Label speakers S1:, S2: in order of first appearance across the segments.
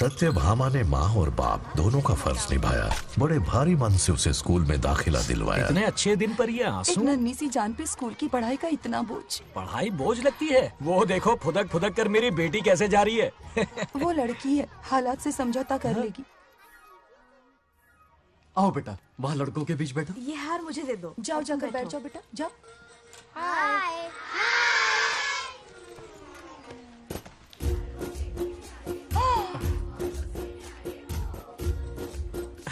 S1: सत्यभामा ने माँ और बाप दोनों का फर्ज निभाया। बड़े भारी मन से उसे स्कूल में दाखिला दिलवाया।
S2: इतने अच्छे दिन पर ये आंसू।
S3: एक नन्ही सी जान पे स्कूल की पढ़ाई का इतना बोझ।
S2: पढ़ाई बोझ लगती है? वो देखो फुदक फुदक कर मेरी बेटी कैसे जा रही है।
S3: वो लड़की है, हालात से समझौता कर लेगी।
S4: आओ बेटा, वहाँ लड़कों के बीच बैठो।
S5: ये हार मुझे दे दो।
S3: जाओ जाकर बैठ जाओ बेटा, जाओ।
S5: हाय।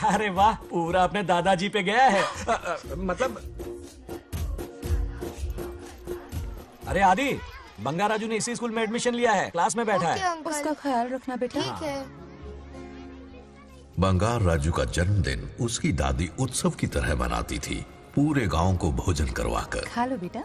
S2: अरे वाह, पूरा अपने दादाजी पे गया है। मतलब अरे आदि, बंगा राजू ने इसी स्कूल में एडमिशन लिया है, क्लास में बैठा है।
S3: उसका ख्याल रखना बेटा।
S5: ठीक है।
S1: बंगार राजू का जन्मदिन उसकी दादी उत्सव की तरह मनाती थी, पूरे गांव को भोजन करवाकर।
S3: खा लो बेटा।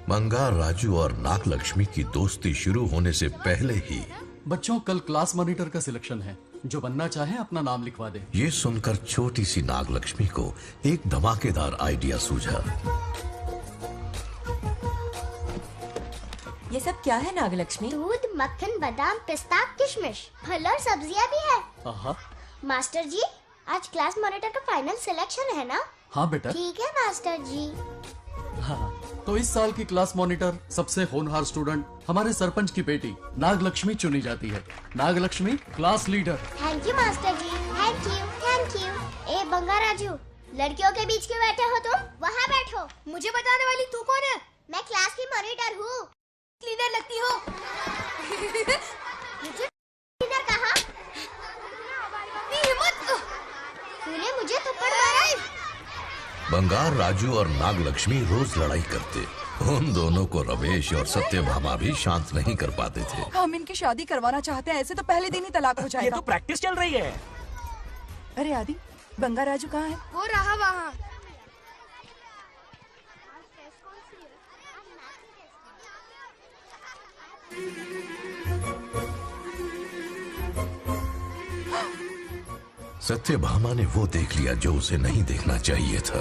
S1: बंगार राजू और नागलक्ष्मी की दोस्ती शुरू होने से पहले ही
S4: बच्चों, कल क्लास मॉनिटर का सिलेक्शन है। जो बनना चाहे अपना नाम लिखवा दे।
S1: ये सुनकर छोटी सी नागलक्ष्मी को एक धमाकेदार आइडिया सूझा।
S6: ये सब क्या है नागलक्ष्मी?
S5: दूध, मक्खन, बादाम, पिस्ता, किशमिश, फल और सब्जियां भी है।
S4: आहा।
S5: मास्टर जी, आज क्लास मॉनिटर का फाइनल सिलेक्शन है ना?
S4: हाँ बेटा।
S5: ठीक है मास्टर जी।
S4: हाँ, तो इस साल की क्लास मॉनिटर सबसे होनहार स्टूडेंट हमारे सरपंच की बेटी नागलक्ष्मी चुनी जाती है। Nagalakshmi class leader.
S5: Thank you master ji, thank you thank you. ए बंगा राजू, लड़कियों के बीच क्यों बैठे हो तुम? वहाँ बैठो। मुझे बताने वाली तू कौन है? मैं क्लास की मॉनिटर हूँ। लीडर लगती हो। मुझे लीडर कहा? तूने मुझे थप्पड़ मारा।
S1: बंगार राजू और नागलक्ष्मी रोज लड़ाई करते। उन दोनों को रमेश और सत्यभामा भी शांत नहीं कर पाते थे।
S3: हम इनकी शादी करवाना चाहते हैं, ऐसे तो पहले दिन ही तलाक हो
S2: ये
S3: जाएगा।
S2: तो प्रैक्टिस चल रही है।
S3: अरे आदि, बंगा राजू कहाँ है?
S5: वो रहा वहाँ।
S1: सत्यभामा ने वो देख लिया जो उसे नहीं देखना चाहिए था।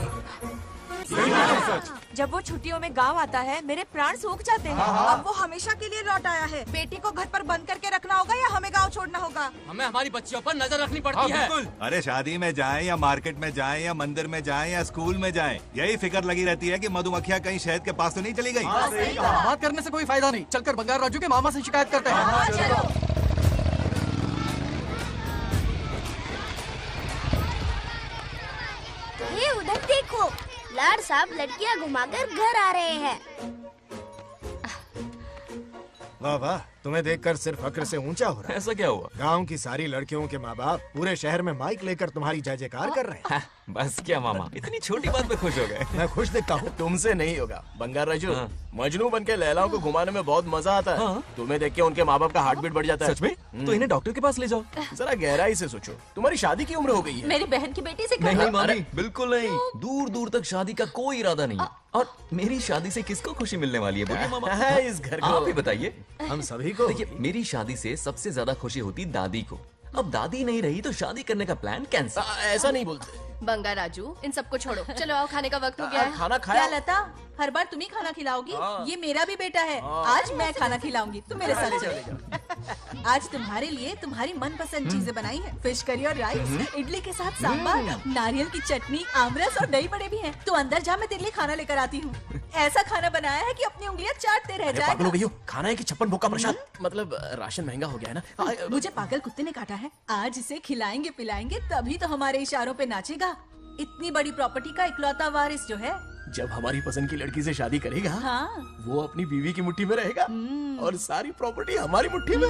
S6: जब वो छुट्टियों में गांव आता है मेरे प्राण सूख जाते हैं।
S7: अब वो हमेशा के लिए लौट आया है। बेटी को घर पर बंद करके रखना होगा या हमें गांव छोड़ना होगा?
S8: हमें हमारी बच्चियों पर नजर रखनी पड़ती है।
S9: अरे शादी में जाएं या मार्केट में जाएं या मंदिर में जाएं या स्कूल में जाएं, यही फिक्र लगी रहती है कि मधुमक्खियाँ कहीं शहद के पास तो नहीं चली गई।
S4: बात करने से कोई फायदा नहीं। चलकर बंगार राजू के मामा से शिकायत करते हैं।
S5: ये उधर देखो, लाड साहब लड़कियां घुमाकर घर आ रहे हैं।
S10: वाह वाह, तुम्हें देखकर सिर्फ फक्र से ऊंचा हो रहा है।
S8: ऐसा क्या हुआ?
S10: गांव की सारी लड़कियों के माँ बाप पूरे शहर में माइक लेकर तुम्हारी जय जयकार कर रहे हैं।
S8: बस क्या मामा, इतनी छोटी बात पे खुश हो गए।
S10: मैं खुश दिखता हूँ।
S11: तुमसे नहीं होगा बंगार राजू।
S8: हाँ।
S11: मजनू बनके लैलाओं को घुमाने में बहुत मजा आता है।
S8: हाँ।
S11: तुम्हें देख के उनके माँ बाप का हार्ट बीट बढ़ जाता है।
S8: सच में? तो इन्हें डॉक्टर के पास ले जाओ।
S11: जरा गहराई से सोचो, तुम्हारी शादी की उम्र हो गई है।
S6: मेरी बहन की बेटी से
S8: नहीं मामी, बिल्कुल नहीं। दूर दूर तक शादी का कोई इरादा नहीं है। और मेरी शादी से किसको खुशी मिलने वाली है बोलिए मामा?
S11: है इस घर को।
S8: आप ही बताइए।
S10: हम सभी को।
S8: देखिए, मेरी शादी से सबसे ज्यादा खुशी होती दादी को। अब दादी नहीं रही तो शादी करने का प्लान कैंसिल।
S11: ऐसा नहीं बोलते।
S7: बंगा राजू, इन सबको छोड़ो। चलो आओ, खाने का वक्त हो गया है।
S11: खाना खाया?
S7: क्या लता, हर बार तुम ही खाना खिलाओगी? ये मेरा भी बेटा है। आज मैं खाना खिलाऊंगी, तुम मेरे साथ चलो। आज तुम्हारे लिए तुम्हारी मनपसंद चीजें बनाई है। फिश करी और राइस, इडली के साथ सांभर, नारियल की चटनी, आमरस और दही बड़े भी हैं। तो अंदर जा, मैं तेरे लिए खाना लेकर आती हूँ। ऐसा खाना बनाया है कि अपनी उंगलियां चाटते रह
S11: पागल हो
S7: जाए।
S11: गई हो, खाना है कि 56 भोग का प्रसाद? मतलब राशन महंगा हो गया है ना।
S7: मुझे पागल कुत्ते ने काटा है। आज इसे खिलाएंगे पिलाएंगे तभी तो हमारे इशारों पे नाचेगा। इतनी बड़ी प्रॉपर्टी का इकलौता वारिस जो है।
S11: जब हमारी पसंद की लड़की से शादी करेगा,
S7: हाँ।
S11: वो अपनी बीवी की मुट्ठी में रहेगा और सारी प्रॉपर्टी हमारी मुट्ठी में।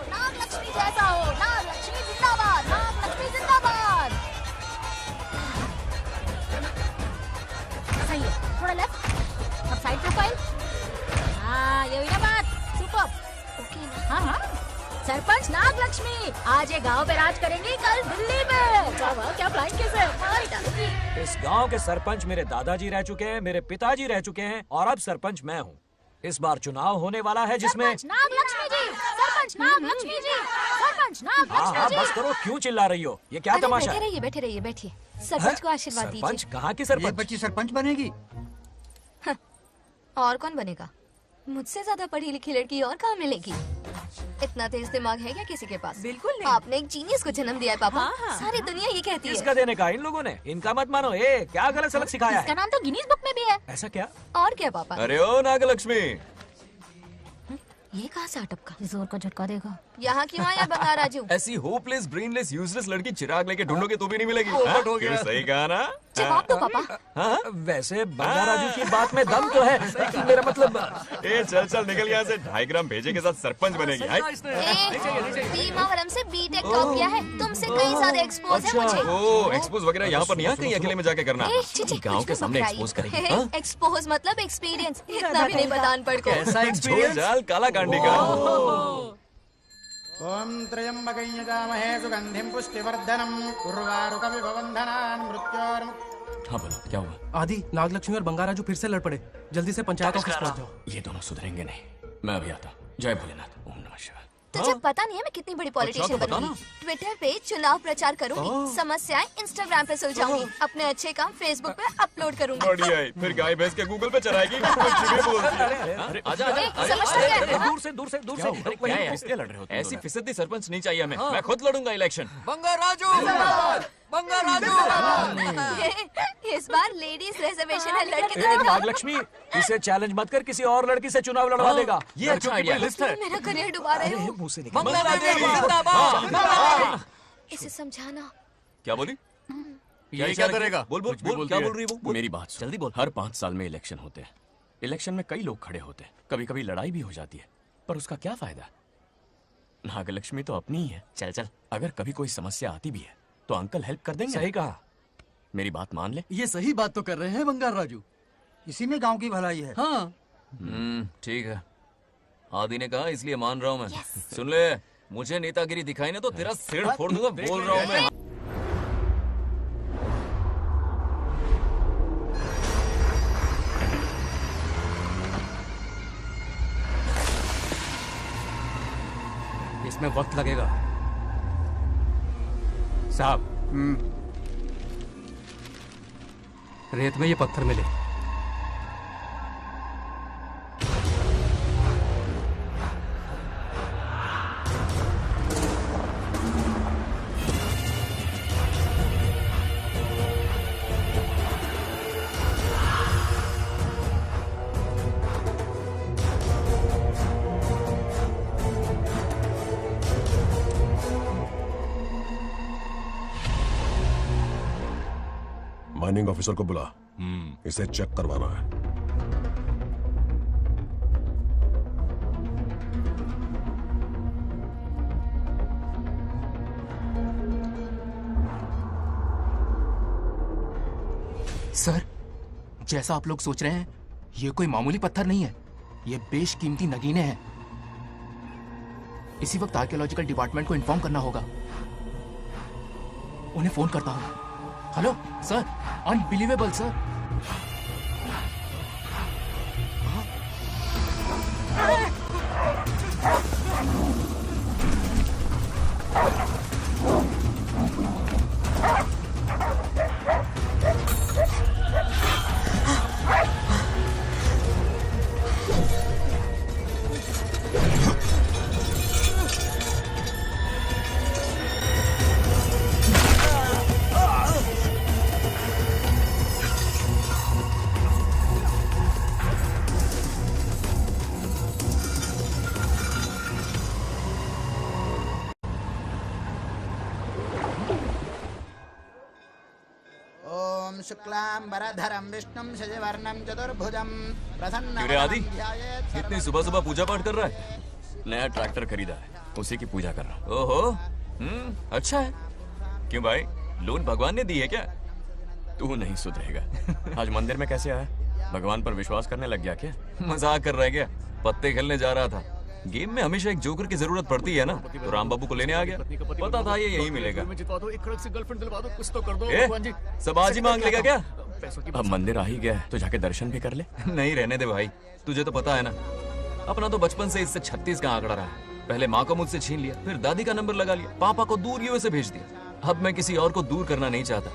S5: नागलक्ष्मी जैसा हो, नागलक्ष्मी जिंदाबाद, नागलक्ष्मी जिंदाबाद। सही है, थोड़ा लेफ्ट, अब साइड प्रोफाइल। हाँ, ये हुई ना बात। सुपर। ओके। हाँ हाँ, सरपंच नागलक्ष्मी आज ये गांव पे राज करेंगी, कल दिल्ली में। क्या फ्लाइंग किस है? मार डालूंगी।
S2: इस गांव के सरपंच मेरे दादाजी रह चुके हैं, मेरे पिताजी रह चुके हैं और अब सरपंच मैं हूँ। इस बार चुनाव होने वाला है जिसमें
S5: नागलक्ष्मी जी, सरपंच नागलक्ष्मी जी, सरपंच सरपंच
S2: हाँ
S5: नागलक्ष्मी जी।
S2: बस करो, क्यों चिल्ला रही हो? ये क्या
S5: अरे
S2: तमाशा
S5: बैठे
S2: है?
S5: रहिए, बैठे रहिए, बैठिए। सरपंच को आशीर्वाद
S2: सरपंच
S5: दीजिए।
S2: कहाँ की सरपंच?
S12: बच्ची सरपंच बनेगी।
S5: और कौन बनेगा? मुझसे ज्यादा पढ़ी लिखी लड़की और कहाँ मिलेगी? इतना तेज दिमाग है क्या किसी के पास?
S6: बिल्कुल नहीं।
S5: आपने एक जीनियस को जन्म दिया है पापा।
S6: हाँ, हाँ।
S5: सारी दुनिया ये कहती है।
S2: किसका देने का? इन लोगों ने। इनका मत मानो। क्या गलत सलत सिखाया
S5: इसका
S2: है?
S5: नाम तो गिनीज बुक में भी है।
S2: ऐसा क्या?
S5: और क्या पापा?
S8: अरे ओ नागलक्ष्मी,
S5: ये कहाँ से अटपका? जोर का झटका देगा। यहाँ क्यों आया बंगार राजू?
S8: ऐसी होपलेस ब्रेनलेस यूजलेस लड़की चिराग लेके ढूंढोगे तो भी नहीं मिलेगी।
S2: पोपट हो गया।
S8: सही कहा ना?
S5: जवाब दो पापा।
S8: हाँ?
S2: वैसे बंगार राजू की बात में दम तो है, लेकिन मेरा मतलब।
S8: ए चल चल निकल यहाँ से। 2.5 ग्राम भेजे के साथ सरपंच बनेगी।
S5: भीमावरम से बीटेक टॉप किया है। तुमसे कई ज्यादा एक्सपोज है मुझे।
S8: ओ एक्सपोज वगैरह यहाँ पर नहीं है, कहीं अकेले में जाके करना।
S5: ए, छी, छी,
S8: गाँव
S5: कुछ
S8: के
S5: भी
S8: सामने
S5: मत
S8: एक्सपोज
S5: कराइए।
S8: करेगी। हाँ?
S5: एक्सपोज मतलब एक्सपीरियंस। इतना भी नहीं पता अनपढ़ को।
S8: कैसा एक्सपीरियंस? जाल काला कांडी का।
S12: ओम त्र्यंबकं यजामहे सुगंधिं पुष्टिवर्धनम् उर्वारुकमिव बन्धनान् मृत्योर्मुक्तिः।
S8: हाँ बोलो, क्या हुआ?
S11: आदि, नागलक्ष्मी और बंगाराजू फिर से लड़ पड़े। जल्दी से पंचायत ऑफिस पहुंच जाओ।
S8: ये दोनों सुधरेंगे नहीं। मैं अभी आता हूँ। जय भोलेनाथ। ओम नमः शिवाय।
S5: तुझे पता नहीं है मैं कितनी बड़ी पॉलिटिशियन
S8: तो बता
S5: बनूंगी। ट्विटर पे चुनाव प्रचार करूंगी, समस्याएं इंस्टाग्राम पे सुलझाऊंगी, अपने अच्छे काम फेसबुक पे अपलोड करूंगी।
S8: बढ़िया है। फिर गाय भैंस के गूगल पे चराएगी। कुछ भी बोलती है। अरे आजा आजा।
S5: समझता क्या है?
S2: दूर से दूर से दूर से।
S8: क्या है? किसके लड़ रहे हो? ऐसी फिसदी सरपंच नहीं चाहिए हमें। मैं खुद लड़ूंगा इलेक्शन।
S5: इस बार लेडीज रिजर्वेशन है, लड़के
S2: ए, नागलक्ष्मी, इसे चैलेंज मत कर, किसी और लड़की से चुनाव लड़वा देगा।
S8: ये अच्छा आइडिया है।
S5: मेरा करियर डुबा रहे हो।
S2: मुंह से निकल।
S5: इसे समझाना।
S8: क्या बोली?
S11: ये क्या करेगा?
S8: बोल बोल बोल। क्या बोल रही है वो?
S11: मेरी बात सुन।
S8: जल्दी बोल।
S11: हर 5 साल में इलेक्शन होते हैं। इलेक्शन में कई लोग खड़े होते हैं, कभी कभी लड़ाई भी हो जाती है, पर उसका क्या फायदा? नागलक्ष्मी तो अपनी ही है। चल चल, अगर कभी कोई समस्या आती भी है तो अंकल हेल्प कर देंगे।
S2: सही कहा।
S11: मेरी बात मान ले।
S4: ये सही बात तो कर रहे हैं बंगार राजू।
S12: इसी में गांव की भलाई है।
S4: हाँ,
S8: ठीक है। आदि ने कहा इसलिए मान रहा हूँ मैं। सुन ले, मुझे नेतागिरी दिखाई ना तो तेरा सिर फोड़ दूंगा। बोल रहा हूँ मैं।
S11: इसमें वक्त लगेगा साहब। रेत में ये पत्थर मिले।
S13: माइनिंग ऑफिसर को बुला। इसे चेक करवाना है।
S11: सर, जैसा आप लोग सोच रहे हैं, ये कोई मामूली पत्थर नहीं है। ये बेशकीमती नगीने हैं। इसी वक्त आर्कियोलॉजिकल डिपार्टमेंट को इन्फॉर्म करना होगा। उन्हें फोन करता हूं। Hello sir, unbelievable sir.
S12: ओम शुक्लांबरधरं विष्णुं शशिवर्णं चतुर्भुजं
S8: क्यों आदि?
S12: प्रसन्नं
S8: इतनी सुबह सुबह पूजा पाठ कर रहा है?
S11: नया ट्रैक्टर खरीदा है, उसी की पूजा कर रहा हूँ।
S8: ओहो, अच्छा है। क्यों भाई, लोन भगवान ने दी है क्या?
S11: तू नहीं सुधरेगा। आज मंदिर में कैसे आया? भगवान पर विश्वास करने लग गया क्या?
S8: मजाक कर रहा है क्या? पत्ते खेलने जा रहा था। गेम में हमेशा एक जोकर की जरूरत पड़ती है ना, तो राम बाबू को लेने आ गया। पता था ये यही मिलेगा। सब आज ही मांग लेगा क्या?
S11: अब मंदिर आ ही गया है तो जाके दर्शन भी कर ले।
S8: नहीं रहने दे भाई, तुझे तो पता है ना, अपना तो बचपन से इससे 36 का आंकड़ा रहा है। पहले माँ को मुझसे छीन लिया, फिर दादी का नंबर लगा लिया, पापा को दूर यूएसए भेज दिया। अब मैं किसी और को दूर करना नहीं चाहता।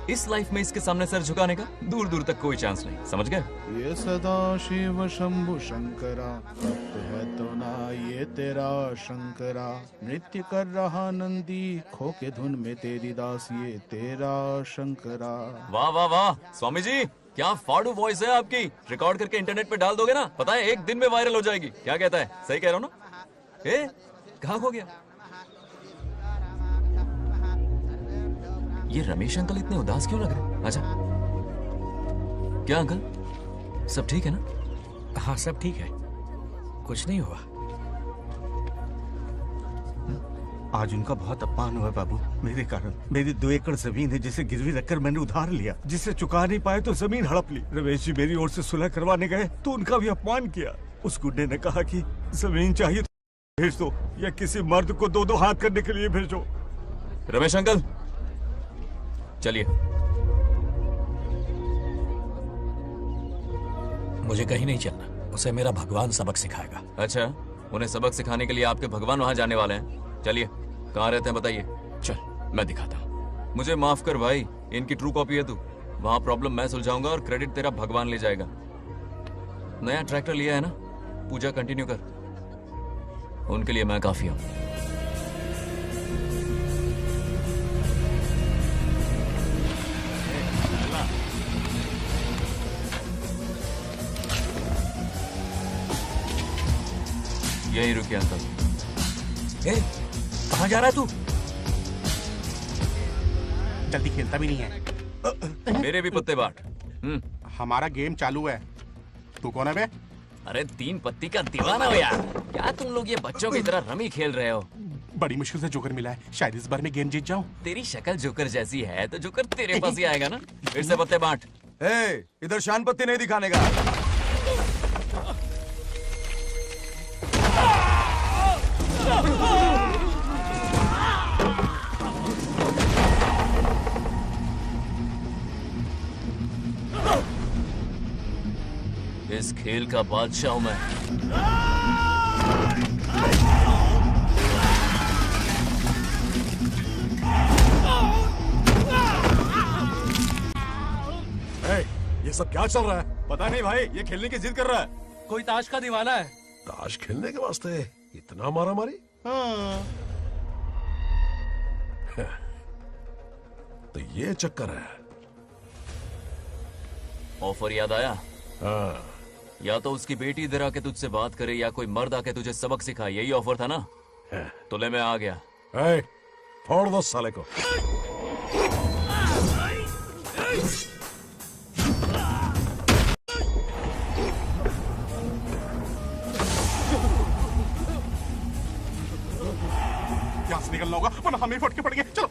S8: इस लाइफ में इसके सामने सर झुकाने का दूर दूर तक कोई चांस नहीं, समझ गए?
S14: ये सदा शिव शंभु शंकरा, तप है तो ना ये तेरा शंकरा। नृत्य कर रहा नंदी, खो के धुन में तेरी दास, ये तेरा शंकरा।
S8: वाह वाह वाह स्वामी जी, क्या फाड़ू वॉइस है आपकी। रिकॉर्ड करके इंटरनेट पे डाल दोगे ना, पता है 1 दिन में वायरल हो जाएगी। क्या कहता है, सही कह रहा हूँ ना? ए, कहाँ खो गया? ये रमेश अंकल इतने उदास क्यों लग रहे? अच्छा, क्या अंकल सब ठीक है ना?
S2: हाँ सब ठीक है, कुछ नहीं हुआ।
S15: आज उनका बहुत अपमान हुआ बाबू, मेरे कारण। मेरी 2 एकड़ जमीन है जिसे गिरवी रखकर मैंने उधार लिया, जिसे चुका नहीं पाए तो जमीन हड़प ली। रमेश जी मेरी ओर से सुलह करवाने गए तो उनका भी अपमान किया। उस गुड्डे ने कहा कि जमीन चाहिए तो भेज दो या किसी मर्द को 2-2 हाथ करने के लिए भेजो।
S8: रमेश अंकल चलिए।
S2: मुझे कहीं नहीं चलना, उसे मेरा भगवान सबक सिखाएगा।
S8: अच्छा, उन्हें सबक सिखाने के लिए आपके भगवान वहां जाने वाले हैं। चलिए, कहाँ रहते हैं बताइए।
S11: चल मैं दिखाता हूँ।
S8: मुझे माफ कर भाई, इनकी ट्रू कॉपी है तू। वहां प्रॉब्लम मैं सुलझाऊंगा और क्रेडिट तेरा भगवान ले जाएगा। नया ट्रैक्टर लिया है ना, पूजा कंटिन्यू कर, उनके लिए मैं काफी हूँ। यही रुकिए अंकल।
S2: ए, कहाँ जा रहा है तू?
S16: जल्दी खेलता भी नहीं है।
S8: मेरे भी पत्ते बांट।
S16: हमारा गेम चालू है। तू कौन है बे?
S8: अरे 3 पत्ती का दीवाना हो यार। क्या तुम लोग ये बच्चों की तरह रमी खेल रहे हो?
S16: बड़ी मुश्किल से जोकर मिला है, शायद इस बार में गेम जीत जाऊं।
S8: तेरी शक्ल जोकर जैसी है तो जोकर तेरे पास ही आएगा ना। फिर से पत्ते बांट।
S9: इधर शान पत्ती नहीं दिखाने का।
S8: इस खेल का बादशाह हूं मैं।
S13: ये सब क्या चल रहा है?
S9: पता नहीं भाई, ये खेलने की जिद कर रहा है।
S2: कोई ताश का दीवाना है।
S13: ताश खेलने के वास्ते इतना मारा मारी? तो ये चक्कर है।
S8: ऑफर याद आया?
S13: हाँ।
S8: या तो उसकी बेटी इधर आके तुझसे बात करे या कोई मर्द आके तुझे सबक सिखाए, यही ऑफर था ना? तो ले मैं आ गया।
S13: फोड़ दो साले को।
S16: यहाँ से निकलना होगा वरना हमें फटके पड़ेंगे। चलो।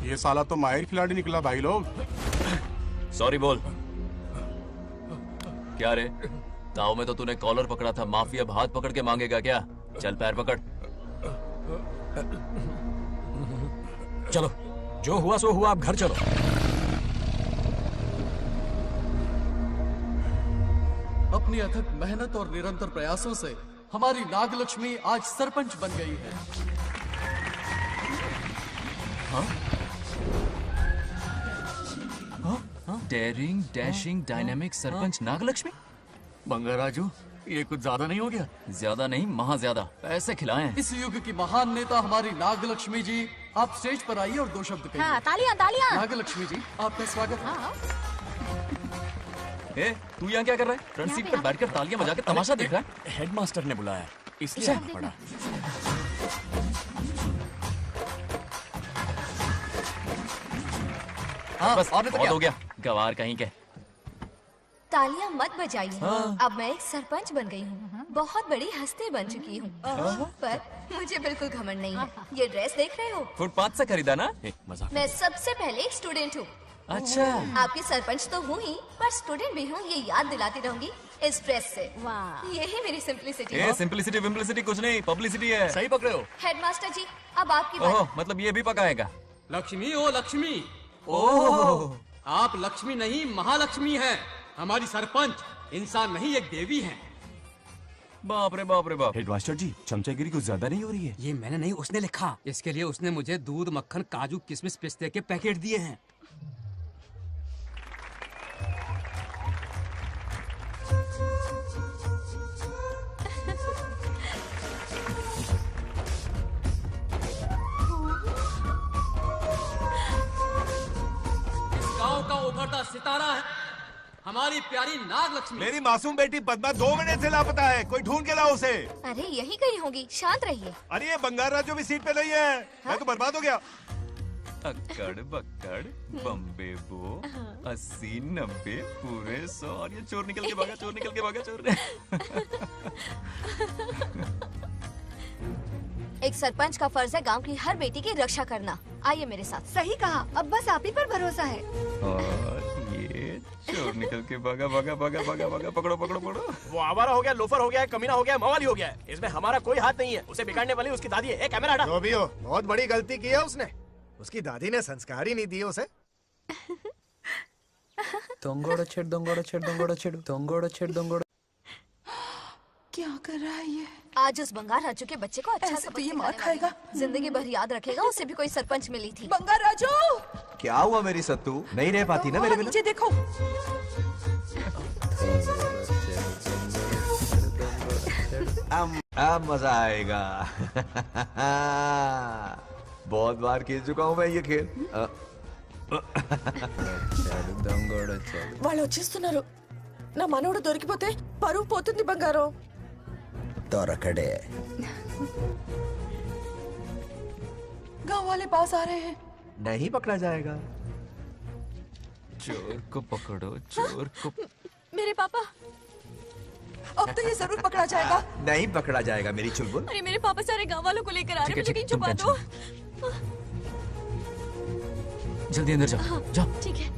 S16: ये साला तो माहिर खिलाड़ी निकला भाई लोग।
S8: सॉरी बोल। क्या रे, ताऊ में तो तूने कॉलर पकड़ा था, माफी अब हाथ पकड़ के मांगेगा क्या? चल पैर पकड़।
S2: चलो, जो हुआ सो हुआ, आप घर चलो।
S4: अपनी अथक मेहनत और निरंतर प्रयासों से हमारी नागलक्ष्मी आज सरपंच बन गई है।
S8: Daring dashing dynamic sarpanch Nagalakshmi.
S4: Bangaraju, ये कुछ ज्यादा नहीं हो गया?
S8: ज्यादा नहीं, महा ज्यादा। पैसे खिलाएं।
S4: इस युग की महान नेता हमारी नागलक्ष्मी जी, आप स्टेज पर आइए और 2 शब्द कहिए।
S5: हाँ, तालियां तालियां।
S4: नागलक्ष्मी जी, आपका स्वागत है।
S8: ए, तू यहाँ क्या कर रहा है? फ्रंट सीट पर बैठकर तालियां बजा के तमाशा देख रहा है?
S11: हेडमास्टर ने बुलाया, इसलिए आना पड़ा।
S8: बस बहुत हो गया, गवार कहीं के।
S6: तालियां मत बजाइए। अब मैं एक सरपंच बन गई हूँ, बहुत बड़ी हस्ती बन चुकी हूँ। पर मुझे बिल्कुल घमंड नहीं है। ये ड्रेस देख रहे हो?
S8: फुटपाथ से खरीदा ना?
S11: मजाक।
S6: मैं सबसे पहले एक स्टूडेंट हूँ।
S8: अच्छा।
S6: आपकी सरपंच तो हूँ ही, पर स्टूडेंट भी हूँ, ये याद दिलाती रहूंगी इस ड्रेस से।
S5: वाह,
S6: यही मेरी सिंपलिसिटी
S8: ए
S6: है।
S8: सिंपलिसिटी विम्पलिसिटी कुछ नहीं, पब्लिसिटी है।
S11: सही पकड़े हो।
S6: हेडमास्टर जी, अब आपकी बारी।
S8: ओह, मतलब ये भी पकाएगा।
S17: लक्ष्मी ओ लक्ष्मी,
S8: ओह,
S17: आप लक्ष्मी नहीं महालक्ष्मी हैं। हमारी सरपंच इंसान नहीं एक देवी हैं।
S8: बाप रे बाप रे बाप।
S11: हेडमास्टर जी, चमचागिरी कुछ ज्यादा नहीं हो रही है?
S17: ये मैंने नहीं, उसने लिखा। इसके लिए उसने मुझे दूध, मक्खन, काजू, किशमिश, पिस्ते के पैकेट दिए हैं। इस गांव का उभरता सितारा है हमारी प्यारी नाग लक्ष्मी।
S9: मेरी मासूम बेटी पद्मा 2 महीने से लापता है, कोई ढूंढ के लाओ उसे।
S6: अरे यही कहीं होगी, शांत रहिए।
S9: अरे ये बंगार राजू भी सीट पे नहीं है, मैं तो बर्बाद हो गया।
S8: अक्कड़ बक्कड़ बम्बे बो 80 90 पूरे 100 और ये चोर निकल के भागा, चोर निकल के भागा, चोर।
S6: एक सरपंच का फर्ज है गांव की हर बेटी की रक्षा करना। आइए मेरे साथ।
S3: सही कहा, अब बस आप ही पर भरोसा है।
S8: और ये चोर निकल के भागा भागा भागा भागा भागा, पकड़ो पकड़ो पकड़ो।
S11: वो आवारा हो गया, लोफर हो गया, कमीना हो गया, मवाली हो गया है। इसमें हमारा कोई हाथ नहीं है। उसे बिगाड़ने वाली उसकी दादी है। कैमरा हटा।
S10: जो भी हो, बहुत बड़ी गलती की है उसने। उसकी दादी ने संस्कार ही नहीं दिए उसे।
S18: दंगोड़ा छेड़ दंगोड़ा छेड़ दंगोड़ा छेड़ दंगोड़ा छेड़ दंगोड़ा।
S3: क्या कर रहा है ये?
S6: आज उस बंगार राजू के बच्चे को अच्छा
S3: ऐसे तो ये मार खाएगा।
S6: जिंदगी भर याद रखेगा, उसे भी कोई सरपंच मिली थी।
S3: बंगार राजू,
S19: क्या हुआ मेरी सत्तू? नहीं रह पाती ना मेरे बिना?
S3: नीचे देखो।
S19: अब मजा आएगा। बहुत बार खेल चुका हूँ मैं ये खेल।
S20: వాళ్ళు వచ్చేస్తున్నారు. నా మనవడు దొరికిపోతే పరువు పోతుంది బంగారం.
S19: दौरकड़े
S3: गांव वाले पास आ रहे हैं।
S19: नहीं पकड़ा जाएगा।
S8: चोर को पकड़ो, चोर को।
S3: मेरे पापा, अब तो ये जरूर पकड़ा जाएगा।
S19: नहीं पकड़ा जाएगा मेरी चुलबुल।
S6: अरे मेरे पापा सारे गांव वालों को लेकर आ रहे हैं, मुझे कहीं छुपा दो।
S8: जल्दी अंदर जाओ, जाओ।
S6: ठीक है।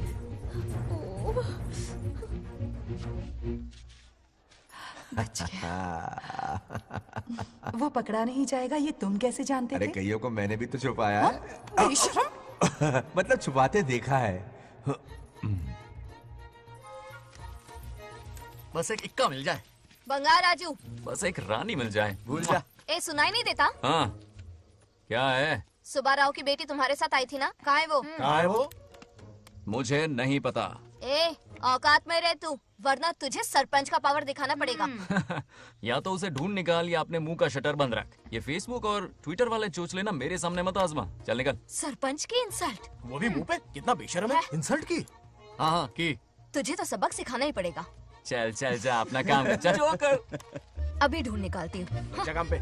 S3: वो पकड़ा नहीं जाएगा, ये तुम कैसे जानते
S19: अरे
S3: थे?
S19: कईयों को मैंने भी तो छुपाया है।
S3: बेशरम।
S19: मतलब छुपाते देखा है।
S4: बस एक इक्का मिल जाए।
S6: बंगार राजू,
S8: बस एक रानी मिल जाए।
S19: भूल जा।
S6: ए सुनाई नहीं देता?
S8: हाँ, क्या है?
S6: सुबह राव की बेटी तुम्हारे साथ आई थी ना, कहाँ है वो?
S8: कहाँ है वो? मुझे नहीं पता।
S6: ए औकात में रह तू, वरना तुझे सरपंच का पावर दिखाना पड़ेगा।
S8: या तो उसे ढूंढ निकाल या अपने मुंह का शटर बंद रख। ये फेसबुक और ट्विटर वाले चोच लेना मेरे सामने मत आजमा। चल निकल।
S6: सरपंच की इंसल्ट?
S11: वो भी मुंह पे? कितना बेशर्म है।
S10: इंसल्ट की?
S8: हाँ हाँ की।
S6: तुझे तो सबक सिखाना ही पड़ेगा।
S8: चल चल जा, अपना काम कर। चल जो कर।
S6: अभी ढूंढ निकालती हूँ।
S11: अच्छा काम पे।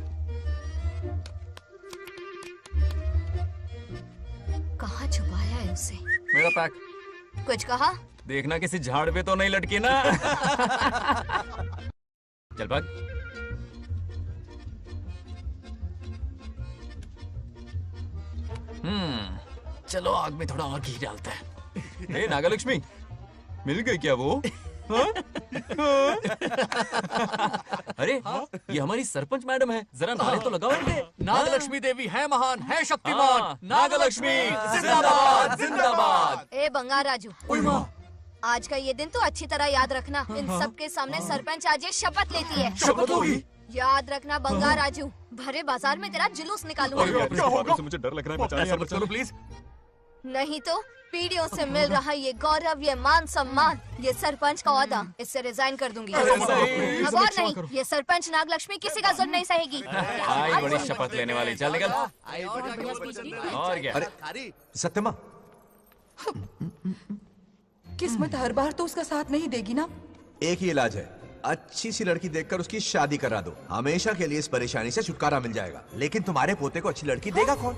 S6: कहाँ छुपाया है उसे?
S8: मेरा पैक।
S6: कुछ कहा?
S8: देखना किसी झाड़ पे तो नहीं लटकी ना। चल भाग। चलो आग में थोड़ा और घी डालते हैं। हे नागलक्ष्मी, मिल गई क्या वो? हाँ? अरे ये हमारी सरपंच मैडम है, जरा नारे तो लगाओ इनके।
S4: नागलक्ष्मी देवी है महान, है शक्तिमान।
S8: नागलक्ष्मी जिंदाबाद जिंदाबाद।
S6: ए बंगार राजू, आज का ये दिन तो अच्छी तरह याद रखना। इन सब के सामने सरपंच आज ये शपथ लेती है।
S8: शपथ होगी?
S6: याद रखना बंगार राजू, भरे बाजार में तेरा जुलूस निकालूंगा।
S8: क्या होगा? मुझे डर लग रहा है, बचाने यार,
S4: चलो प्लीज।
S6: नहीं तो पीढ़ियों से मिल रहा ये गौरव, ये मान सम्मान, ये सरपंच का ओहदा, इससे रिजाइन कर दूंगी। अब और नहीं, ये सरपंच नागलक्ष्मी किसी का जुल्म नहीं सहेगी।
S8: आई बड़ी शपथ लेने वाली। चल निकल। और क्या?
S19: अरे सत्यमा,
S3: किस्मत हर बार तो उसका साथ नहीं देगी ना।
S19: एक ही इलाज है, अच्छी सी लड़की देखकर उसकी शादी करा दो। हमेशा के लिए इस परेशानी से छुटकारा मिल जाएगा। लेकिन तुम्हारे पोते को अच्छी लड़की देगा कौन?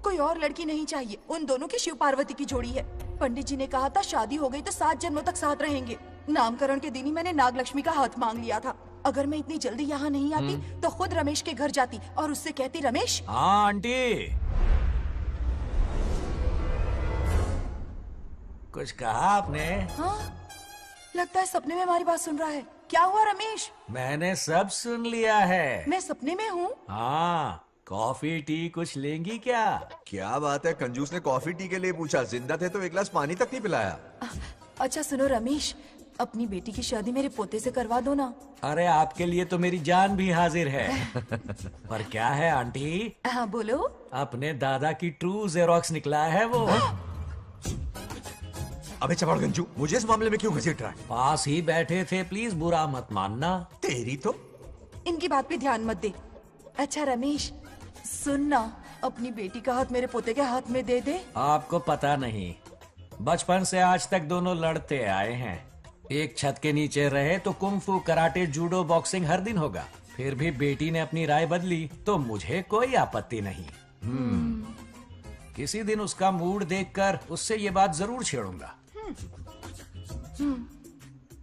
S3: कोई और लड़की नहीं चाहिए, उन दोनों की शिव पार्वती की जोड़ी है। पंडित जी ने कहा था शादी हो गई तो 7 जन्मों तक साथ रहेंगे। नामकरण के दिन ही मैंने नागलक्ष्मी का हाथ मांग लिया था। अगर मैं इतनी जल्दी यहाँ नहीं आती तो खुद रमेश के घर जाती और उससे कहती, रमेश।
S2: हाँ आंटी, कुछ कहा आपने?
S3: हाँ? लगता है सपने में हमारी बात सुन रहा है। क्या हुआ रमेश?
S2: मैंने सब सुन लिया है।
S3: मैं सपने में हूँ?
S2: हाँ, कॉफी टी कुछ लेंगी क्या?
S19: क्या बात है, कंजूस ने कॉफी टी के लिए पूछा, जिंदा थे तो एक गिलास पानी तक नहीं पिलाया।
S3: अच्छा सुनो रमेश, अपनी बेटी की शादी मेरे पोते से करवा दो ना।
S2: अरे आपके लिए तो मेरी जान भी हाजिर है। पर क्या है आंटी?
S3: हाँ बोलो।
S2: अपने दादा की ट्रू जेरोक्स निकला है वो।
S19: अबे चपड़ गंजू, मुझे इस मामले में क्यों घसीट रहा है?
S2: पास ही बैठे थे, प्लीज बुरा मत मानना।
S19: तेरी तो
S3: इनकी बात पे ध्यान मत दे। अच्छा रमेश सुन ना, अपनी बेटी का हाथ मेरे पोते के हाथ में दे दे।
S2: आपको पता नहीं, बचपन से आज तक दोनों लड़ते आए हैं। एक छत के नीचे रहे तो कुंफू, कराटे, जूडो, बॉक्सिंग हर दिन होगा। फिर भी बेटी ने अपनी राय बदली तो मुझे कोई आपत्ति नहीं। किसी दिन उसका मूड देखकर उससे ये बात जरूर छेड़ूंगा।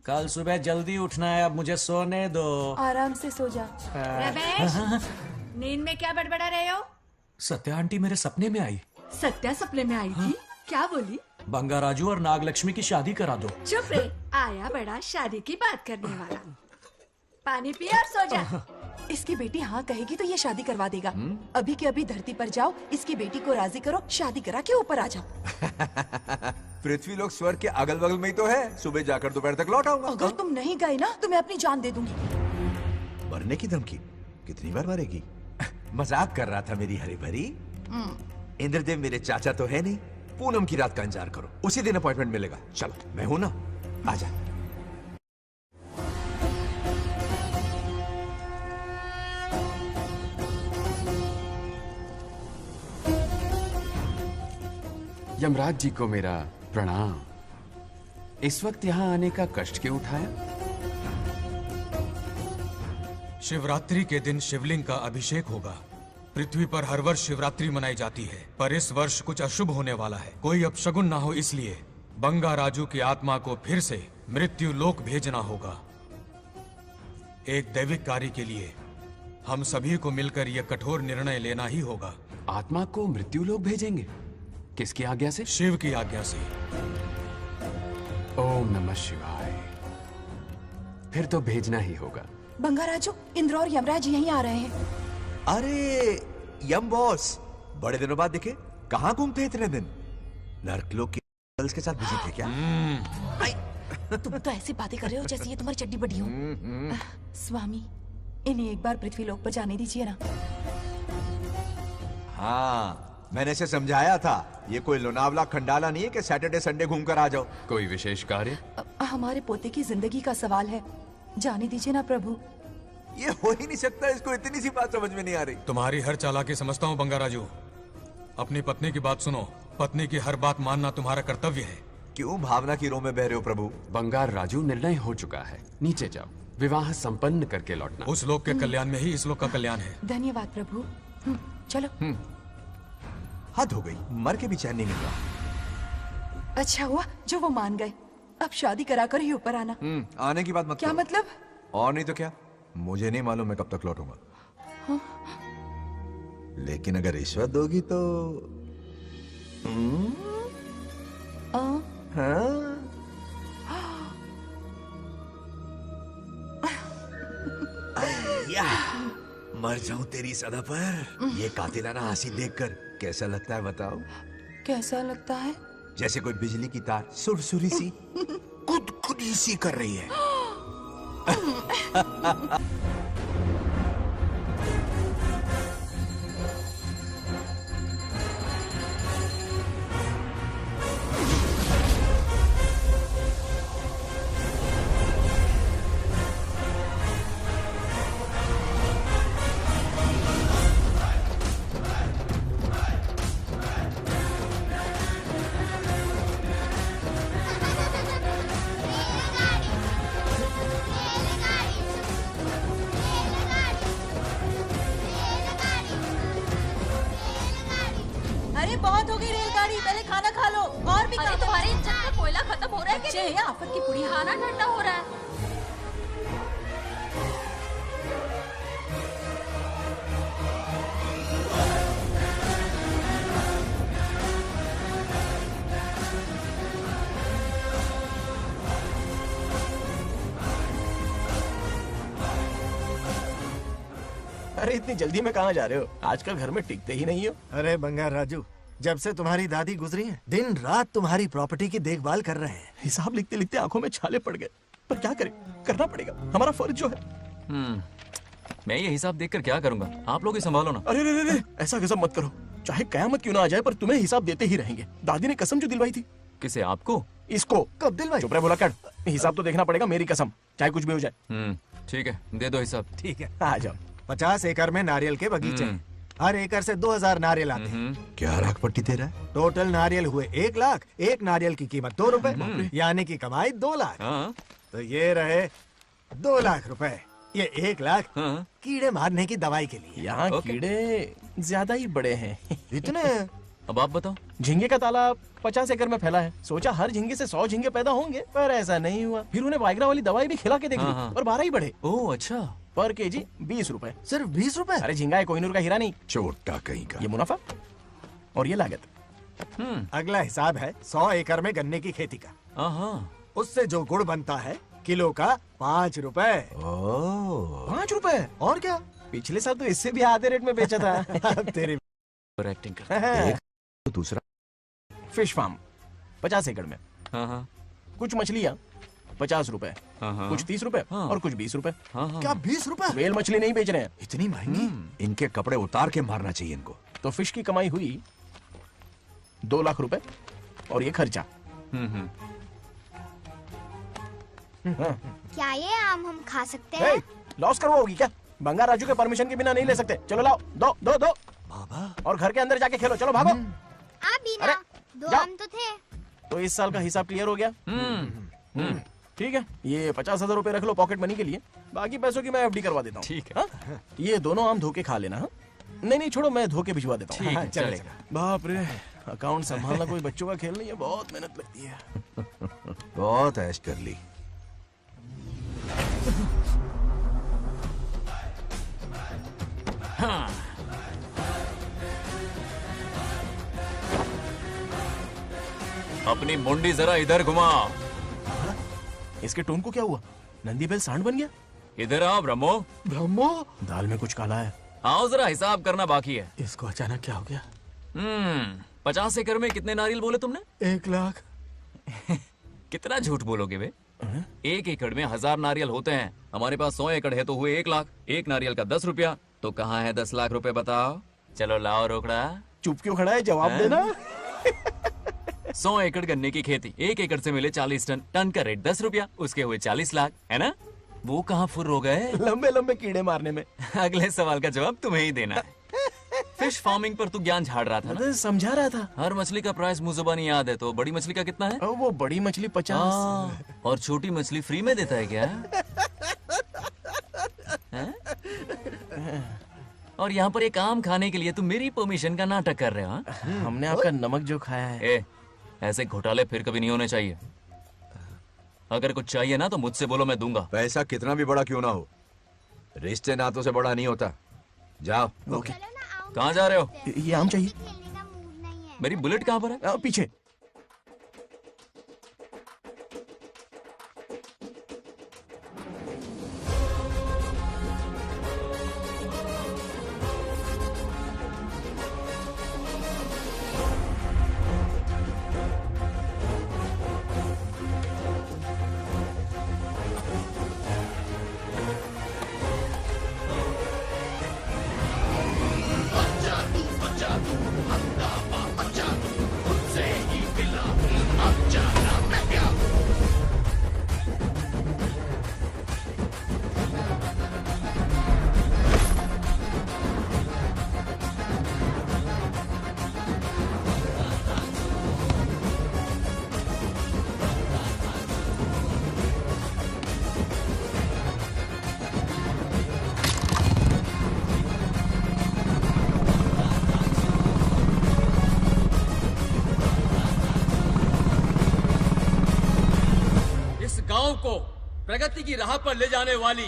S2: कल सुबह जल्दी उठना है, अब मुझे सोने दो।
S3: आराम से सो जा।
S5: रमेश, नींद में क्या बड़बड़ा रहे हो?
S2: सत्या आंटी मेरे सपने में आई।
S5: सत्या सपने में आई थी? क्या बोली?
S2: बंगा राजू और नागलक्ष्मी की शादी करा दो।
S5: चुप रे, आया बड़ा शादी की बात करने वाला। पानी पिया और सो जा।
S3: इसकी बेटी हाँ कहेगी तो ये शादी करवा देगा। अभी के अभी धरती पर जाओ, इसकी बेटी को राजी करो, शादी करा के ऊपर आ जाओ।
S19: पृथ्वी लोग स्वर्ग के अगल बगल में ही तो है, सुबह जाकर दोपहर तक लौट आऊंगा।
S3: अगर तुम नहीं गए ना तो मैं अपनी जान दे दूंगी।
S19: मरने की धमकी? कितनी बार मरेगी? मजाक कर रहा था मेरी हरी भरी। इंद्रदेव मेरे चाचा तो है नहीं। पूनम की रात का इंतजार करो, उसी दिन अपॉइंटमेंट मिलेगा। चलो मैं हूं ना, आजा।
S21: यमराज जी को मेरा प्रणाम। इस वक्त यहाँ आने का कष्ट क्यों उठाया?
S22: शिवरात्रि के दिन शिवलिंग का अभिषेक होगा। पृथ्वी पर हर वर्ष शिवरात्रि मनाई जाती है, पर इस वर्ष कुछ अशुभ होने वाला है। कोई अपशगुन ना हो, इसलिए बंगा राजू की आत्मा को फिर से मृत्यु लोक भेजना होगा। एक दैविक कार्य के लिए हम सभी को मिलकर यह कठोर निर्णय लेना ही होगा।
S21: आत्मा को मृत्यु लोक भेजेंगे? किसकी आज्ञा से?
S22: शिव की आज्ञा से।
S21: ओम नमः शिवाय। फिर तो भेजना ही होगा।
S3: बंगा राजू, इंद्र और यमराज यहीं आ रहे हैं।
S19: अरे यम बॉस, बड़े दिनों बाद दिखे। कहाँ घूमते इतने दिन? नर्कलोक के गर्ल्स के साथ बिजी थे क्या?
S3: तुम तो ऐसी बातें कर रहे हो जैसे ये तुम्हारी चड्डी बड़ी हो। स्वामी, इन्हें एक बार पृथ्वी लोक पर जाने दीजिए ना।
S19: हाँ, मैंने इसे समझाया था, ये कोई लोनावला खंडाला नहीं है कि सैटरडे संडे घूम कर आ जाओ।
S21: कोई विशेष कार्य?
S3: हमारे पोते की जिंदगी का सवाल है, जाने दीजिए ना प्रभु।
S19: ये हो ही नहीं सकता, इसको इतनी सी बात समझ में नहीं आ रही।
S22: तुम्हारी हर चालाकी समझता हूँ बंगा राजू। अपनी पत्नी की बात सुनो, पत्नी की हर बात मानना तुम्हारा कर्तव्य है।
S19: क्यों भावना की रो में बह रहे हो प्रभु?
S21: बंगार राजू, निर्णय हो चुका है, नीचे जाओ, विवाह संपन्न करके लौटना।
S22: उस लोक के कल्याण में ही इस लोक का कल्याण है।
S3: धन्यवाद प्रभु। चलो।
S19: हद हो गई, मर के भी चैन नहीं मिल रहा।
S3: अच्छा हुआ जो वो मान गए, अब शादी कराकर ही ऊपर आना।
S19: आने की बात मत
S3: क्या
S19: करो।
S3: मतलब?
S19: और नहीं तो क्या, मुझे नहीं मालूम मैं कब तक लौटूंगा।
S3: हाँ?
S19: लेकिन अगर रिश्वत दोगी तो हाँ? या, मर जाऊं तेरी सदा पर। ये कातिलाना हंसी देखकर कैसा लगता है बताओ?
S3: कैसा लगता है?
S19: जैसे कोई बिजली की तार सुरसुरी सी खुद सी कर रही है।
S7: अरे बहुत हो गई रेलगाड़ी, पहले खाना खा लो। और भी
S5: अरे तुम्हारे इंजन में कोयला खत्म हो रहा है
S7: बच्चे हैं, आफत की पुड़ी।
S5: खाना ठंडा हो रहा है।
S1: अरे इतनी जल्दी में कहाँ जा रहे हो? आजकल घर में टिकते ही नहीं हो।
S10: अरे बंगार राजू, जब से तुम्हारी दादी गुजरी है दिन रात तुम्हारी प्रॉपर्टी की देखभाल कर रहे हैं।
S1: हिसाब लिखते लिखते आंखों में छाले पड़ गए, पर क्या करें, करना पड़ेगा, हमारा फर्ज जो है।
S8: मैं ये हिसाब देखकर क्या करूंगा? आप लोग ही संभालो ना।
S1: अरे रे रे, ऐसा गजब मत करो, चाहे कयामत क्यों ना आ जाए पर तुम्हें हिसाब देते ही रहेंगे। दादी ने कसम जो दिलवाई थी।
S8: किसे? आपको?
S1: इसको।
S10: कब दिलवाई?
S1: चुप रहे बोला कर, हिसाब तो देखना पड़ेगा, मेरी कसम, चाहे कुछ भी हो जाए।
S8: ठीक है, दे दो हिसाब।
S10: ठीक है,
S1: आ जाओ।
S10: 50 एकड़ में नारियल के बगीचे, हर एकड़ से 2000 नारियल आते हैं।
S19: क्या राख पट्टी दे रहा है?
S10: टोटल नारियल हुए 1 लाख, एक नारियल की कीमत 2 रुपए, यानी कि कमाई 2 लाख। तो ये रहे 2 लाख रुपए, ये 1 लाख कीड़े मारने की दवाई के लिए।
S1: यहाँ कीड़े ज्यादा ही बड़े हैं।
S10: इतने?
S8: अब आप बताओ।
S1: झींगे का तालाब 50 एकड़ में फैला है, सोचा हर झींगे से 100 झींगे पैदा होंगे, पर ऐसा नहीं हुआ। फिर उन्हें वाइग्रा वाली दवाई भी खिला के देख ली और 12 ही बढ़े।
S8: ओह अच्छा।
S1: पर केजी 20 रुपए।
S10: सिर्फ 20 रुपए?
S1: अरे झींगा है, कोहिनूर का हीरा नहीं।
S19: छोटा कहीं का।
S1: ये मुनाफा और ये लागत।
S10: अगला हिसाब है 100 एकड़ में गन्ने की खेती का। उससे जो गुड़ बनता है किलो का 5 रुपए।
S1: 5 रुपए? और क्या, पिछले साल तो इससे भी आधे रेट में बेचा था।
S10: तेरी
S8: एक्टिंग करता है।
S19: तो दूसरा
S1: फिश फार्म 50 एकड़ में। कुछ मछलियाँ 50 रुपए, कुछ 30 रुपए और कुछ 20 रुपए।
S10: क्या 20 रुपए?
S1: वेल मछली नहीं बेच रहे हैं।
S10: इतनी महंगी?
S19: इनके कपड़े उतार के मारना चाहिए इनको।
S1: तो फिश की कमाई हुई 2 लाख रुपए और ये खर्चा।
S12: क्या ये आम हम खा सकते हैं?
S1: लॉस करवाओगी क्या? बंगार राजू के परमिशन के बिना नहीं ले सकते। चलो लाओ, दो दो दो बाबा, और घर के अंदर जाके खेलो। चलो भागो।
S12: बीना, 2 आम तो थे।
S1: तो इस साल का हिसाब क्लियर हो गया? ठीक है, ये 50,000 रुपए रख लो पॉकेट मनी के लिए, बाकी पैसों की मैं एफडी करवा देता हूँ।
S8: ठीक है।
S1: ये दोनों आम धोके खा लेना। नहीं छोड़ो, मैं धोके भिजवा देता हूँ।
S8: ठीक है,
S1: चलेगा। बाप रे, अकाउंट संभालना कोई बच्चों का खेल नहीं है, बहुत मेहनत लगती है।
S19: बहुत ऐश कर ली।
S8: अपनी मुंडी जरा इधर घुमा।
S1: इसके टोन को क्या हुआ? नंदी बैल सांड बन गया?
S8: इधर आओ ब्रह्मो।
S10: ब्रह्मो?
S1: दाल में कुछ काला है।
S8: आओ, जरा हिसाब करना बाकी है।
S10: इसको अचानक क्या हो गया?
S8: 50 एकड़ में कितने नारियल बोले तुमने?
S10: 1 लाख।
S8: कितना झूठ बोलोगे बे? 1 एकड़ में 1000 नारियल होते हैं। हमारे पास 100 एकड़ है तो हुए 1 लाख। एक नारियल का 10 रुपया, तो कहाँ है 10 लाख रुपए बताओ? चलो लाओ रोकड़ा।
S1: चुप क्यों खड़ा है, जवाब देना।
S8: 100 एकड़ गन्ने की खेती, 1 एकड़ से मिले 40 टन, टन का रेट 10 रुपया, उसके हुए 40 लाख, है ना? वो कहाँ फुर हो गए?
S1: लंबे लंबे कीड़े मारने में।
S8: अगले सवाल का जवाब तुम्हें ही देना है। फिश फार्मिंग पर तू ज्ञान झाड़ रहा था ना?
S1: समझा रहा था।
S8: हर मछली का प्राइस मुझे जुबानी याद है, तो बड़ी मछली का कितना है?
S1: वो बड़ी मछली 50
S8: और छोटी मछली फ्री में देता है क्या? और यहाँ पर एक आम खाने के लिए तुम मेरी परमिशन का नाटक कर रहे हो?
S1: हमने आपका नमक जो खाया है।
S8: ऐसे घोटाले फिर कभी नहीं होने चाहिए। अगर कुछ चाहिए ना तो मुझसे बोलो, मैं दूंगा।
S19: पैसा कितना भी बड़ा क्यों ना हो, रिश्ते नातों से बड़ा नहीं होता। जाओ।
S1: ओके।
S8: कहाँ जा रहे हो?
S1: ये आम चाहिए।
S8: मेरी बुलेट कहाँ पर है?
S1: पीछे।
S17: गांव को प्रगति की राह पर ले जाने वाली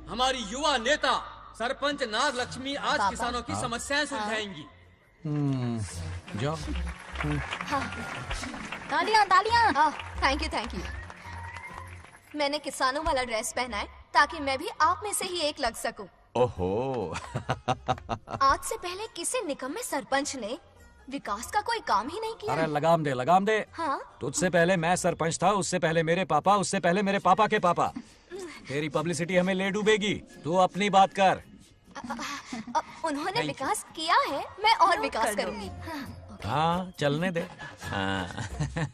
S17: हमारी युवा नेता सरपंच नागलक्ष्मी आज किसानों की समस्याएं सुलझाएंगी।
S2: जाओ।
S6: तालियां तालियां। Thank you. मैंने किसानों वाला ड्रेस पहना है ताकि मैं भी आप में से ही एक लग सकूं।
S19: ओहो।
S6: आज से पहले किसी निकम्मे सरपंच ने विकास का कोई काम ही नहीं किया।
S2: अरे लगाम दे, लगाम दे।
S6: हाँ?
S2: तुझसे पहले मैं सरपंच था, उससे पहले मेरे पापा, उससे पहले मेरे पापा के पापा। तेरी पब्लिसिटी हमें ले डूबेगी। तू अपनी बात कर।
S6: उन्होंने विकास किया है, मैं और विकास करूंगी।
S2: हाँ, चलने दे।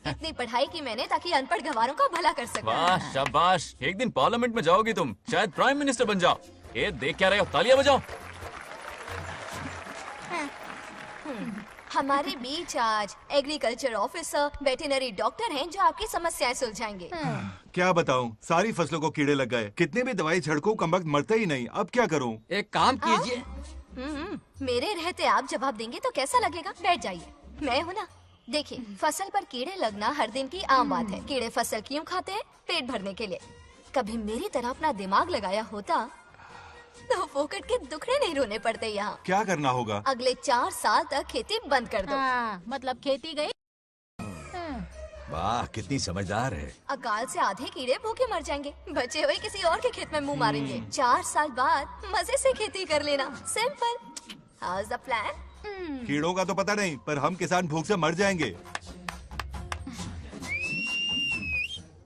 S6: इतनी पढ़ाई की मैंने ताकि अनपढ़ गवारों का भला कर सकूं।
S8: वाह शाबाश, एक दिन पार्लियामेंट में जाओगी तुम, शायद प्राइम मिनिस्टर बन जाओ। ये देख क्या रहे हो, तालियां बजाओ।
S6: हमारे बीच आज एग्रीकल्चर ऑफिसर, वेटरनरी डॉक्टर हैं जो आपकी समस्याएं सुलझाएंगे।
S9: क्या बताऊं, सारी फसलों को कीड़े लग गए। कितने भी दवाई छिड़कूं, कमबख्त मरते ही नहीं। अब क्या करूं?
S17: एक काम कीजिए।
S6: मेरे रहते आप जवाब देंगे तो कैसा लगेगा? बैठ जाइए, मैं हूँ ना। देखिए, फसल पर कीड़े लगना हर दिन की आम बात है। कीड़े फसल क्यों खाते हैं? पेट भरने के लिए। कभी मेरी तरह अपना दिमाग लगाया होता तो फोकट के दुखड़े नहीं रोने पड़ते यहाँ।
S9: क्या करना होगा?
S6: अगले 4 साल तक खेती बंद कर दो।
S5: मतलब खेती गई।
S19: वाह, कितनी समझदार है।
S6: अकाल से आधे कीड़े भूखे मर जाएंगे, बचे हुए किसी और के खेत में मुंह मारेंगे। 4 साल बाद मजे से खेती कर लेना। Simple. How is the plan?
S9: कीड़ों का तो पता नहीं, पर हम किसान भूख से मर जाएंगे।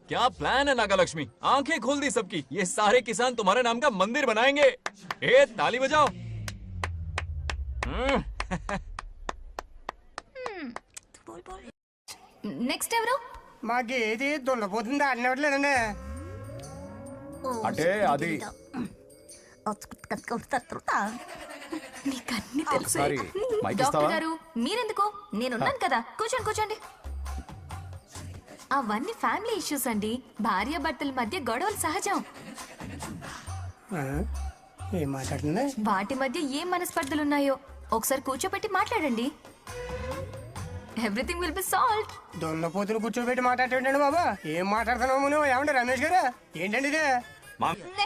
S8: क्या प्लान है नागा लक्ष्मी? आंखें खोल दी सबकी। ये सारे किसान तुम्हारे नाम का मंदिर बनाएंगे। ए, ताली बजाओ।
S6: నెక్స్ట్ ఎవరు?
S14: మాకు ఏది దున్నపోతుంది ఆడినట్లేదండి.
S13: అంటే అది
S3: నీకన్నీ తెలుసు.
S13: సారీ, మైక్
S3: డాక్టర్
S13: ఇస్తావా?
S3: గారు మీరెందుకు? నేనున్నాను కదా, కూర్చోండి కూర్చోండి. అవన్నీ ఫ్యామిలీ ఇష్యూస్ అండి. భార్య భర్తల మధ్య గొడవలు సహజం.
S14: ఏం మాట్లాడుతుంది?
S3: వాటి మధ్య ఏం మనస్పర్ధలున్నాయో ఒకసారి కూర్చోబెట్టి మాట్లాడండి. Everything will be solved.
S14: దున్నపోతులు కూర్చోబెట్టి మాట్లాడేటండి బాబా. ఏం మాట్లాడుతున్నావు నువ్వు? ఏమంటే రమేష్ గారు, ఏంటండి ఇది?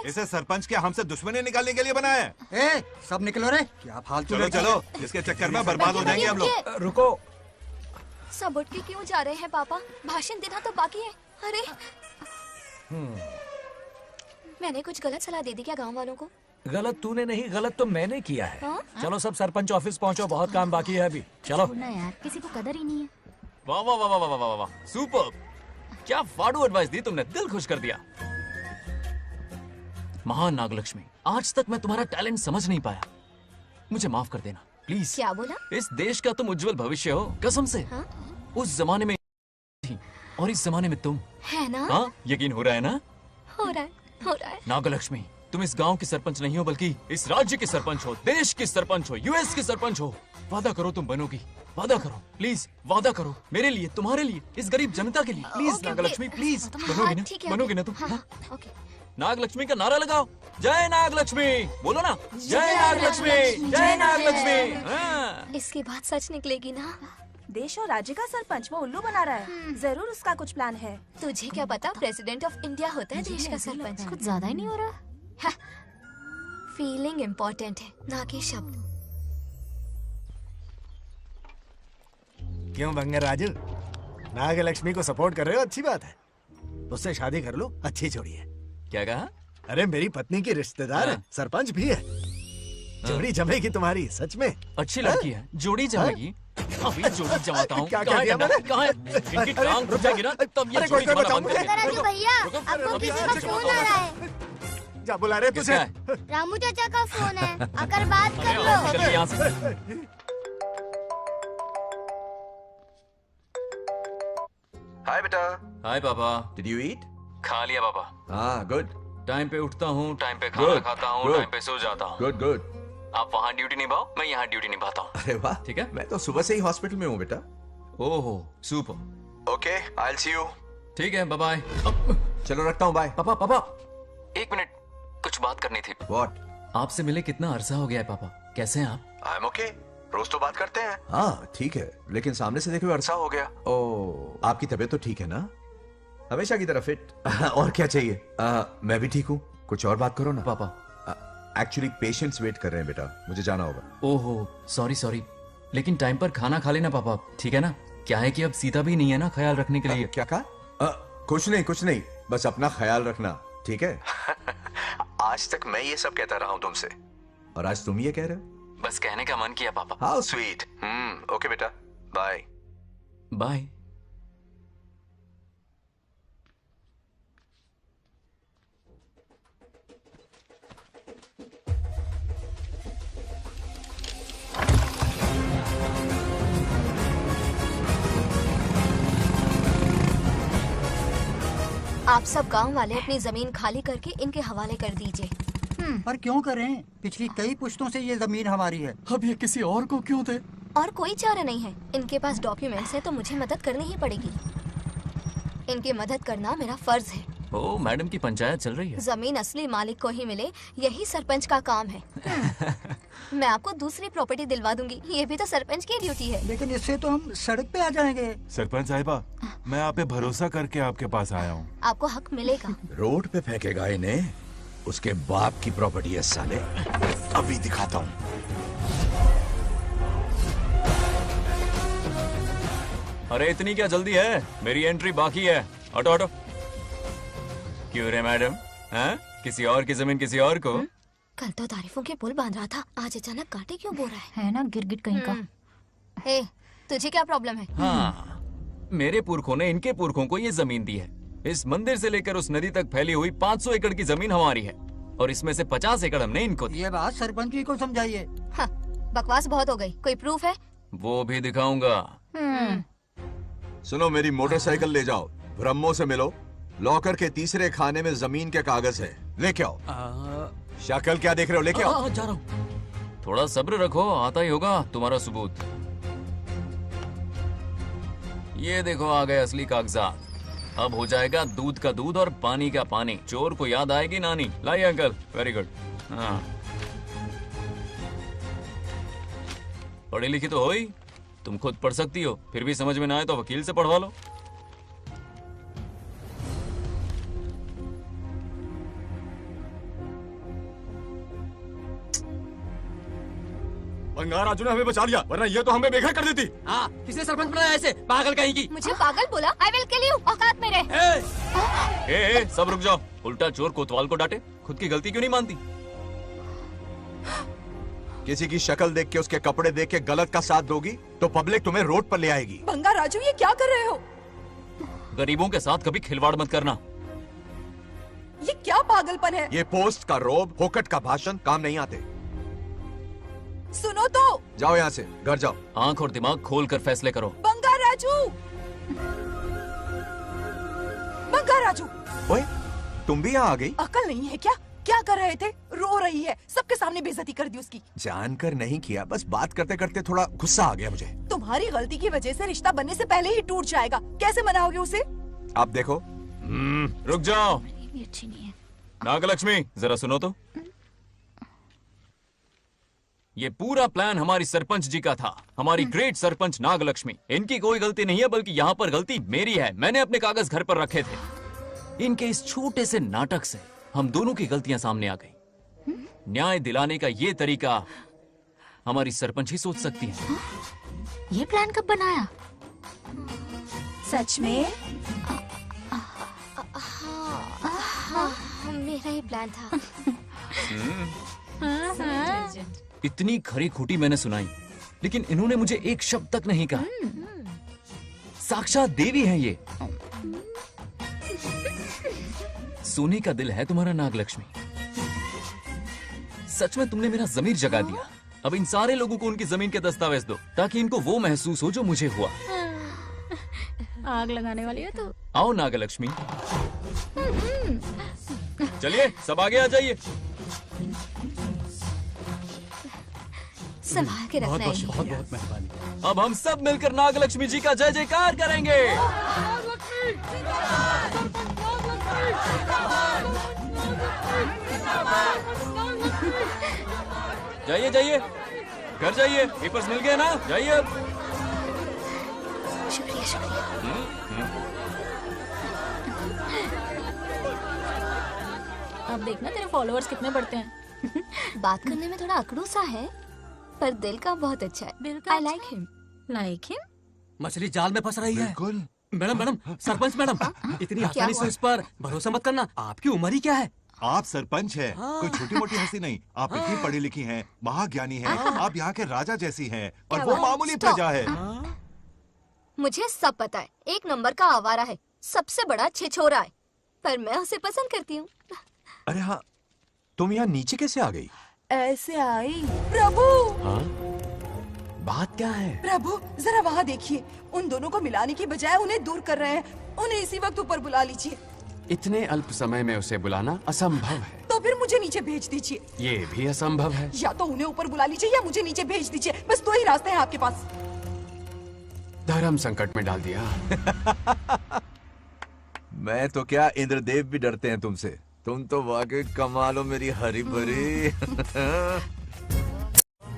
S9: इसे सरपंच के हमसे दुश्मनी निकालने के लिए बनाया है।
S14: सब निकलो रे, क्या फालतू।
S9: चलो चलो, इसके चक्कर में बर्बाद हो जाएंगे हम लोग।
S2: रुको,
S6: सब उठ के क्यों जा रहे हैं पापा? भाषण देना तो बाकी है। अरे मैंने कुछ गलत सलाह दे दी क्या गांव वालों को?
S2: गलत तूने नहीं, गलत तो मैंने किया है।
S6: हाँ?
S2: चलो सब सरपंच ऑफिस पहुंचो, बहुत काम बाकी है अभी। चलो
S5: ना यार, किसी को कदर ही नहीं है।
S8: वाह वाह वाह वाह वाह वाह वाह, सुपर। क्या फाड़ू एडवाइस दी तुमने, दिल खुश कर दिया। महान नागलक्ष्मी, आज तक मैं तुम्हारा टैलेंट समझ नहीं पाया। मुझे माफ कर देना प्लीज।
S6: क्या बोला?
S8: इस देश का तुम उज्जवल भविष्य हो, कसम से।
S6: हाँ?
S8: उस जमाने में थी और इस जमाने में तुम।
S6: है ना?
S8: हाँ, यकीन हो रहा है ना?
S6: हो रहा है, हो रहा है।
S8: नागलक्ष्मी, तुम इस गांव की सरपंच नहीं हो, बल्कि इस राज्य की सरपंच हो, देश की सरपंच हो, यूएस की सरपंच हो। वादा करो तुम बनोगी, वादा करो प्लीज, वादा करो मेरे लिए, तुम्हारे लिए, इस गरीब जनता के लिए। Please Nagalakshmi, please. बनोगी ना?
S6: ठीक है,
S8: बनोगी ना तुम?
S6: हाँ,
S8: हाँ?
S6: ओके।
S8: नागलक्ष्मी का नारा लगाओ। जय नागलक्ष्मी, बोलो ना। जय नागलक्ष्मी, जय नागलक्ष्मी। हाँ।
S6: इसकी बात सच निकलेगी ना?
S7: देश और राज्य का सरपंच वो उल्लू बना रहा है। जरूर उसका कुछ प्लान है।
S6: तुझे क्या पता, प्रेसिडेंट ऑफ इंडिया होता है देश का सरपंच।
S5: कुछ ज्यादा ही नहीं हो रहा।
S6: फीलिंग इम्पोर्टेंट है, ना कि शब्द।
S10: क्यों बंगर राजू, नागलक्ष्मी को सपोर्ट कर रहे हो? अच्छी बात है, उससे शादी कर लो। अच्छी जोड़ी है।
S8: क्या कहा?
S10: अरे मेरी पत्नी की रिश्तेदार है, सरपंच भी है। जोड़ी जमेगी तुम्हारी, सच में।
S8: अच्छी लड़की है, जोड़ी जमेगी। अभी जोड़ी जमाता हूँ।
S10: क्या कह दिया मैंने?
S8: कहाँ है? इनकी टांग रुक जाएगी ना, तब ये जोड़ी तुम्हारा बंद कर देंगे।
S12: राजू भैया, आपको किसी का फोन आ रहा है।
S10: जा बुला रहे तुझे।
S12: रामू चाचा का फोन है, आकर बात कर लो।
S8: जल्दी यहाँ से।
S19: हाय बेटा।
S8: हाय पापा।
S19: Did you eat?
S8: खा लिया पापा।
S19: हाँ, गुड।
S8: टाइम पे उठता हूँ, टाइम पे खाना खाता हूँ, टाइम पे सो जाता हूँ।
S19: Good good.
S8: आप वहाँ ड्यूटी निभाओ, मैं यहाँ ड्यूटी निभाता हूँ।
S19: अरे वाह,
S8: ठीक है।
S19: मैं तो सुबह से ही हॉस्पिटल में हूँ बेटा।
S8: ओहो, super.
S19: Okay, I will see you.
S8: ठीक है, बाय बाय।
S19: चलो रखता हूँ, बाय।
S8: पापा पापा, एक मिनट, कुछ बात करनी थी।
S19: व्हाट?
S8: आपसे मिले कितना अरसा हो गया है पापा, कैसे हैं आप?
S19: आई एम ओके, रोज तो बात करते हैं। हाँ ठीक है, लेकिन सामने से देखे हुए अरसा हो गया। ओह, आपकी तबीयत तो ठीक है ना? हमेशा की तरह फिट। और क्या चाहिए? मैं भी ठीक हूँ। कुछ और बात करो ना
S8: पापा।
S19: एक्चुअली पेशेंट्स वेट कर रहे हैं बेटा, मुझे जाना होगा।
S8: ओहो, सॉरी सॉरी, लेकिन टाइम पर खाना खा लेना पापा, ठीक है ना? क्या है कि अब सीता भी नहीं है ना ख्याल रखने के लिए।
S19: क्या कहा? कुछ नहीं, बस अपना ख्याल रखना, ठीक है? आज तक मैं ये सब कहता रहा हूँ तुमसे, और आज तुम ये कह रहे हो?
S8: बस कहने का मन किया पापा।
S19: How sweet. ओके बेटा, बाय
S8: बाय।
S6: आप सब गांव वाले अपनी जमीन खाली करके इनके हवाले कर दीजिए।
S15: पर क्यों करें? पिछली कई पुश्तों से ये जमीन हमारी है।
S4: अब ये किसी और को क्यों दे?
S6: और कोई चारा नहीं है। इनके पास डॉक्यूमेंट्स है तो मुझे मदद करनी ही पड़ेगी। इनकी मदद करना मेरा फर्ज है।
S8: ओ मैडम की पंचायत चल रही है।
S6: जमीन असली मालिक को ही मिले, यही सरपंच का काम है। मैं आपको दूसरी प्रॉपर्टी दिलवा दूंगी, ये भी तो सरपंच की ड्यूटी है।
S15: लेकिन इससे तो हम सड़क पे आ जाएंगे।
S9: सरपंच साहिबा, मैं आप पे भरोसा करके आपके पास आया हूँ।
S6: आपको हक मिलेगा।
S19: रोड पे फेंकेगा इन्हें, उसके बाप की प्रॉपर्टी है साले। अभी दिखाता हूँ।
S8: अरे इतनी क्या जल्दी है? मेरी एंट्री बाकी है। हटो हटो। क्यों रे मैडम? हाँ? किसी और की जमीन किसी और को?
S6: कल तो तारीफों के पुल बांध रहा था, आज अचानक कांटे क्यों बो रहा
S5: है ना गिरगिट कहीं का।
S6: ए, तुझे क्या प्रॉब्लम है?
S8: हाँ, मेरे पुरखों ने इनके पुरखों को ये जमीन दी है। इस मंदिर से लेकर उस नदी तक फैली हुई 500 एकड़ की जमीन हमारी है और इसमें से 50 एकड़ हमने इनको दी।
S15: ये बात सरपंच जी को समझाइए।
S6: हाँ, बकवास बहुत हो गई। कोई प्रूफ है?
S8: वो भी दिखाऊंगा।
S19: सुनो, मेरी मोटरसाइकिल ले जाओ, ब्रह्मो से मिलो, लॉकर के तीसरे खाने में जमीन के कागज है, लेके आओ। शक्ल क्या देख रहे हो? लेके आओ।
S4: जा रहा हूँ।
S8: थोड़ा सब्र रखो, आता ही होगा तुम्हारा सबूत। ये देखो आ गए असली कागजात। अब हो जाएगा दूध का दूध और पानी का पानी। चोर को याद आएगी नानी। लाइए अंकल, वेरी गुड। हाँ, पढ़ी लिखी तो हो ही, तुम खुद पढ़ सकती हो। फिर भी समझ में ना आए तो वकील से पढ़वा लो।
S11: बंगार राजू ने हमें बचा लिया, वरना ये तो हमें बेघर कर देती।
S17: हाँ, किसने सरपंच बनाया ऐसे? पागल कहीं की।
S6: मुझे पागल बोला? I will kill you. औकात में रह।
S8: ए, सब रुक जाओ। उल्टा चोर कोतवाल को डांटे, खुद की गलती क्यों नहीं मानती?
S19: किसी की शक्ल देख के, उसके कपड़े देख के गलत का साथ दोगी तो पब्लिक तुम्हें रोड पर ले आएगी।
S3: बंगा राजू, ये क्या कर रहे हो?
S8: गरीबों के साथ कभी खिलवाड़ मत करना।
S3: ये क्या पागलपन है?
S19: ये पोस्ट का रोब, फोकट का भाषण काम नहीं आते।
S3: सुनो तो।
S19: जाओ यहाँ से, घर जाओ।
S8: आंख और दिमाग खोल कर फैसले करो।
S3: बंगा राजू, बंगा राजू।
S19: ओए, तुम भी यहाँ आ गई?
S3: अकल नहीं है क्या? क्या कर रहे थे? रो रही है, सबके सामने बेइज्जती कर दी उसकी।
S19: जानकर नहीं किया, बस बात करते करते थोड़ा गुस्सा आ गया मुझे।
S3: तुम्हारी गलती की वजह से रिश्ता बनने से पहले ही टूट जाएगा। कैसे मनाओगे उसे?
S19: आप देखो।
S8: रुक जाओ।
S5: अच्छी नहीं है।
S8: नागलक्ष्मी, जरा सुनो तो। ये पूरा प्लान हमारी सरपंच जी का था, हमारी ग्रेट सरपंच नागलक्ष्मी। इनकी कोई गलती नहीं है, बल्कि यहाँ पर गलती मेरी है। मैंने अपने कागज घर पर रखे थे। इनके इस छोटे से नाटक से हम दोनों की गलतियां सामने आ गई। न्याय दिलाने का ये तरीका हमारी सरपंच ही सोच सकती है।
S5: ये प्लान कब बनाया?
S3: सच में?
S6: हाँ, मेरा ही प्लान था।
S8: इतनी खरी खूटी मैंने सुनाई, लेकिन इन्होंने मुझे एक शब्द तक नहीं कहा। साक्षात देवी है ये। सोने का दिल है तुम्हारा नागलक्ष्मी। सच में तुमने मेरा जमीर जगा दिया। अब इन सारे लोगों को उनकी जमीन के दस्तावेज दो, ताकि इनको वो महसूस हो जो मुझे हुआ।
S5: आग लगाने वाली है तो।
S8: आओ नागलक्ष्मी, चलिए सब आगे आ जाइए।
S6: संभाल के रखना है।
S4: बहुत बहुत मेहरबानी।
S8: अब हम सब मिलकर नागलक्ष्मी जी का जय जयकार करेंगे। जाइए जाइए, घर जाइए। पेपर्स मिल गए ना? जाइए अब।
S6: शुक्रिया शुक्रिया।
S5: अब देखना तेरे फॉलोअर्स कितने बढ़ते हैं।
S6: बात करने में थोड़ा अकड़ू सा है, पर दिल का बहुत अच्छा है। I like him.
S5: Like him?
S17: मछली जाल में फंस रही है। मैडम मैडम, सरपंच मैडम, इतनी
S6: क्या
S17: आसानी से
S6: हुआ?
S17: उस पर भरोसा मत करना। आपकी उम्र ही क्या है?
S9: आप सरपंच हैं, कोई छोटी मोटी हंसी नहीं। आप इतनी पढ़ी लिखी हैं, महाज्ञानी हैं, आप यहाँ के राजा जैसी हैं, और वो मामूली प्रजा है।
S6: मुझे सब पता है, एक नंबर का आवारा है, सबसे बड़ा छिछोरा है, पर मैं उसे पसंद करती हूँ।
S19: अरे हाँ, तुम यहाँ नीचे कैसे आ गई?
S3: ऐसे आई। प्रभु,
S19: हाँ? बात क्या है?
S3: प्रभु जरा वहाँ देखिए, उन दोनों को मिलाने की बजाय उन्हें दूर कर रहे हैं। उन्हें इसी वक्त ऊपर बुला लीजिए।
S21: इतने अल्प समय में उसे बुलाना असंभव है।
S3: तो फिर मुझे नीचे भेज दीजिए।
S21: ये भी असंभव है।
S3: या तो उन्हें ऊपर बुला लीजिए या मुझे नीचे भेज दीजिए, बस दो ही रास्ते हैं आपके पास।
S21: धर्म संकट में डाल दिया।
S19: मैं तो क्या, इंद्रदेव भी डरते हैं तुमसे। तुम तो वाकई कमाल हो मेरी हरी भरी।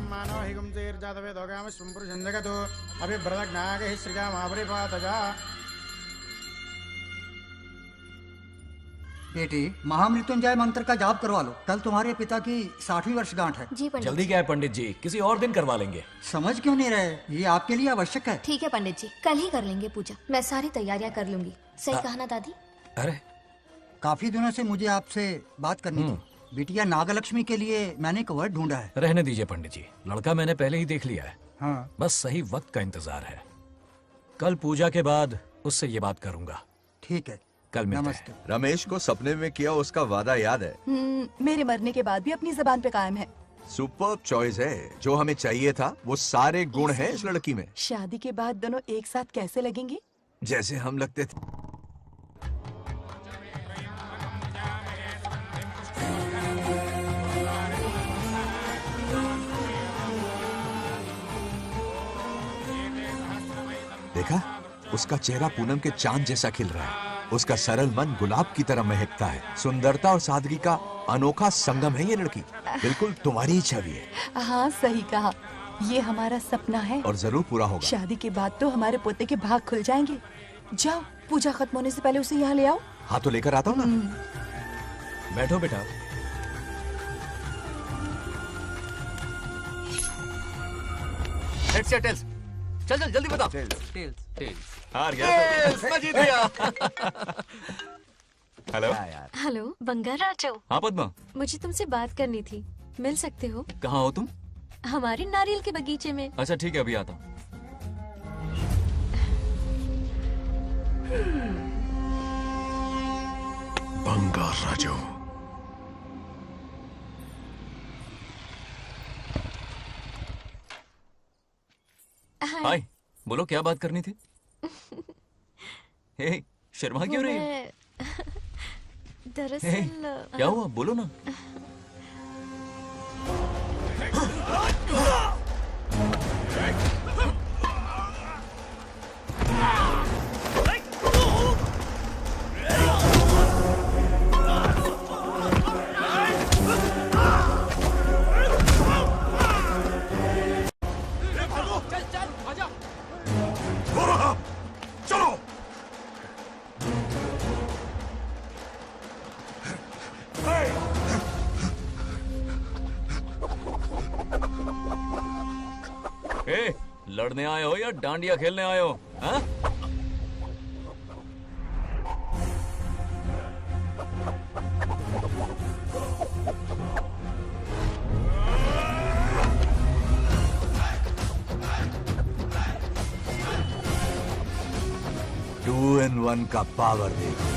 S16: मानव हिगम तेर जातवे दोगाम सुंपुर जंजगतो अभी ब्रदक नागे श्रीगा मावरे पातजा।
S15: बेटी, महामृत्युंजय मंत्र का जाप करवा लो। कल तुम्हारे पिता की 60वीं वर्षगांठ है।
S6: जी पंडित।
S2: जल्दी क्या है पंडित जी, किसी और दिन करवा लेंगे।
S15: समझ क्यों नहीं रहे? ये आपके लिए आवश्यक है।
S6: ठीक है पंडित जी, कल ही कर लेंगे पूजा। मैं सारी तैयारियां कर लूंगी। सही कहा ना दादी?
S2: अरे
S15: काफी दिनों से मुझे आपसे बात करनी थी। बिटिया नागलक्ष्मी के लिए मैंने एक वर्ड ढूंढा है।
S2: रहने दीजिए पंडित जी, लड़का मैंने पहले ही देख लिया है।
S15: हाँ।
S2: बस सही वक्त का इंतजार है। कल पूजा के बाद उससे ये बात करूंगा।
S15: ठीक है,
S2: कल मिलते हैं।
S19: रमेश को सपने में किया उसका वादा याद है?
S3: मेरे मरने के बाद भी अपनी जबान पे कायम है।
S19: सुपर्ब चॉइस है। जो हमें चाहिए था वो सारे गुण हैं इस लड़की में।
S3: शादी के बाद दोनों एक साथ कैसे लगेंगे?
S19: जैसे हम लगते थे। देखा, उसका चेहरा पूनम के चांद जैसा खिल रहा है। उसका सरल मन गुलाब की तरह महकता है। सुंदरता और सादगी का अनोखा संगम है ये लड़की। बिल्कुल तुम्हारी ही छवि है।
S3: हाँ सही कहा, ये हमारा सपना है
S19: और जरूर पूरा होगा।
S3: शादी के बाद तो हमारे पोते के भाग खुल जाएंगे। जाओ, पूजा खत्म होने से पहले उसे यहाँ ले आओ।
S19: हाँ तो लेकर आता हूँ ना।
S2: बैठो बेटा।
S8: हेड्स या टेल्स? चल चल जल्दी बताओ।
S21: टेल्स।
S8: हार गया। मैं जीत गया। हेलो।
S18: हेलो बंगाराजो।
S8: हाँ पद्मा।
S18: मुझे तुमसे बात करनी थी, मिल सकते हो?
S8: कहाँ हो तुम?
S18: हमारे नारियल के बगीचे में।
S8: अच्छा ठीक है, अभी आता हूँ।
S13: बंगाराजो।
S8: हाय, बोलो क्या बात करनी थी? हे, शर्मा क्यों रही है?
S18: दरअसल
S8: क्या हुआ, बोलो ना। लड़ने आए हो या डांडिया खेलने आए हो? हाँ?
S19: टू इन वन का पावर देखो।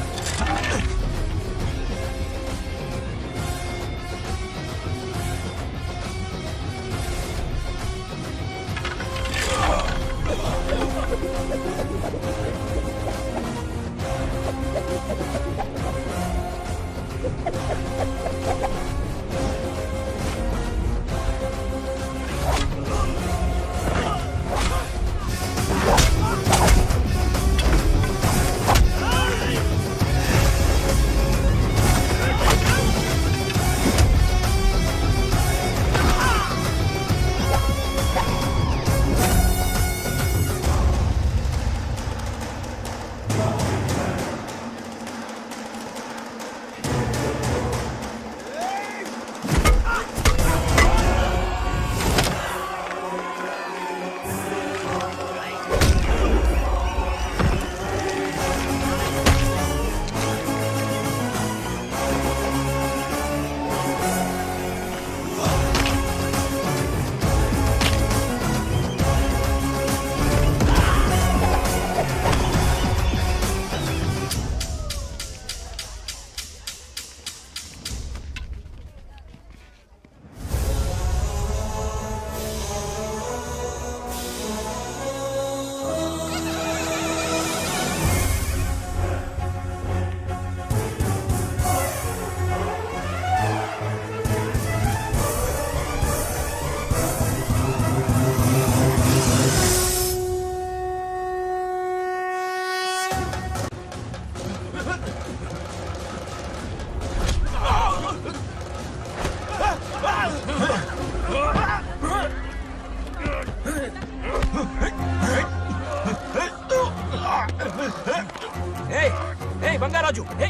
S2: हे बंगा राजू, हे,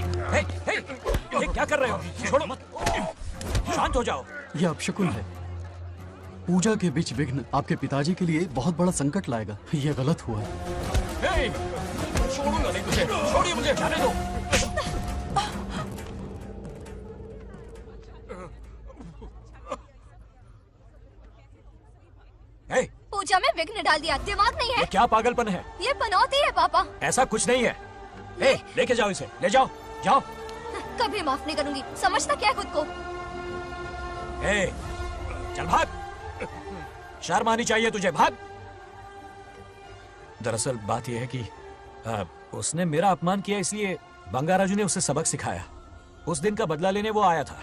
S2: क्या कर रहे हो? छोड़ो मत, शांत हो जाओ।
S4: यह अपशकुन है। पूजा के बीच विघ्न आपके पिताजी के लिए बहुत बड़ा संकट लाएगा। यह गलत हुआ।
S2: हे, छोड़ूंगा नहीं तुझे, छोड़िए मुझे, जाने दो।
S6: पूजा में विघ्न डाल दिया, दिमाग नहीं है?
S2: ये क्या पागलपन है?
S6: ये पनौती है पापा।
S2: ऐसा कुछ नहीं है। लेके जाओ इसे, ले जाओ, जाओ।
S6: कभी माफ नहीं करूंगी, समझता क्या है खुद को?
S2: चल भाग, शर्म आनी चाहिए तुझे, भाग। दरअसल बात यह है कि उसने मेरा अपमान किया, इसलिए बंगा राजू ने उसे सबक सिखाया। उस दिन का बदला लेने वो आया था।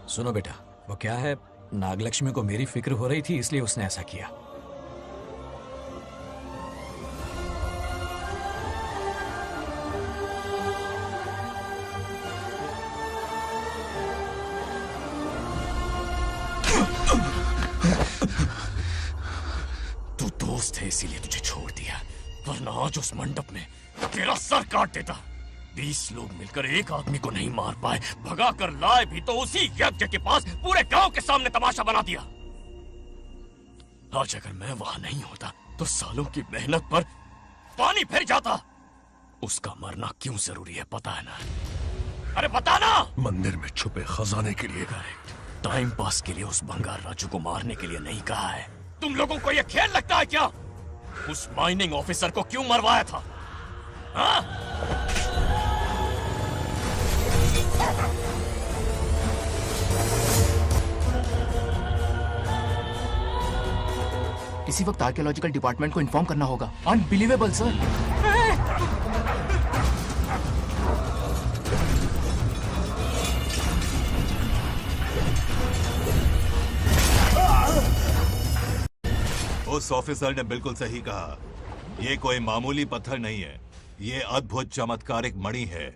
S2: सुनो बेटा, वो क्या है, नागलक्ष्मी को मेरी फिक्र हो रही थी, इसलिए उसने ऐसा किया।
S11: तू दोस्त है इसीलिए तुझे छोड़ दिया, वरना आज उस मंडप में तेरा सर काट देता। 20 लोग मिलकर एक आदमी को नहीं मार पाए, भगा कर लाए भी तो उसी यज्ञ के पास पूरे गांव के सामने तमाशा बना दिया। आज अगर मैं वहां नहीं होता तो सालों की मेहनत पर पानी फिर जाता। उसका मरना क्यों जरूरी है पता है ना? अरे बता ना।
S13: मंदिर में छुपे खजाने के लिए।
S11: टाइम पास के लिए उस बंगार राजू को मारने के लिए नहीं कहा है। तुम लोगों को यह खेल लगता है क्या? उस माइनिंग ऑफिसर को क्यों मरवाया था? हाँ?
S1: इसी वक्त आर्कियोलॉजिकल डिपार्टमेंट को इन्फॉर्म करना होगा। Unbelievable sir.
S9: उस ऑफिसर ने बिल्कुल सही कहा। ये कोई मामूली पत्थर नहीं है, ये अद्भुत चमत्कारिक मणि है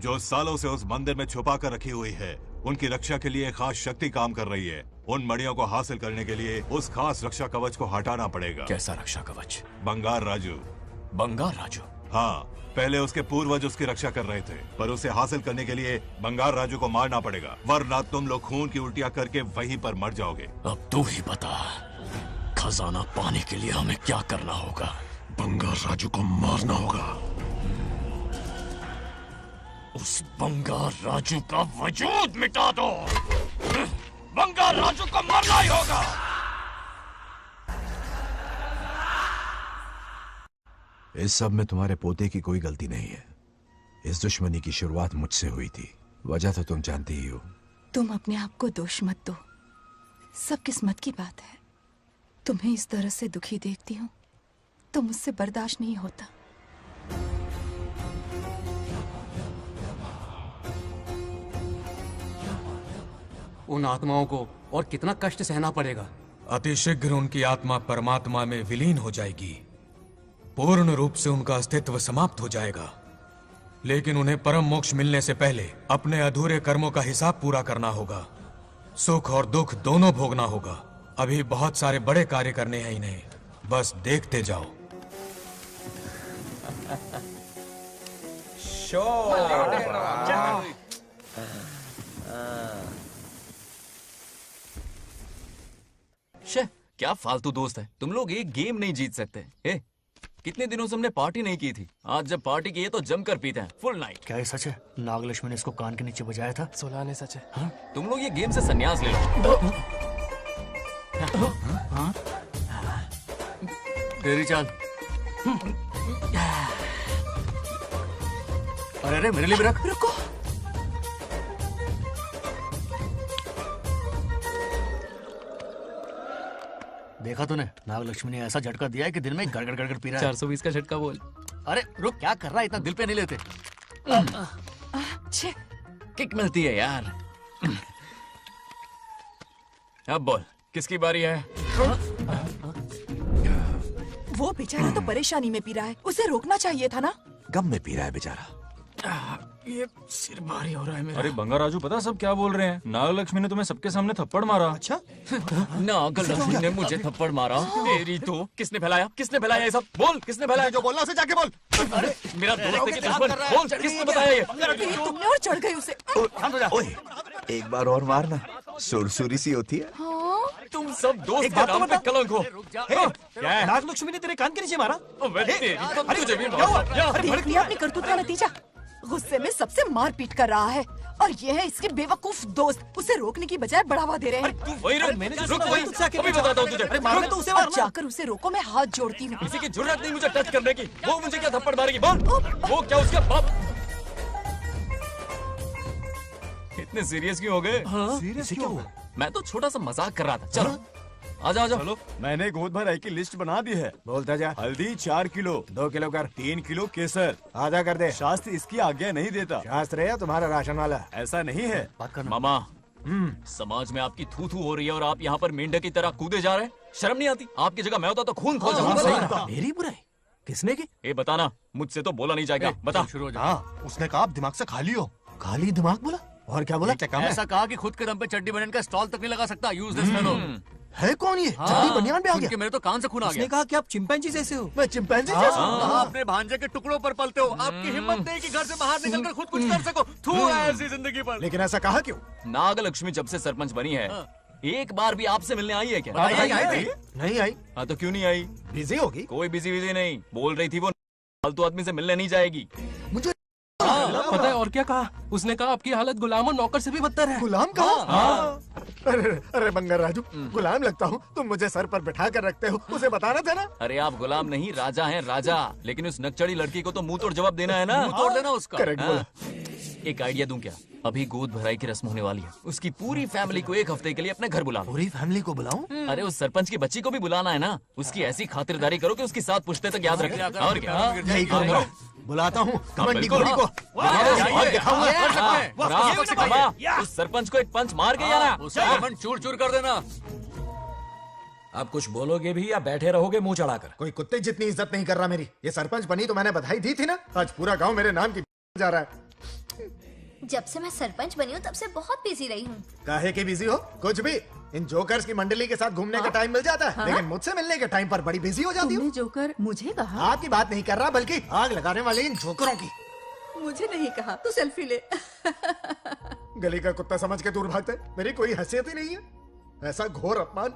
S9: जो सालों से उस मंदिर में छुपा कर रखी हुई है। उनकी रक्षा के लिए खास शक्ति काम कर रही है। उन मणियों को हासिल करने के लिए उस खास रक्षा कवच को हटाना पड़ेगा।
S11: कैसा रक्षा कवच?
S9: बंगार राजू।
S11: बंगार राजू?
S9: हाँ, पहले उसके पूर्वज उसकी रक्षा कर रहे थे, पर उसे हासिल करने के लिए बंगार राजू को मारना पड़ेगा, वरना तुम लोग खून की उल्टियां करके वहीं पर मर जाओगे।
S11: अब तू ही बता, खजाना पाने के लिए हमें क्या करना होगा?
S13: बंगार राजू को मारना होगा।
S11: उस बंगार राजू का वजूद मिटा दो। बंगार राजू को मारना ही होगा।
S19: इस सब में तुम्हारे पोते की कोई गलती नहीं है। इस दुश्मनी की शुरुआत मुझसे हुई थी, वजह तो तुम जानती ही हो।
S3: तुम अपने आप को दोष मत दो, सब किस्मत की बात है। तुम्हें इस तरह से दुखी देखती हूँ तो मुझसे बर्दाश्त नहीं होता।
S17: उन आत्माओं को और कितना कष्ट सहना पड़ेगा।
S20: अतिशीघ्र उनकी आत्मा परमात्मा में विलीन हो जाएगी, पूर्ण रूप से उनका अस्तित्व समाप्त हो जाएगा। लेकिन उन्हें परम मोक्ष मिलने से पहले अपने अधूरे कर्मों का हिसाब पूरा करना होगा। सुख और दुख दोनों भोगना होगा। अभी बहुत सारे बड़े कार्य करने हैं इन्हें, बस देखते जाओ।
S8: क्या फालतू दोस्त है तुम लोग, एक गेम नहीं जीत सकते। कितने दिनों से हमने पार्टी नहीं की थी, आज जब पार्टी की है तो जमकर पीते हैं, फुल नाइट।
S1: क्या ये सच है? नागलक्ष्मी ने इसको कान के नीचे बजाया था।
S17: सोलह ने सच है।
S8: हाँ? तुम लोग ये गेम से संन्यास ले लो।
S1: हाँ?
S8: तेरी चाल।
S1: अरे अरे मेरे लिए भी रख।
S3: रुको,
S1: देखा तूने, नागलक्ष्मी ने ऐसा झटका दिया है कि दिन में गड़गड़ गड़गड़ पी रहा है।
S8: 420 का झटका बोल।
S1: अरे रुक, क्या कर रहा है, इतना दिल पे नहीं लेते।
S8: किक मिलती है यार। अब बोल, किसकी बारी है?
S3: वो बेचारा तो परेशानी में पी रहा है, उसे रोकना चाहिए था ना।
S19: गम में पी रहा है बेचारा।
S17: ये सिर भारी हो रहा है मेरा।
S22: अरे बंगा राजू, पता सब क्या बोल रहे हैं? नागलक्ष्मी ने तुम्हें सबके सामने थप्पड़ मारा।
S1: अच्छा?
S8: नागलक्ष्मी ने मुझे थप्पड़ मारा। तेरी तो किसने फैलाया ये सब? बोल किसने फैलाया? जो बोलना उसे जाके बोल। अरे मेरा दोस्त है कि दुश्मन? बोल किसने बताया ये?
S3: तुमने और चढ़ गई उसे।
S19: ओए, एक बार और मारना, सुरसुरी सी होती है।
S8: तुम सब दोस्त के नाम पे कलंक हो।
S1: क्या है? नागलक्ष्मी ने तेरे कान के नीचे मारा?
S3: तुझे भी अपनी करतूत का नतीजा। गुस्से में सबसे मार पीट कर रहा है और ये है इसके बेवकूफ दोस्त, उसे रोकने की बजाय बढ़ावा दे रहे हैं।
S8: वही रुक, अभी बताता हूँ तुझे।
S3: तो उसे मार, जाकर उसे रोको, मैं हाथ जोड़ती हूँ।
S8: किसी की जुर्रत नहीं मुझे टच करने की। वो मुझे क्या थप्पड़ मारेगी? बोल, वो क्या उसका बाप? इतने सीरियस क्यों हो गए?
S1: सीरियस क्यों हुआ?
S8: मैं तो छोटा सा मजाक कर रहा था। चलो आजा।
S1: चलो, मैंने गोद भराई की लिस्ट बना दी है।
S10: बोलता जा।
S1: हल्दी 4 किलो,
S10: 2 किलो कर,
S1: 3 किलो केसर।
S10: आधा कर दे।
S1: शास्त्र इसकी आज्ञा नहीं देता।
S10: शास्त्र है या तुम्हारा राशन वाला?
S1: ऐसा नहीं है।
S8: मामा, समाज में आपकी थू थू हो रही है और आप यहाँ पर मेंढक की तरह कूदे जा रहे हैं। शर्म नहीं आती? आपकी जगह मैं होता तो खून खौल जाता।
S1: मेरी बुराई किसने की?
S8: ये बताना, मुझसे तो बोला नहीं जाएगा। बता।
S10: उसने कहा आप दिमाग से खाली हो। खाली दिमाग बोला? और क्या बोला?
S17: ऐसा कहा कि खुद के दम पे चड्डी बनियान का स्टॉल तक नहीं लगा सकता। Useless fellow.
S10: है कौन ये? चड्डी बनियान में आ गया?
S17: मेरे तो कान से खून आ गया।
S1: उसने कहा कि आप चिंपैंजी जैसे हो।
S10: मैं चिंपैंजी जैसा हूँ?
S17: अपने भांजे के टुकड़ों पर पलते हो। आपकी हिम्मत नहीं कि घर से बाहर निकलकर खुद कुछ कर सको। थू है ऐसी जिंदगी पर।
S10: लेकिन ऐसा कहा क्यों?
S8: नागलक्ष्मी जब से सरपंच बनी है, एक बार भी आपसे मिलने आई है क्या?
S10: नहीं आई।
S8: हाँ तो क्यों नहीं आई?
S10: बिजी होगी।
S8: कोई बिजी नहीं, बोल रही थी वो फालतू आदमी से मिलने नहीं जाएगी।
S10: मुझे
S1: पता है और क्या कहा? उसने कहा आपकी हालत गुलाम और नौकर से भी बदतर है।
S10: गुलाम कहा? अरे बंगर राजू, गुलाम लगता हूँ? तुम मुझे सर पर बिठा कर रखते हो, उसे बताना था ना।
S8: अरे आप गुलाम नहीं, राजा हैं राजा। लेकिन उस नकचड़ी लड़की को तो मुंह तोड़ जवाब देना है ना।
S17: मुंह तोड़ देना उसका।
S10: करेक्ट बोला।
S8: एक आइडिया दूं क्या? अभी गोद भराई की रस्म होने वाली है, उसकी पूरी फैमिली को 1 हफ्ते के लिए अपने घर बुला लो।
S10: पूरी फैमिली को बुलाऊं?
S8: अरे उस सरपंच की बच्ची को भी बुलाना है ना। उसकी ऐसी खातिरदारी करो कि उसकी 7 पुश्ते तक याद रखे। और क्या?
S10: यही करूंगा। बुलाता हूँ कमंडी घोड़ी को।
S8: उस सरपंच को एक पंच मार के आना।
S17: उसका कमंड चूर चूर कर देना।
S2: आप कुछ बोलोगे भी या बैठे रहोगे मुंह चढ़ाकर?
S10: कोई कुत्ते जितनी इज्जत नहीं कर रहा मेरी। ये सरपंच बनी तो मैंने बधाई दी थी ना। आज पूरा गांव मेरे नाम की जा रहा है।
S6: जब से मैं सरपंच बनी हूँ तब से बहुत बिजी रही हूँ।
S10: काहे की बिजी हो? कुछ भी। इन जोकर्स की मंडली के साथ घूमने का टाइम मिल जाता है, लेकिन मुझसे मिलने के टाइम पर बड़ी बिजी हो जाती हूँ।
S7: जोकर मुझे कहा?
S10: आपकी बात नहीं कर रहा, बल्कि आग लगाने वाले इन जोकरों की।
S7: मुझे नहीं कहा। तू सेल्फी ले।
S10: गली का कुत्ता समझ के दूर भागता है। मेरी कोई हैसियत ही नहीं है। ऐसा घोर अपमान,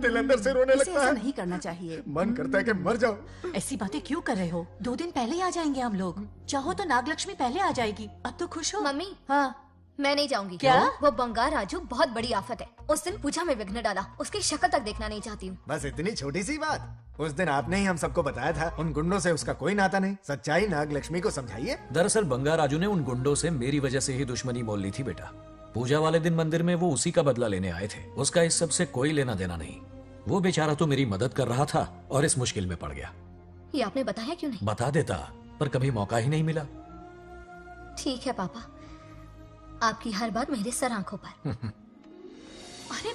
S10: दिल अंदर से रोने लगता
S7: ऐसा
S10: है।
S7: नहीं करना चाहिए।
S10: मन करता है कि मर जाओ।
S7: ऐसी बातें क्यों कर रहे हो? 2 दिन पहले ही आ जाएंगे हम लोग। चाहो तो नागलक्ष्मी पहले आ जाएगी। अब तो खुश हो?
S6: मम्मी,
S7: हाँ
S6: मैं नहीं जाऊंगी।
S7: क्या?
S6: वो बंगार राजू बहुत बड़ी आफत है। उस दिन पूजा में विघ्न डाला, उसकी शक्ल तक देखना नहीं चाहती हूँ।
S10: बस इतनी छोटी सी बात। उस दिन आपने ही हम सबको बताया था उन गुंडों से उसका कोई नाता नहीं। सच्चाई नागलक्ष्मी को समझाइए।
S2: दरअसल बंगार राजू ने उन गुंडों से मेरी वजह से ही दुश्मनी मोल ली थी बेटा। पूजा वाले दिन मंदिर में वो उसी का बदला लेने आए थे। उसका इस सब से कोई लेना देना नहीं। वो बेचारा तो मेरी मदद कर रहा था और इस मुश्किल में पड़ गया।
S6: ये आपने बताया क्यों नहीं?
S2: बता देता, पर कभी मौका ही नहीं मिला।
S6: ठीक है पापा, आपकी हर बात मेरे सर आंखों पर। अरे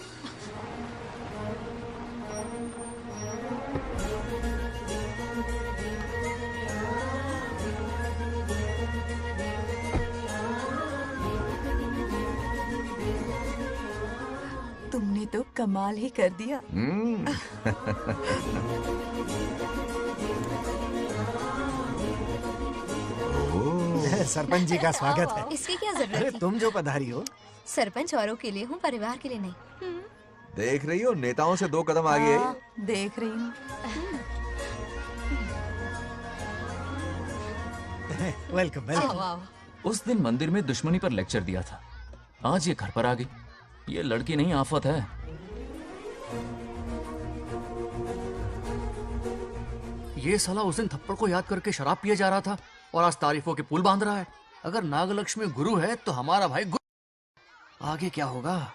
S3: तुमने तो कमाल ही कर दिया।
S10: सरपंच जी का स्वागत है।
S6: इसकी क्या जरूरत
S10: अरे
S6: है?
S10: तुम जो पधारी हो।
S6: सरपंच औरों के लिए हूँ, परिवार के लिए नहीं।
S19: देख रही हो, नेताओं से 2 कदम आगे है।
S3: देख रही हूँ।
S10: Welcome welcome.
S8: उस दिन मंदिर में दुश्मनी पर लेक्चर दिया था, आज ये घर पर आ गई। ये लड़की नहीं आफत है।
S17: ये साला उस दिन थप्पड़ को याद करके शराब पिए जा रहा था और आज तारीफों के पुल बांध रहा है। अगर नागलक्ष्मी गुरु है तो हमारा भाई गुरु। आगे क्या होगा?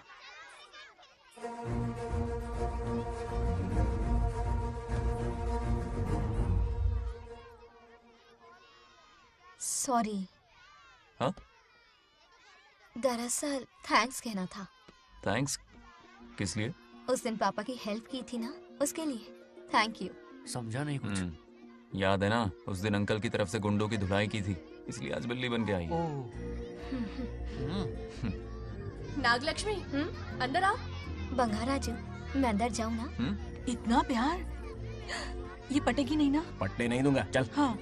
S6: सॉरी।
S8: हाँ?
S6: दरअसल थैंक्स कहना था।
S8: थैंक्स किस लिए?
S6: उस दिन पापा की हेल्प की थी ना, उसके लिए थैंक यू।
S17: समझा नहीं कुछ।
S8: याद है ना, उस दिन अंकल की तरफ से गुंडों की धुलाई की थी, इसलिए आज बिल्ली बन के आई है।
S7: नागलक्ष्मी अंदर आओ।
S6: बंगाराजू, मैं अंदर जाऊँ ना?
S3: इतना प्यार, ये पटेगी नहीं ना?
S1: पटने नहीं दूंगा, चल।
S3: हाँ।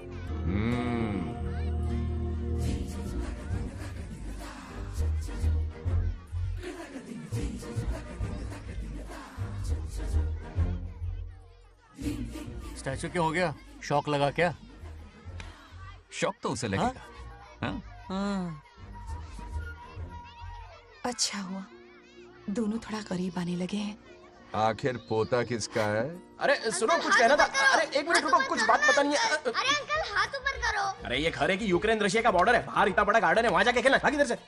S17: स्टैचू क्यों हो गया? शौक लगा क्या?
S8: शौक तो उसे लगेगा। हाँ?
S3: अच्छा हुआ, दोनों थोड़ा करीब आने लगे हैं।
S19: आखिर पोता किसका है?
S1: अरे सुनो, कुछ कहना था। अरे एक मिनट रुको, कुछ बात पता नहीं है।
S12: अरे अंकल हाथ ऊपर करो।
S1: अरे ये घर है कि यूक्रेन रशिया का बॉर्डर है? बाहर इतना बड़ा गार्डन है, वहां जाके खेलना। भाग इधर से।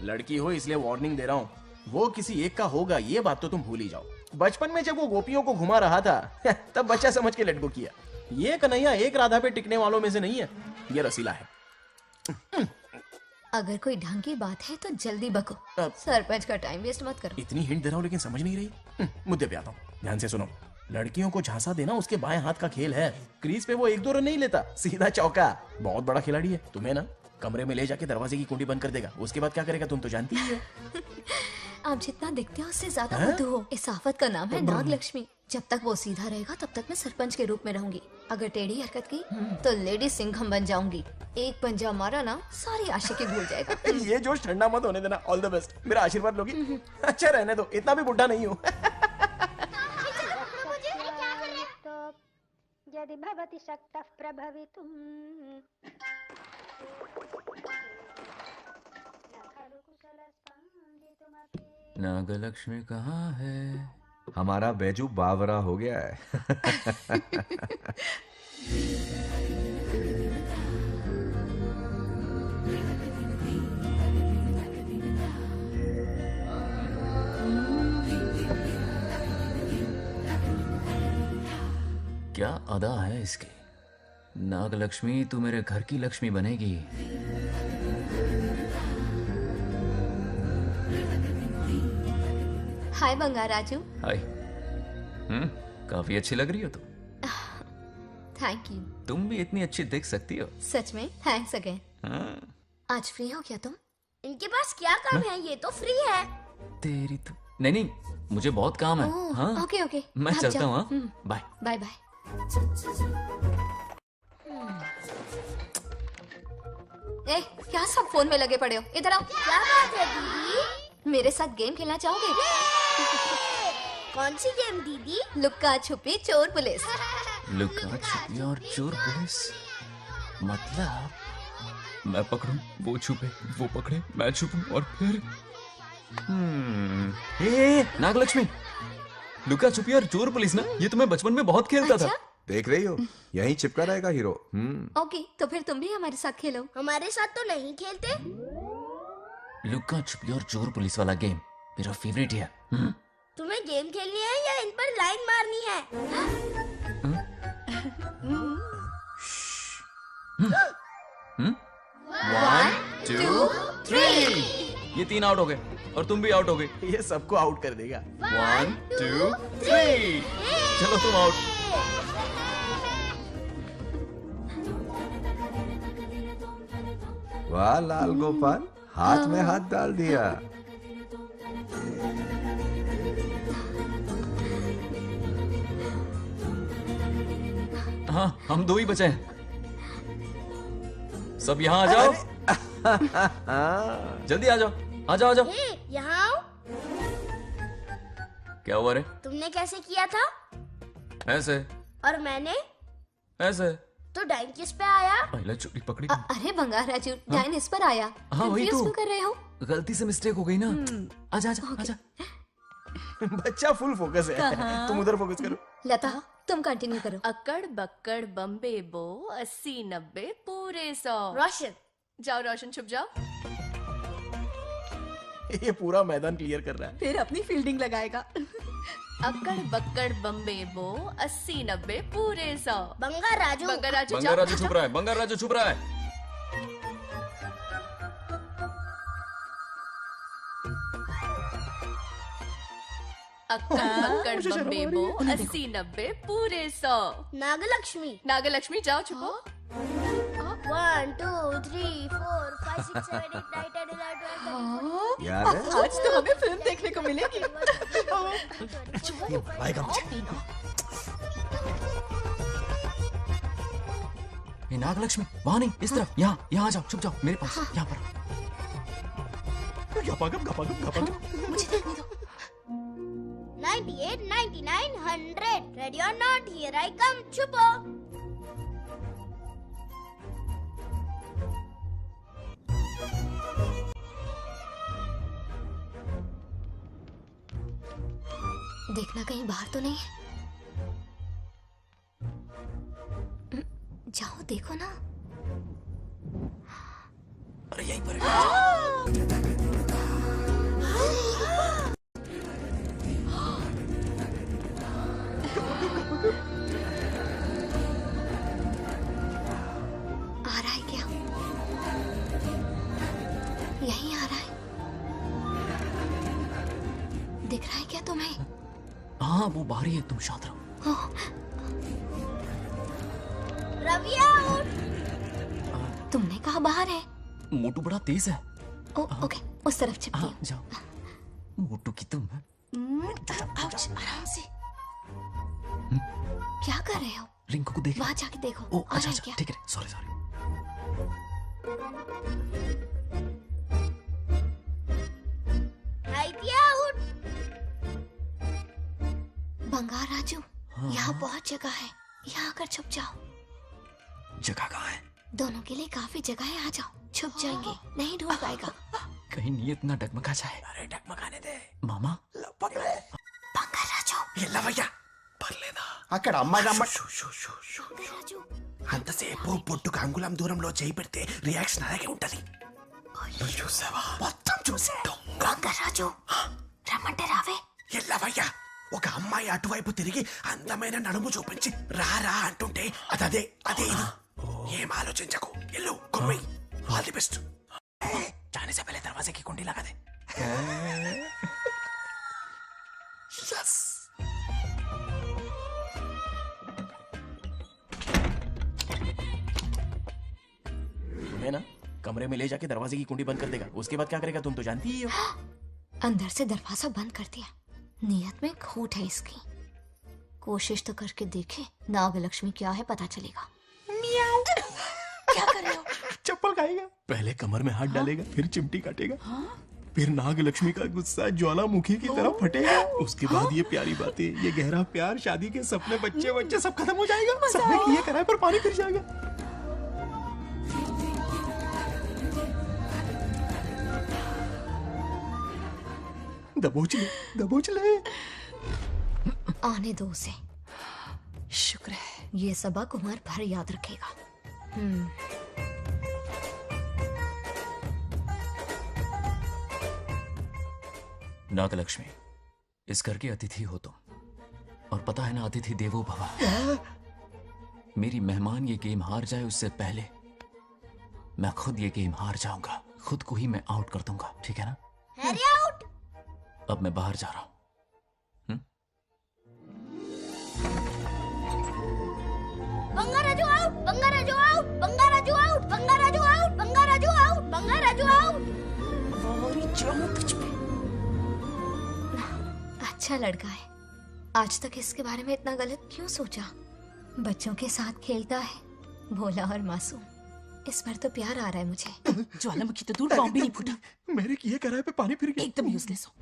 S1: लड़की हो इसलिए वार्निंग दे रहा हूँ, वो किसी एक का होगा ये बात तो तुम भूल ही जाओ। बचपन में जब वो गोपियों को घुमा रहा था तब बच्चा समझ के लेट गो किया। ये कन्हैया एक राधा पे टिकने वालों में से नहीं है, ये रसीला है।
S6: अगर कोई ढंग की बात है तो जल्दी बको, सरपंच का टाइम वेस्ट मत करो।
S1: इतनी हिंट दे रहा हूँ लेकिन समझ नहीं रही। मुद्दे पे आता हूँ, ध्यान से सुनो। लड़कियों को झांसा देना उसके बाएं हाथ का खेल है। क्रीज पे वो 1-2 रन नहीं लेता, सीधा चौका। बहुत बड़ा खिलाड़ी है। तुम्हें ना कमरे में ले जाके दरवाजे की कुंडी बंद कर देगा, उसके बाद क्या करेगा तुम तो जानती ही हो।
S6: आप जितना दिखते हो उससे ज्यादा बुद्धू हो। इस आफत का नाम है नागलक्ष्मी। जब तक वो सीधा रहेगा तब तक मैं सरपंच के रूप में रहूंगी। अगर टेढ़ी हरकत की तो लेडी सिंघम बन जाऊंगी। एक पंजा मारा ना, सारी आशिकी भूल जाएगा।
S1: ये जोश ठंडा मत होने देना। ऑल द बेस्ट, मेरा आशीर्वाद लोगी? अच्छा रहने दो, इतना भी बुढ़ा नहीं हूँ।
S12: यदि भवति शक्तः प्रभवितुम्।
S8: नागलक्ष्मी कहाँ है?
S19: हमारा बैजू बावरा हो गया है।
S8: क्या अदा है इसकी। नागलक्ष्मी तू मेरे घर की लक्ष्मी बनेगी।
S6: हाय बंगाराजू।
S8: हाय। काफी अच्छी लग रही हो तुम।
S6: Thank you.
S8: तुम भी इतनी अच्छी दिख सकती हो।
S6: सच में थैंक्स अगेन। आज फ्री हो क्या तुम?
S12: इनके पास क्या काम है, ये तो फ्री है।
S8: तेरी तो नहीं, मुझे बहुत काम है। हाँ?
S6: ओके ओके,
S8: मैं चलता हूँ। Bye
S6: bye bye. ए, क्या सब फोन में लगे पड़े हो? इधर आओ।
S12: क्या बात है दीदी?
S6: मेरे साथ गेम खेलना चाहोगे?
S12: कौन सी गेम दीदी?
S6: लुक्का छुपी चोर पुलिस।
S8: लुक्का छुपी और चोर पुलिस मतलब मैं पकड़ूं, वो छुपे, वो पकड़े, मैं छुपूं और फिर नागलक्ष्मी, लुक्का छुपी और चोर पुलिस ना, ये तो मैं बचपन में बहुत खेलता था।
S19: देख रही हो, यहीं चिपका रहेगा हीरो।
S6: ओके, तो फिर तुम भी हमारे साथ खेलो।
S12: हमारे साथ तो नहीं खेलते।
S8: लुक्का छुपी और चोर पुलिस वाला गेम मेरा फेवरेट है।
S12: तुम्हें गेम खेलनी है या इन पर लाइन मारनी है?
S8: 1 2 3। ये 3 आउट हो गए और तुम भी आउट हो गए।
S1: ये सबको आउट कर देगा।
S8: 1 2 3। चलो तुम आउट।
S19: वाह लाल गोपाल, हाथ में हाथ डाल दिया।
S8: हाँ, हम 2 ही बचे हैं। सब यहाँ आ जाओ। जल्दी आ जाओ, आ जाओ, आ जाओ।
S12: यहाँ आओ।
S8: क्या हुआ रे?
S12: तुमने कैसे किया था?
S8: ऐसे।
S12: और मैंने?
S8: ऐसे।
S12: तो डाइन किस पे आया?
S8: पहले चोरी पकड़ी।
S6: अरे बंगाराजू, डाइन इस पर आया।
S8: हाँ वही तो।
S6: क्यों कर रहे हो?
S8: गलती से मिस्टेक हो गई ना। आजा आजा आजा।
S1: बच्चा फुल फोकस है। तुम उधर फोकस करो।
S6: लता, तुम कंटिन्यू करो।
S14: अक्कड़ बक्कड़ बम्बे बो 80 90 पूरे 100।
S12: रोशन,
S14: जाओ रोशन, छुप जाओ।
S1: ये पूरा मैदान क्लियर कर रहा है।
S3: फिर अपनी फील्डिंग लगाएगा।
S14: अक्कड़ बक्कड़ बम्बे बो 80 90 पूरे 100।
S12: बंगाराजू,
S14: बंगाराजू
S8: बंगाराजू छुप रहा है, बंगाराजू छुप रहा है।
S14: अक्कड़ बक्कड़ बम्बे बो 80 90 पूरे 100।
S12: नागलक्ष्मी,
S14: नागलक्ष्मी जाओ छुपो।
S12: 1, 2, 3, 4, 5, 6, 7, 8, 9, 10, 11, 12, 13,
S19: याद है?
S7: आज तो हमें फिल्म देखने को मिलेगी।
S10: आएगा मुझे।
S11: ये नागलक्ष्मी वहां नहीं, इस तरफ, यहाँ यहाँ आ जाओ, छुप जाओ मेरे पास, यहाँ पर।
S6: मुझे देखने दो।
S12: 98, 99, 100. Ready or not? Here I come. छुपो।
S6: देखना कहीं बाहर तो नहीं है। जाओ देखो ना।
S11: अरे यहीं पर
S6: आ रहा है क्या? यहीं आ रहा है। दिख रहा है क्या तुम्हें?
S11: हाँ वो बाहर ही है, तुम शांत रहो।
S12: रवि आउट।
S6: तुमने कहा बाहर है?
S11: मोटू बड़ा तेज है।
S6: ओके, उस तरफ चिपकी हूँ।
S11: जाओ। मोटू की तुम है।
S6: आउच, आराम से। क्या कर रहे हो?
S11: रिंकू को देख।
S6: वहाँ जाके देखो।
S11: ओ
S6: आ रहा
S11: अच्छा
S6: है
S11: अच्छा,
S6: क्या?
S11: ठीक है, सॉरी सॉरी।
S12: आउट।
S6: बंगार राजू, यहाँ बहुत जगह है, यहाँ आकर छुप जाओ।
S11: जगह कहाँ है?
S6: दोनों के लिए काफी जगह है, आ जाओ। छुप जाएंगे, नहीं ढूंढ पाएगा।
S11: कहीं नीयत ना डगमगा जाए। अरे डगमगाने दे मामा।
S6: बंगार राजू,
S11: ये लवయ్య పర్లేదా?
S5: అక్కడ అమ్మాయి
S6: రాజు
S5: అంతసేపు పొట్టుకు అంగుళం దూరంలో చేయి పెడితే రియాక్షన్ అలాగే ఉంటది.
S11: నువ్వు చూసావా?
S5: మొత్తం చూసే.
S6: బంగారు రాజు, రమ్మంటే రావే.
S5: ఎల్లవయ్య, ఒక అమ్మాయి అటువైపు తిరిగి అందమైన నడుము చూపించి రారా అంటుంటే అదే అదే ఇది. ఏం ఆలోచించకు, ఎల్లు కుమ్మి. All the best.
S11: जाने से पहले दरवाजे की कुंडी लगा दे।
S5: यस.
S1: तुम्हें ना कमरे में ले जाके दरवाजे की कुंडी बंद कर देगा, उसके बाद क्या करेगा तुम तो जानती ही हो।
S6: अंदर से दरवाजा बंद कर दिया। नियत में खोट है इसकी। कोशिश तो करके देखे, नागलक्ष्मी क्या है पता चलेगा। क्या कर रहे हो?
S1: चप्पल खाएगा। पहले कमर में हाथ डालेगा, फिर चिमटी काटेगा, फिर नागलक्ष्मी का गुस्सा ज्वालामुखी की तरह फटेगा। उसके बाद ये प्यारी बातें, ये गहरा प्यार, शादी के सपने, बच्चे बच्चे सब खत्म हो जाएगा। सबने किए कराए पर पानी फिर जाएगा। दबोच ले, दबोच ले।
S6: आने दो उसे। शुक्र है, ये सबक उम्र भर याद रखेगा।
S8: नागलक्ष्मी, इस घर की अतिथि हो तुम, और पता है ना, अतिथि देवो भव। मेरी मेहमान ये गेम हार जाए उससे पहले मैं खुद ये गेम हार जाऊंगा। खुद को ही मैं आउट कर दूंगा, ठीक है ना?
S12: Harry out.
S8: अब मैं बाहर जा रहा हूं।
S12: Bangaraju out, Bangaraju out, Bangaraju out, Bangaraju out, Bangaraju out, Bangaraju out.
S6: अच्छा लड़का है। आज तक इसके बारे में इतना गलत क्यों सोचा? बच्चों के साथ खेलता है, भोला और मासूम। इस पर तो प्यार आ रहा है मुझे।
S7: ज्वालामुखी तो दूर, बॉम्ब भी नहीं फूटा।
S1: मेरे किए कराए पे पानी फिर गया।
S7: एकदम यूजलेस हो।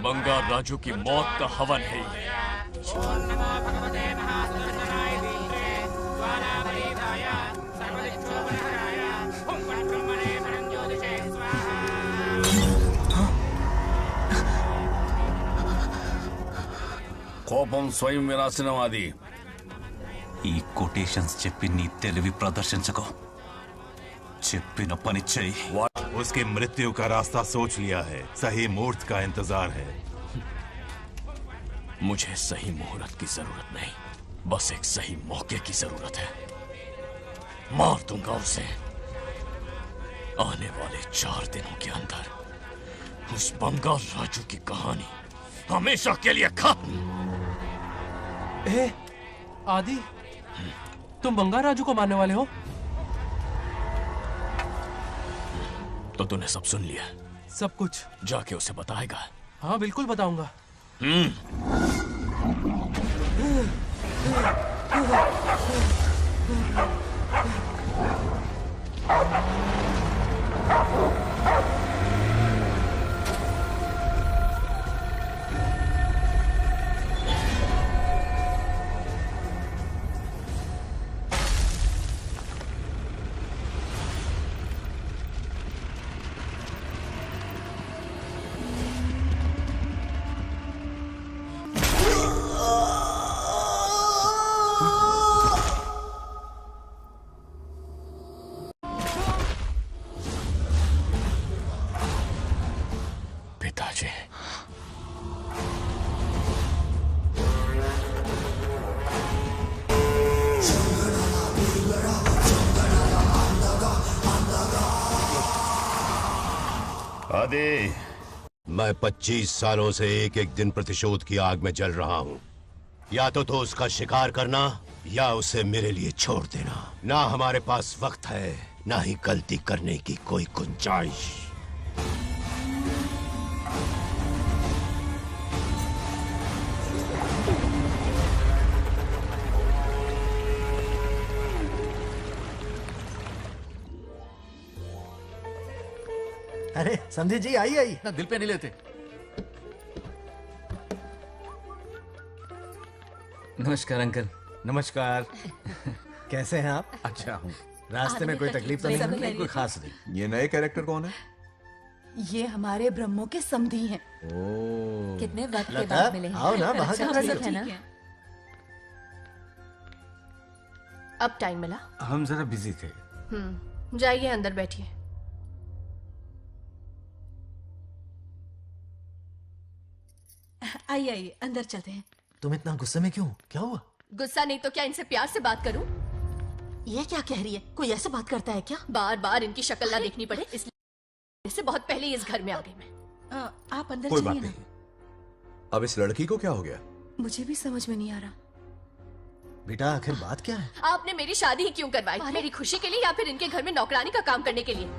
S11: बंगार राजू की मौत का हवन है ये।
S22: కోపం స్వయం వినాశనవాది.
S23: ఈ కొటేషన్స్ చెప్పి నీ తెలివి ప్రదర్శించకో. చెప్పిన పని చెయ్యి.
S9: उसकी मृत्यु का रास्ता सोच लिया है, सही मुहूर्त का इंतजार है.
S11: मुझे सही मुहूर्त की जरूरत नहीं, बस एक सही मौके की जरूरत है। मार दूंगा उसे आने वाले 4 दिनों के अंदर। उस बंगाल राजू की कहानी हमेशा के लिए खत्म।
S15: ए, आदि, तुम बंगाल राजू को मारने वाले हो?
S11: तो तूने सब सुन लिया?
S15: सब कुछ।
S11: जाके उसे बताएगा?
S15: हाँ बिल्कुल बताऊंगा।
S11: पिताजी,
S13: आदि, मैं 25 सालों से एक एक दिन प्रतिशोध की आग में जल रहा हूँ। या तो उसका शिकार करना या उसे मेरे लिए छोड़ देना। ना हमारे पास वक्त है, ना ही गलती करने की कोई गुंजाइश।
S10: अरे समझी जी, आई आई।
S17: ना दिल पे नहीं लेते।
S8: नमस्कार अंकल।
S10: नमस्कार। कैसे हैं आप?
S19: अच्छा हूँ।
S10: रास्ते में कोई तकलीफ तो
S3: सब
S10: नहीं?
S3: खैरियत।
S19: कोई खास नहीं। ये नए कैरेक्टर कौन है?
S3: ये हमारे ब्रह्मों के समधी हैं।
S19: ओ,
S14: कितने वक्त के
S10: लता,
S14: बाद मिले हैं।
S10: आओ ना, बाहर
S14: अच्छा,
S10: क्या
S14: ठीक
S10: कर
S14: है
S10: रही
S14: ना? अब टाइम मिला?
S16: हम जरा बिजी थे।
S14: जाइए अंदर बैठिए।
S3: आइए आइए, अंदर चलते हैं।
S10: तुम इतना गुस्से में क्यों? क्या हुआ?
S14: गुस्सा नहीं तो क्या, इनसे प्यार से बात करूं?
S3: ये क्या कह रही है? कोई ऐसे बात करता है क्या?
S14: बार बार इनकी शक्ल ना देखनी पड़े इसलिए से बहुत पहले ही इस घर में आ गई मैं।
S3: आप अंदर
S19: कोई
S3: चलिए
S19: बात
S3: ना।
S19: नहीं। अब इस लड़की को क्या हो गया?
S3: मुझे भी समझ में नहीं आ रहा।
S10: बेटा आखिर बात क्या है?
S14: आपने मेरी शादी ही क्यों करवाई? मेरी खुशी के लिए या फिर इनके घर में नौकरानी का काम करने के लिए?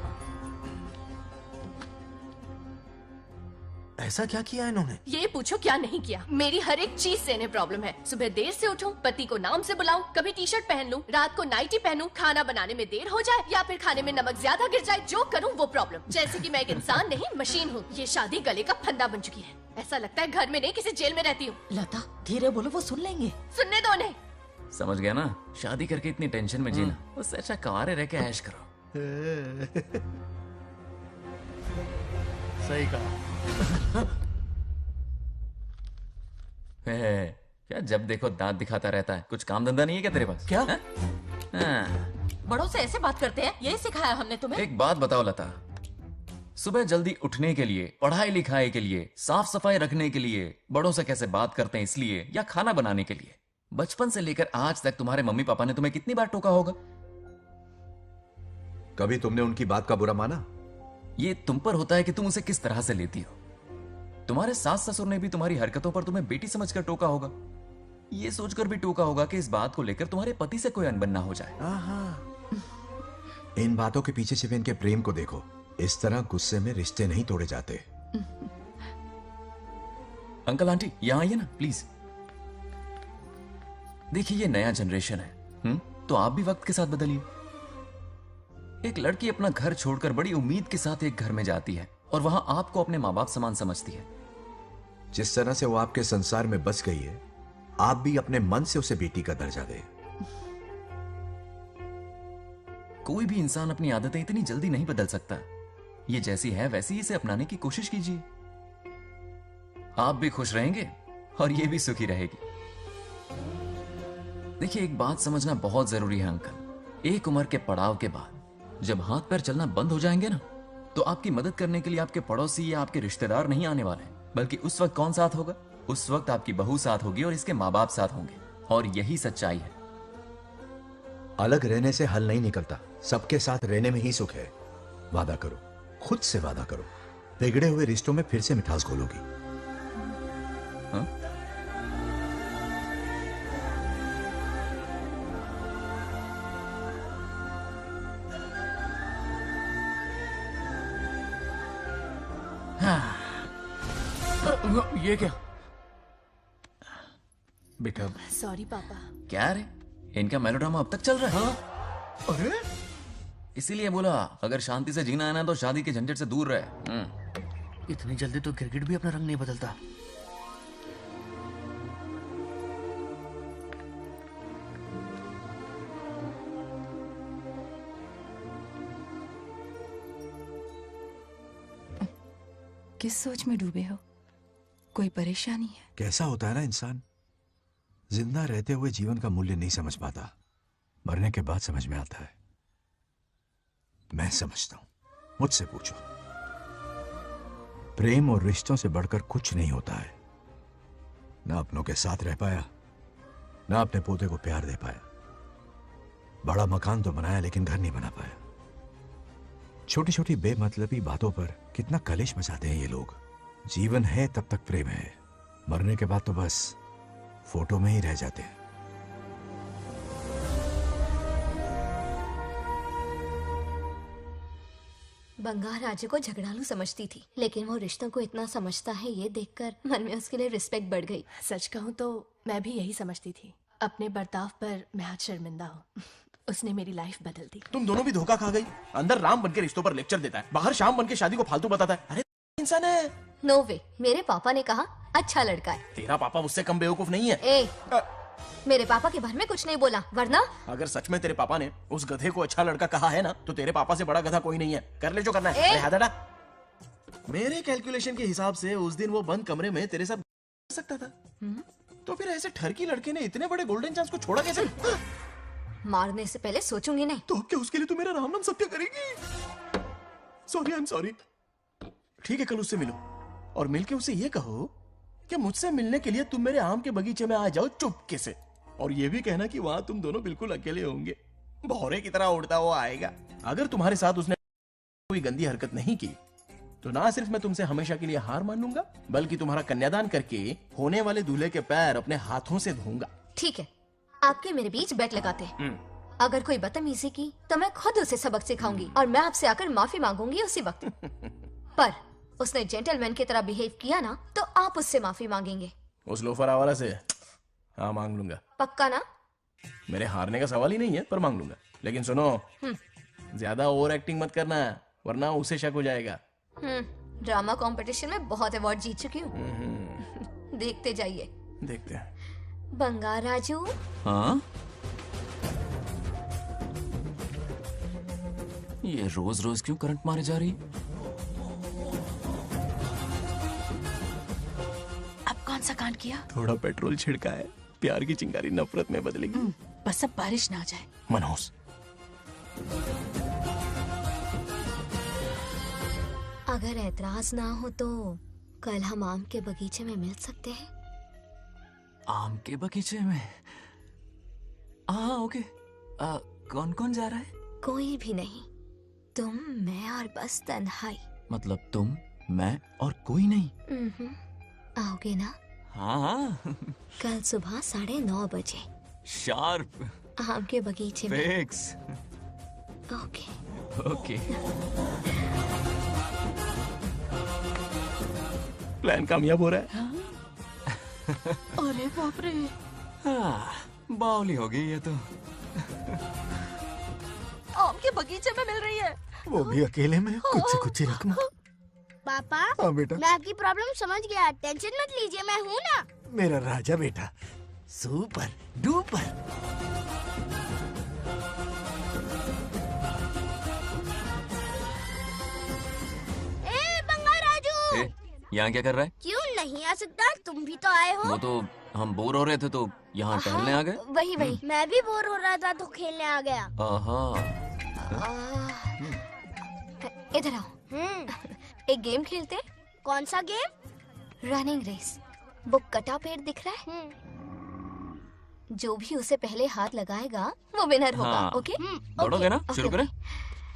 S10: ऐसा क्या किया इन्होंने?
S14: ये पूछो क्या नहीं किया। मेरी हर एक चीज से इन्हें प्रॉब्लम है। सुबह देर से उठूं, पति को नाम से बुलाऊं, कभी टी शर्ट पहन लूं, रात को नाइटी पहनूं, खाना बनाने में देर हो जाए या फिर खाने में नमक ज्यादा गिर जाए, जो करूं वो प्रॉब्लम। जैसे कि मैं एक इंसान नहीं मशीन हूँ। ये शादी गले का फंदा बन चुकी है। ऐसा लगता है घर में नहीं किसी जेल में रहती हूँ।
S3: लता धीरे बोलो, वो सुन लेंगे।
S14: सुनने दो उन्हें।
S8: समझ गया ना? शादी करके इतनी टेंशन में जीना, उससे अच्छा कुंवारे रह के ऐश करो।
S17: सही कहा।
S8: क्या जब देखो दांत दिखाता रहता है? कुछ काम धंधा नहीं है क्या तेरे पास?
S3: क्या?
S8: हाँ।
S3: बड़ों से ऐसे बात करते हैं? यही सिखाया हमने तुम्हें?
S8: एक बात बताओ लता, सुबह जल्दी उठने के लिए, पढ़ाई लिखाई के लिए, साफ सफाई रखने के लिए बड़ों से कैसे बात करते हैं इसलिए, या खाना बनाने के लिए? बचपन से लेकर आज तक तुम्हारे मम्मी पापा ने तुम्हें कितनी बार टोका होगा?
S19: कभी तुमने उनकी बात का बुरा माना?
S8: ये तुम पर होता है कि तुम उसे किस तरह से लेती हो। तुम्हारे सास ससुर ने भी तुम्हारी हरकतों पर तुम्हें बेटी समझकर टोका होगा। ये सोचकर भी टोका होगा कि इस बात को लेकर तुम्हारे पति से कोई अनबन ना हो जाए।
S19: इन बातों के पीछे सिर्फ इनके प्रेम को देखो। इस तरह गुस्से में रिश्ते नहीं तोड़े जाते।
S8: अंकल आंटी यहां आइए ना प्लीज। देखिए ये नया जनरेशन है, तो आप भी वक्त के साथ बदलिए। एक लड़की अपना घर छोड़कर बड़ी उम्मीद के साथ एक घर में जाती है और वहां आपको अपने माँ बाप समान समझती है।
S19: जिस तरह से वो आपके संसार में बस गई है, आप भी अपने मन से उसे बेटी का दर्जा दें।
S8: कोई भी इंसान अपनी आदतें इतनी जल्दी नहीं बदल सकता। ये जैसी है वैसी ही इसे अपनाने की कोशिश कीजिए। आप भी खुश रहेंगे और ये भी सुखी रहेगी। देखिए एक बात समझना बहुत जरूरी है अंकल। एक उम्र के पड़ाव के बाद जब हाथ पैर चलना बंद हो जाएंगे ना, तो आपकी मदद करने के लिए आपके पड़ोसी या आपके रिश्तेदार नहीं आने वाले, बल्कि उस वक्त कौन साथ होगा? उस वक्त आपकी बहू साथ होगी और इसके माँ बाप साथ होंगे। और यही सच्चाई है।
S19: अलग रहने से हल नहीं निकलता, सबके साथ रहने में ही सुख है। वादा करो, खुद से वादा करो। बिगड़े हुए रिश्तों में फिर से मिठास घोलोगी।
S8: हाँ?
S11: ये क्या बेटा?
S7: सॉरी पापा।
S8: क्या रे, इनका मेलोड्रामा अब तक चल रहा है?
S11: अरे
S8: इसीलिए बोला अगर शांति से जीना है ना तो शादी के झंझट से दूर रहे।
S17: इतनी जल्दी तो गिरगिट भी अपना रंग नहीं बदलता।
S3: किस सोच में डूबे हो? कोई परेशानी है?
S19: कैसा होता है ना इंसान, जिंदा रहते हुए जीवन का मूल्य नहीं समझ पाता, मरने के बाद समझ में आता है। मैं समझता हूं, मुझसे पूछो। प्रेम और रिश्तों से बढ़कर कुछ नहीं होता है। ना अपनों के साथ रह पाया, ना अपने पोते को प्यार दे पाया। बड़ा मकान तो बनाया लेकिन घर नहीं बना पाया। छोटी छोटी बेमतलबी बातों पर कितना कलेश मचाते हैं ये लोग। जीवन है तब तक प्रेम है, मरने के बाद तो बस फोटो में ही रह जाते हैं।
S6: बंगार राजू को झगड़ालू समझती थी, लेकिन वो रिश्तों को इतना समझता है ये देखकर मन में उसके लिए रिस्पेक्ट बढ़ गई।
S14: सच कहूँ तो मैं भी यही समझती थी। अपने बर्ताव पर मैं आज शर्मिंदा हूँ। उसने मेरी लाइफ बदल दी।
S1: तुम दोनों भी धोखा खा गई। अंदर राम बनके रिश्तों पर लेक्चर देता है, बाहर शाम बनके शादी को फालतू बताता है। अरे इंसान है।
S6: नो वे, मेरे पापा ने कहा अच्छा लड़का है।
S1: तेरा पापा मुझसे कम बेवकूफ नहीं है।
S6: ए, मेरे पापा के बारे में कुछ नहीं बोला, वरना
S1: अगर सच में तेरे पापा ने उस गधे को अच्छा लड़का कहा है ना, तो तेरे पापा से बड़ा गधा कोई नहीं है। कर ले जो करना है। अरे हाथ हटा। मेरे कैलकुलेशन के हिसाब से उस दिन वो बंद कमरे में तेरे साथ कर सकता था। तो फिर ऐसे ठरकी लड़के ने इतने बड़े गोल्डन चांस को छोड़ा कैसे?
S6: मारने से पहले सोचूंगी नहीं।
S1: तो क्या उसके लिए तू मेरा राम नाम सत्य करेगी? Sorry, I am sorry. ठीक है, कल उससे मिलो और मिलके उसे ये कहो कि मुझसे मिलने के लिए तुम मेरे आम के बगीचे में आ जाओ चुपके से, और ये भी कहना कि वहां तुम दोनों बिल्कुल अकेले होंगे। भौरे की तरह उड़ता हुआ आएगा। अगर तुम्हारे साथ उसने कोई गंदी हरकत नहीं की तो ना सिर्फ मैं तुमसे हमेशा के लिए हार मान लूंगा, बल्कि तुम्हारा कन्यादान करके होने वाले दूल्हे के पैर अपने हाथों से धोऊंगा।
S6: ठीक है, आपके मेरे बीच बेट लगाते हैं। अगर कोई बदतमीजी की तो मैं खुद उसे सबक सिखाऊंगी और मैं आपसे आकर माफी मांगूंगी उसी वक्त। पर उसने जेंटलमैन की तरह बिहेव किया ना, तो आप उससे माफी मांगेंगे।
S1: उस लोफर आवारा से? हाँ, मांग लूंगा।
S6: पक्का ना?
S1: मेरे हारने का सवाल ही नहीं है, पर मांग लूंगा। लेकिन सुनो, ज्यादा ओवर एक्टिंग मत करना, वरना उसे शक हो जाएगा।
S6: ड्रामा कंपटीशन में बहुत अवार्ड जीत चुकी हूँ। देखते जाइए।
S1: देखते हैं।
S6: बंगार राजू।
S8: हाँ? ये रोज रोज क्यों करंट मारे जा रही?
S3: अब कौन सा कांड किया?
S1: थोड़ा पेट्रोल छिड़का है, प्यार की चिंगारी नफरत में बदलेगी।
S3: बस अब बारिश ना आ जाए।
S1: मनोज,
S6: अगर ऐतराज ना हो तो कल हम आम के बगीचे में मिल सकते हैं।
S8: आम के बगीचे में? हाँ, ओके। कौन कौन जा रहा है?
S6: कोई भी नहीं, तुम, मैं और बस तन्हाई।
S8: मतलब तुम, मैं और कोई नहीं?
S6: आओगे ना?
S8: हाँ हाँ।
S6: कल सुबह 9:30 बजे
S8: शार्प।
S6: आम के बगीचे में।
S8: फिक्स।
S6: Okay
S8: okay.
S1: प्लान कामयाब हो रहा है।
S3: अरे बाप रे।
S8: हाँ, बावली हो गई ये तो।
S3: आम के बगीचे में मिल रही है,
S10: वो भी अकेले में, कुछ से कुछ रकम।
S12: पापा,
S10: हाँ बेटा।
S12: मैं आपकी प्रॉब्लम समझ गया, टेंशन मत लीजिए, मैं हूँ ना।
S10: मेरा राजा बेटा, सुपर डुपर।
S12: बंगार राजू,
S8: यहाँ क्या कर रहा है?
S12: क्यों नहीं आ सकता? तुम भी तो आए हो।
S8: वो तो हम बोर हो रहे थे तो यहाँ टहलने आ गए।
S6: वही वही।
S12: मैं भी बोर हो रहा था तो खेलने आ गया।
S6: इधर आओ। एक गेम खेलते हैं।
S12: कौन सा गेम?
S6: Running race. वो कटा पेड़ दिख रहा है? जो भी उसे पहले हाथ लगाएगा वो विनर होगा।
S8: हाँ।
S6: ओके?
S8: दौड़ोगे ना? शुरू करें?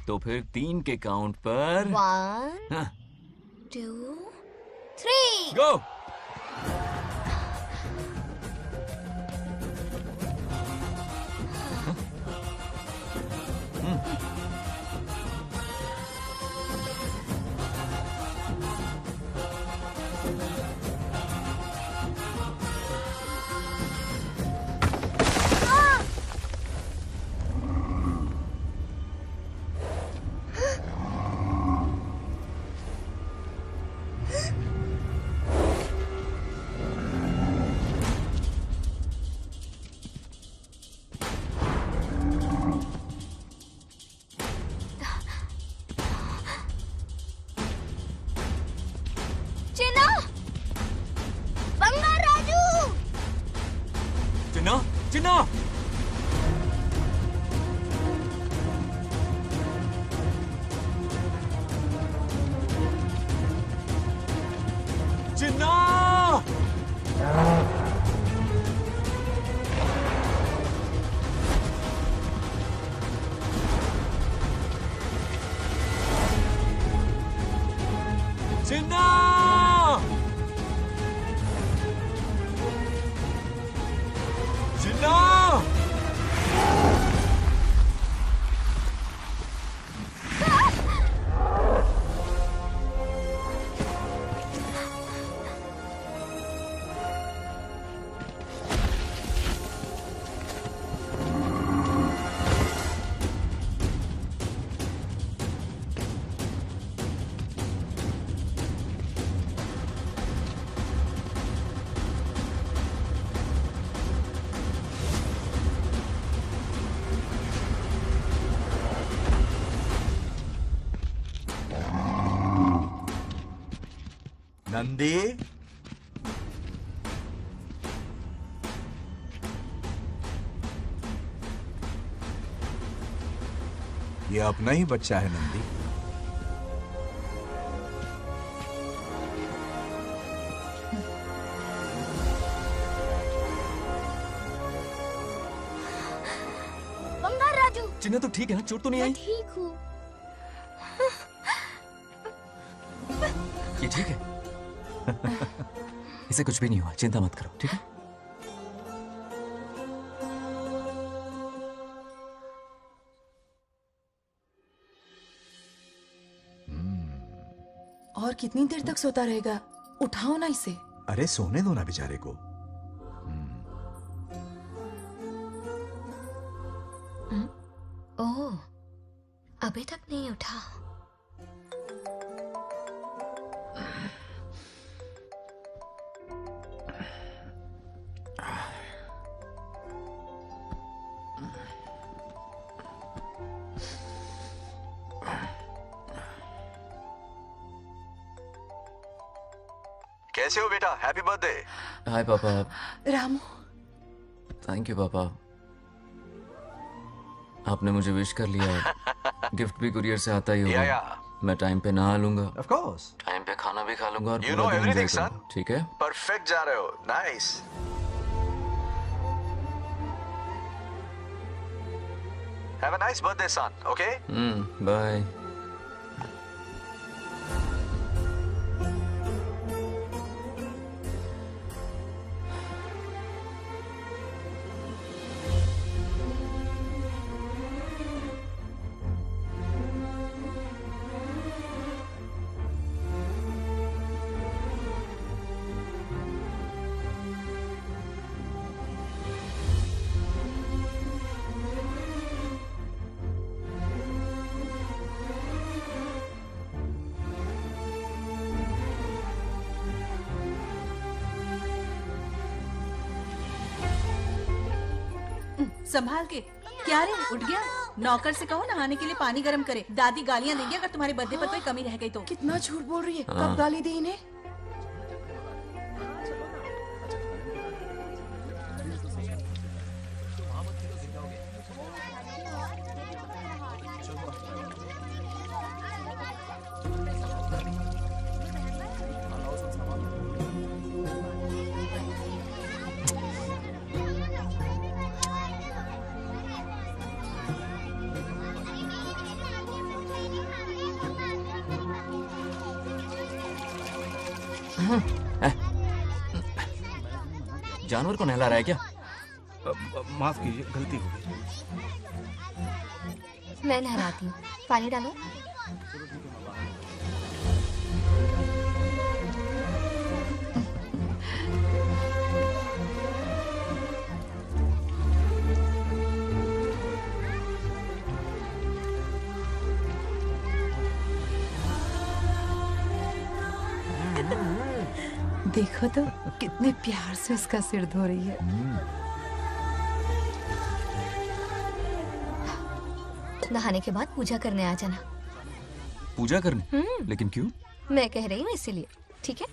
S8: तो फिर 3 के काउंट पर
S6: 1
S12: 2, 3.
S11: गो।
S12: चिन्ना, बंगार राजू,
S11: चिन्ना, चिन्ना। चिन्ना। चिन्ना। चिन्ना।
S19: नंदी, ये अपना ही बच्चा है नंदी।
S12: बंगार राजू।
S11: चिन्ना तो ठीक है ना? चोट तो नहीं
S12: मैं
S11: आई?
S12: ठीक हूँ।
S11: ये ठीक है। इसे कुछ भी नहीं हुआ, चिंता मत करो, ठीक है?
S3: और कितनी देर तक सोता रहेगा? उठाओ ना इसे।
S19: अरे सोने दो ना बेचारे को।
S6: ओह, अभी तक नहीं उठा।
S19: कैसे हो बेटा? Happy birthday.
S8: हाय पापा।
S3: रामू,
S8: थैंक यू पापा, आपने मुझे विश कर लिया। गिफ्ट भी कुरियर से आता ही होगा।
S19: Yeah.
S8: मैं टाइम पे नहा लूंगा,
S19: ऑफ कोर्स,
S8: टाइम पे खाना भी खा लूंगा और
S19: You
S8: पूरा
S19: know
S8: दिन
S19: everything,
S8: enjoy करूंगा, ठीक है?
S19: परफेक्ट जा रहे हो। Nice. Have a nice birthday son, okay?
S8: Bye.
S7: संभाल के। क्या रे, उठ गया? नौकर से कहो नहाने के लिए पानी गर्म करे। दादी गालियां देंगे अगर तुम्हारे बर्थडे पर कोई कमी रह गई तो।
S3: कितना झूठ बोल रही है। कब गाली दी इन्हें?
S8: जानवर को नहला रहा है क्या?
S22: माफ कीजिए, गलती हो गई।
S6: मैं नहलाती हूँ, पानी डालो।
S3: देखो तो कितने प्यार से उसका सिर धो रही है।
S6: नहाने के बाद पूजा करने आ जाना।
S8: पूजा करने? लेकिन क्यों?
S6: मैं कह रही हूँ इसीलिए, ठीक है?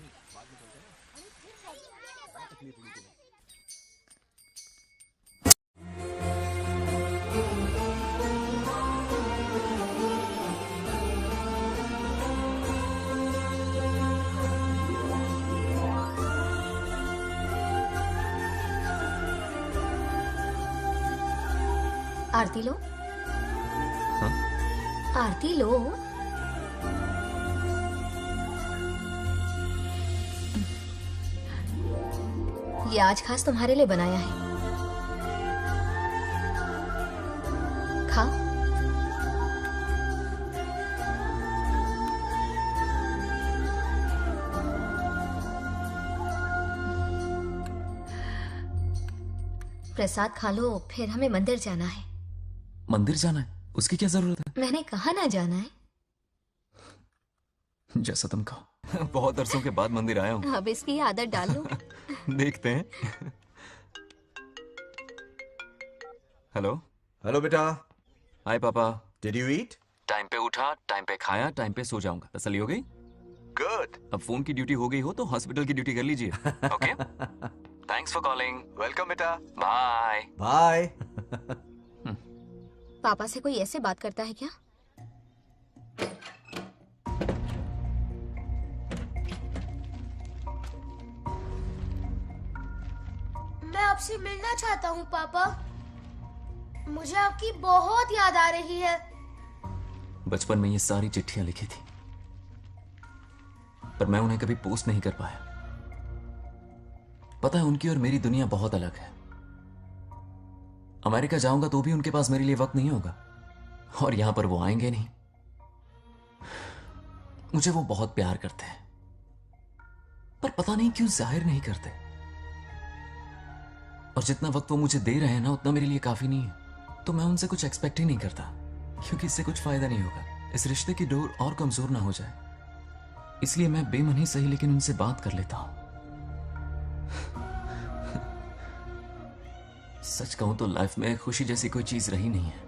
S6: आरती लो। आरती लो। ये आज खास तुम्हारे लिए बनाया है, खाओ। प्रसाद खा लो, फिर हमें मंदिर जाना है।
S8: मंदिर जाना है? उसकी क्या जरूरत है?
S6: मैंने कहा ना जाना है।
S8: जैसा तुम कहो। बहुत अरसों के बाद मंदिर आया हूँ।
S6: अब इसकी आदत डाल लो।
S8: देखते हैं। हेलो।
S19: हेलो बेटा।
S8: हाय पापा।
S19: Did you eat?
S8: टाइम पे उठा, टाइम पे खाया, टाइम पे सो जाऊंगा। तसल्ली हो गई?
S19: गुड।
S8: अब फोन की ड्यूटी हो गई हो तो हॉस्पिटल की ड्यूटी कर लीजिए। Okay? Thanks for calling.
S19: Welcome बेटा।
S8: बाय।
S19: बाय।
S6: पापा से कोई ऐसे बात करता है क्या?
S12: मैं आपसे मिलना चाहता हूँ पापा। मुझे आपकी बहुत याद आ रही है।
S8: बचपन में ये सारी चिट्ठियां लिखी थी, पर मैं उन्हें कभी पोस्ट नहीं कर पाया। पता है, उनकी और मेरी दुनिया बहुत अलग है। अमेरिका जाऊंगा तो भी उनके पास मेरे लिए वक्त नहीं होगा, और यहां पर वो आएंगे नहीं। मुझे वो बहुत प्यार करते हैं, पर पता नहीं क्यों जाहिर नहीं करते। और जितना वक्त वो मुझे दे रहे हैं ना, उतना मेरे लिए काफी नहीं है। तो मैं उनसे कुछ एक्सपेक्ट ही नहीं करता, क्योंकि इससे कुछ फायदा नहीं होगा। इस रिश्ते की डोर और कमजोर ना हो जाए, इसलिए मैं बेमन ही सही लेकिन उनसे बात कर लेता हूं। सच कहूं तो लाइफ में खुशी जैसी कोई चीज रही नहीं है।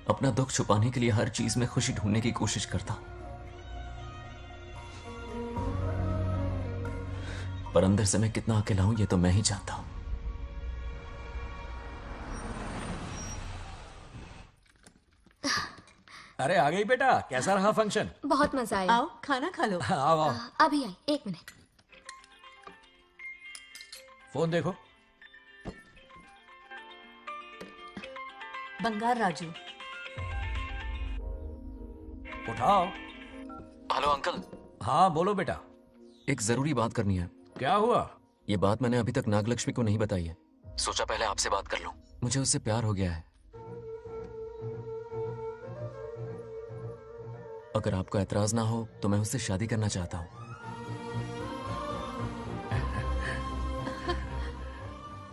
S8: अपना दुख छुपाने के लिए हर चीज में खुशी ढूंढने की कोशिश करता हूं, पर अंदर से मैं कितना अकेला हूं ये तो मैं ही जानता हूं।
S2: अरे आ गई बेटा, कैसा रहा फंक्शन?
S6: बहुत मजा आया।
S7: आओ खाना खा लो।
S2: आओ आओ।
S6: अभी आई, 1 मिनट।
S2: फोन देखो।
S7: बंगार राजू।
S2: उठाओ।
S8: Hello uncle.
S2: हाँ बोलो बेटा।
S8: एक जरूरी बात करनी है।
S2: क्या हुआ?
S8: ये बात मैंने अभी तक नागलक्ष्मी को नहीं बताई है। सोचा पहले आपसे बात कर लूं। मुझे उससे प्यार हो गया है। अगर आपको ऐतराज ना हो तो मैं उससे शादी करना चाहता हूं।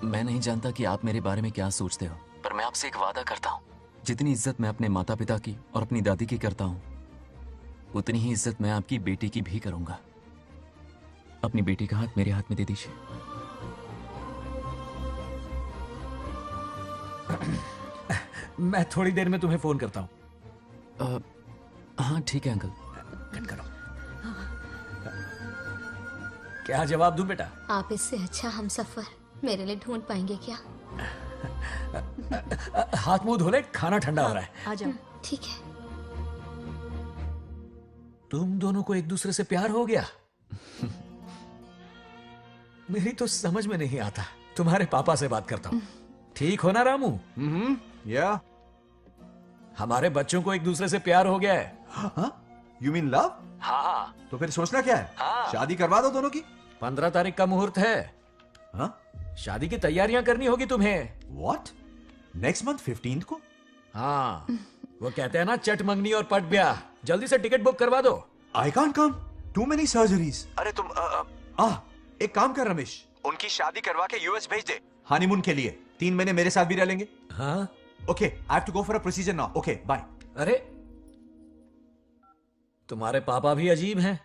S8: मैं नहीं जानता कि आप मेरे बारे में क्या सोचते हो, पर मैं आपसे एक वादा करता हूं। जितनी इज्जत मैं अपने माता पिता की और अपनी दादी की करता हूं, उतनी ही इज्जत मैं आपकी बेटी की भी करूंगा। अपनी बेटी का हाथ मेरे हाथ में दे दीजिए।
S2: मैं थोड़ी देर में तुम्हें फोन करता हूं।
S8: हाँ ठीक है अंकल।
S2: कट करो। क्या जवाब दूं बेटा?
S6: आप इससे अच्छा हम सफर मेरे लिए ढूंढ पाएंगे क्या?
S2: हाथ मुंह धो ले, खाना ठंडा हो रहा है।
S7: आ जाओ।
S6: ठीक है।
S2: तुम दोनों को एक दूसरे से प्यार हो गया? मेरी तो समझ में नहीं आता। तुम्हारे पापा से बात करता हूं। ठीक हो ना रामू?
S19: या
S2: हमारे बच्चों को एक दूसरे से प्यार हो गया है।
S19: हाँ? You mean love?
S2: हाँ।
S19: तो फिर सोचना क्या है? शादी करवा दो दोनों की।
S2: 15 तारीख का मुहूर्त है।
S19: हाँ?
S2: शादी की तैयारियां करनी होगी तुम्हें।
S19: What? नेक्स्ट मंथ 15th को?
S2: हाँ, वो कहते हैं ना चट मंगनी और पट ब्याह। जल्दी से टिकट बुक करवा दो।
S19: I can't come. Too many surgeries. अरे तुम एक काम कर रमेश, उनकी शादी करवा के यूएस भेज दे हनीमून के लिए। 3 महीने मेरे साथ भी रह लेंगे।
S2: हाँ?
S19: Okay, I have to go for a procedure now. Okay, bye.
S2: अरे तुम्हारे पापा भी अजीब हैं।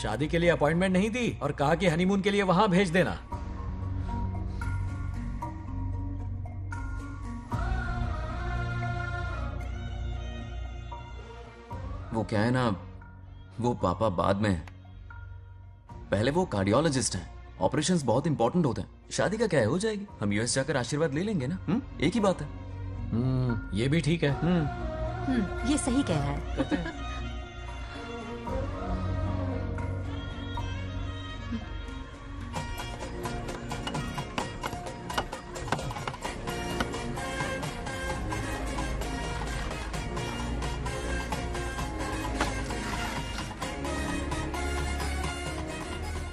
S2: शादी के लिए अपॉइंटमेंट नहीं दी और कहा कि हनीमून के लिए वहां भेज देना।
S8: वो क्या है ना, वो पापा बाद में, पहले वो कार्डियोलॉजिस्ट हैं। ऑपरेशंस बहुत इंपॉर्टेंट होते हैं। शादी का क्या है, हो जाएगी। हम यूएस जाकर आशीर्वाद ले लेंगे ना। एक ही बात है।
S2: ये भी ठीक है।
S16: ये सही कह रहा है।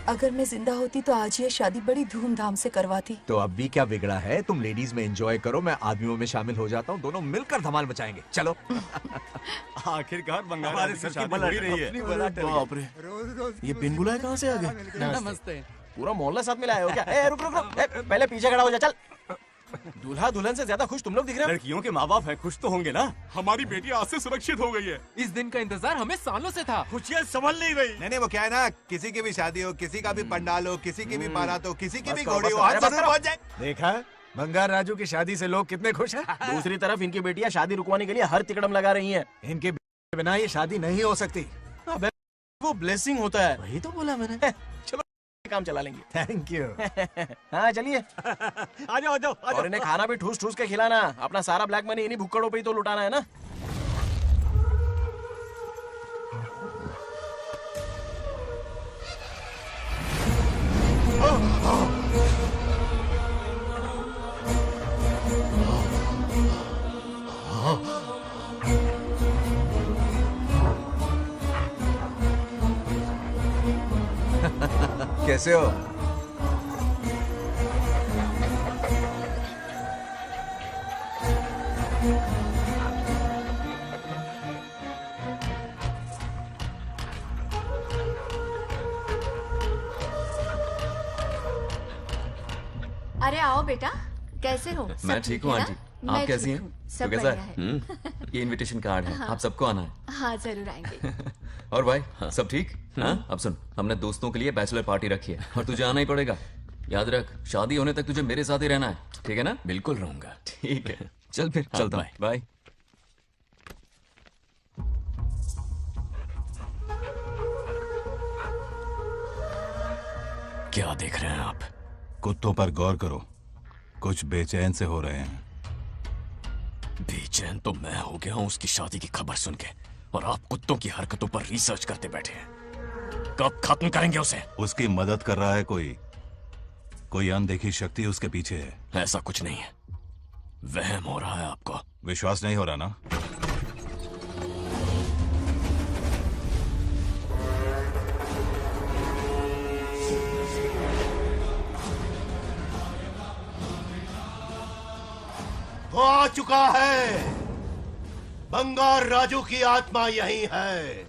S3: अगर मैं जिंदा होती तो आज ये शादी बड़ी धूमधाम से करवाती।
S19: तो अब भी क्या बिगड़ा है? तुम लेडीज में एंजॉय करो, मैं आदमियों में शामिल हो जाता हूँ। दोनों मिलकर धमाल मचाएंगे। चलो।
S22: आखिरकार बंगाल
S19: हमारे सर की बलट
S22: रही है।
S1: बाप रे, ये बिन बुलाए कहाँ से आ गए?
S4: नमस्ते।
S1: पूरा मोहल्ला साथ में लाए हो क्या? रुक रुक रुक, पहले पीछे खड़ा हो जा। चल। दूल्हा दुल्हन से ज्यादा खुश तुम लोग दिख रहे हो।
S22: लड़कियों के माँ बाप है, खुश तो होंगे ना। हमारी बेटी आज से सुरक्षित हो गई है।
S15: इस दिन का इंतजार हमें सालों से था।
S22: खुशियाँ संभल नहीं रही।
S18: नहीं वो क्या है ना, किसी की भी शादी हो, किसी का भी पंडाल हो, किसी की भी बारात हो, किसी की भी
S1: बस करो,
S18: घोड़ी हो,
S1: बस
S18: आज
S1: करो,
S18: जरूर
S1: बस
S18: पहुंच जाए।
S10: देखा, बंगार राजू की शादी से लोग कितने खुश हैं।
S1: दूसरी तरफ इनकी बेटियां शादी रुकवाने के लिए हर तिकड़म लगा रही हैं।
S10: इनके बिना ये शादी नहीं हो सकती।
S1: अबे वो ब्लेसिंग होता है।
S10: वही तो बोला मैंने।
S1: चलो काम चला लेंगे।
S10: Thank you.
S1: हाँ चलिए।
S22: आ जाओ।
S1: और इन्हें खाना भी ठूस ठूस के खिलाना। अपना सारा ब्लैक मनी इन्हीं भुक्कड़ों पे ही तो लुटाना है ना।
S19: कैसे हो?
S14: अरे आओ बेटा, कैसे हो?
S8: मैं ठीक हूँ आंटी, आप कैसी हैं?
S14: सब
S8: तो कैसा
S14: बढ़िया
S8: है? ये इनविटेशन कार्ड है,
S14: हाँ।
S8: आप सबको आना है।
S14: हाँ जरूर आएंगे।
S8: और भाई सब ठीक? हाँ? अब सुन, हमने दोस्तों के लिए बैचलर पार्टी रखी है और तुझे आना ही पड़ेगा। याद रख, शादी होने तक तुझे मेरे साथ ही रहना है, ठीक है ना?
S11: बिल्कुल रहूंगा।
S8: ठीक है, चल फिर चलता हूँ। बाय।
S11: क्या देख रहे हैं आप?
S9: कुत्तों पर गौर करो, कुछ बेचैन से हो रहे हैं।
S11: बेचैन तो मैं हो गया हूं उसकी शादी की खबर सुन के, और आप कुत्तों की हरकतों पर रिसर्च करते बैठे हैं। कब खत्म करेंगे उसे?
S9: उसकी मदद कर रहा है कोई अनदेखी शक्ति उसके पीछे है।
S11: ऐसा कुछ नहीं है, वहम हो रहा है आपको।
S9: विश्वास नहीं हो रहा ना?
S13: वो आ चुका है। बंगार राजू की आत्मा यही है।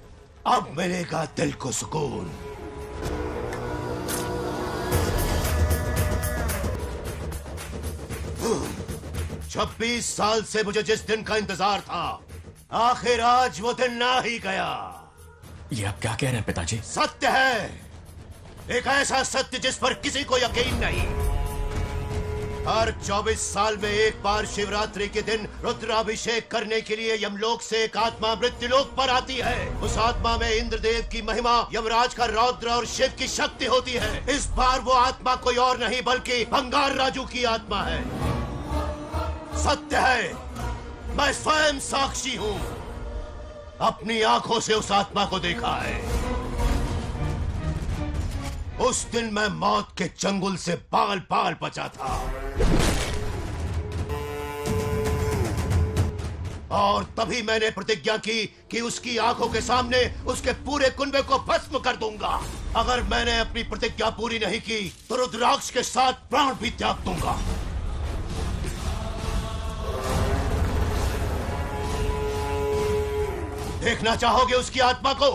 S13: अब मिलेगा दिल को सुकून। छब्बीस साल से मुझे जिस दिन का इंतजार था, आखिर आज वो दिन ना ही गया।
S11: ये आप क्या कह रहे हैं पिताजी?
S13: सत्य है, एक ऐसा सत्य जिस पर किसी को यकीन नहीं। हर 24 साल में एक बार शिवरात्रि के दिन रुद्राभिषेक करने के लिए यमलोक से एक आत्मा मृत्युलोक पर आती है। उस आत्मा में इंद्रदेव की महिमा, यमराज का रौद्र और शिव की शक्ति होती है। इस बार वो आत्मा कोई और नहीं बल्कि बंगार राजू की आत्मा है। सत्य है, मैं स्वयं साक्षी हूँ, अपनी आंखों से उस आत्मा को देखा है। उस दिन मैं मौत के चंगुल से बाल बाल बचा था। और तभी मैंने प्रतिज्ञा की कि उसकी आंखों के सामने उसके पूरे कुनबे को भस्म कर दूंगा। अगर मैंने अपनी प्रतिज्ञा पूरी नहीं की तो रुद्राक्ष के साथ प्राण भी त्याग दूंगा। देखना चाहोगे उसकी आत्मा को?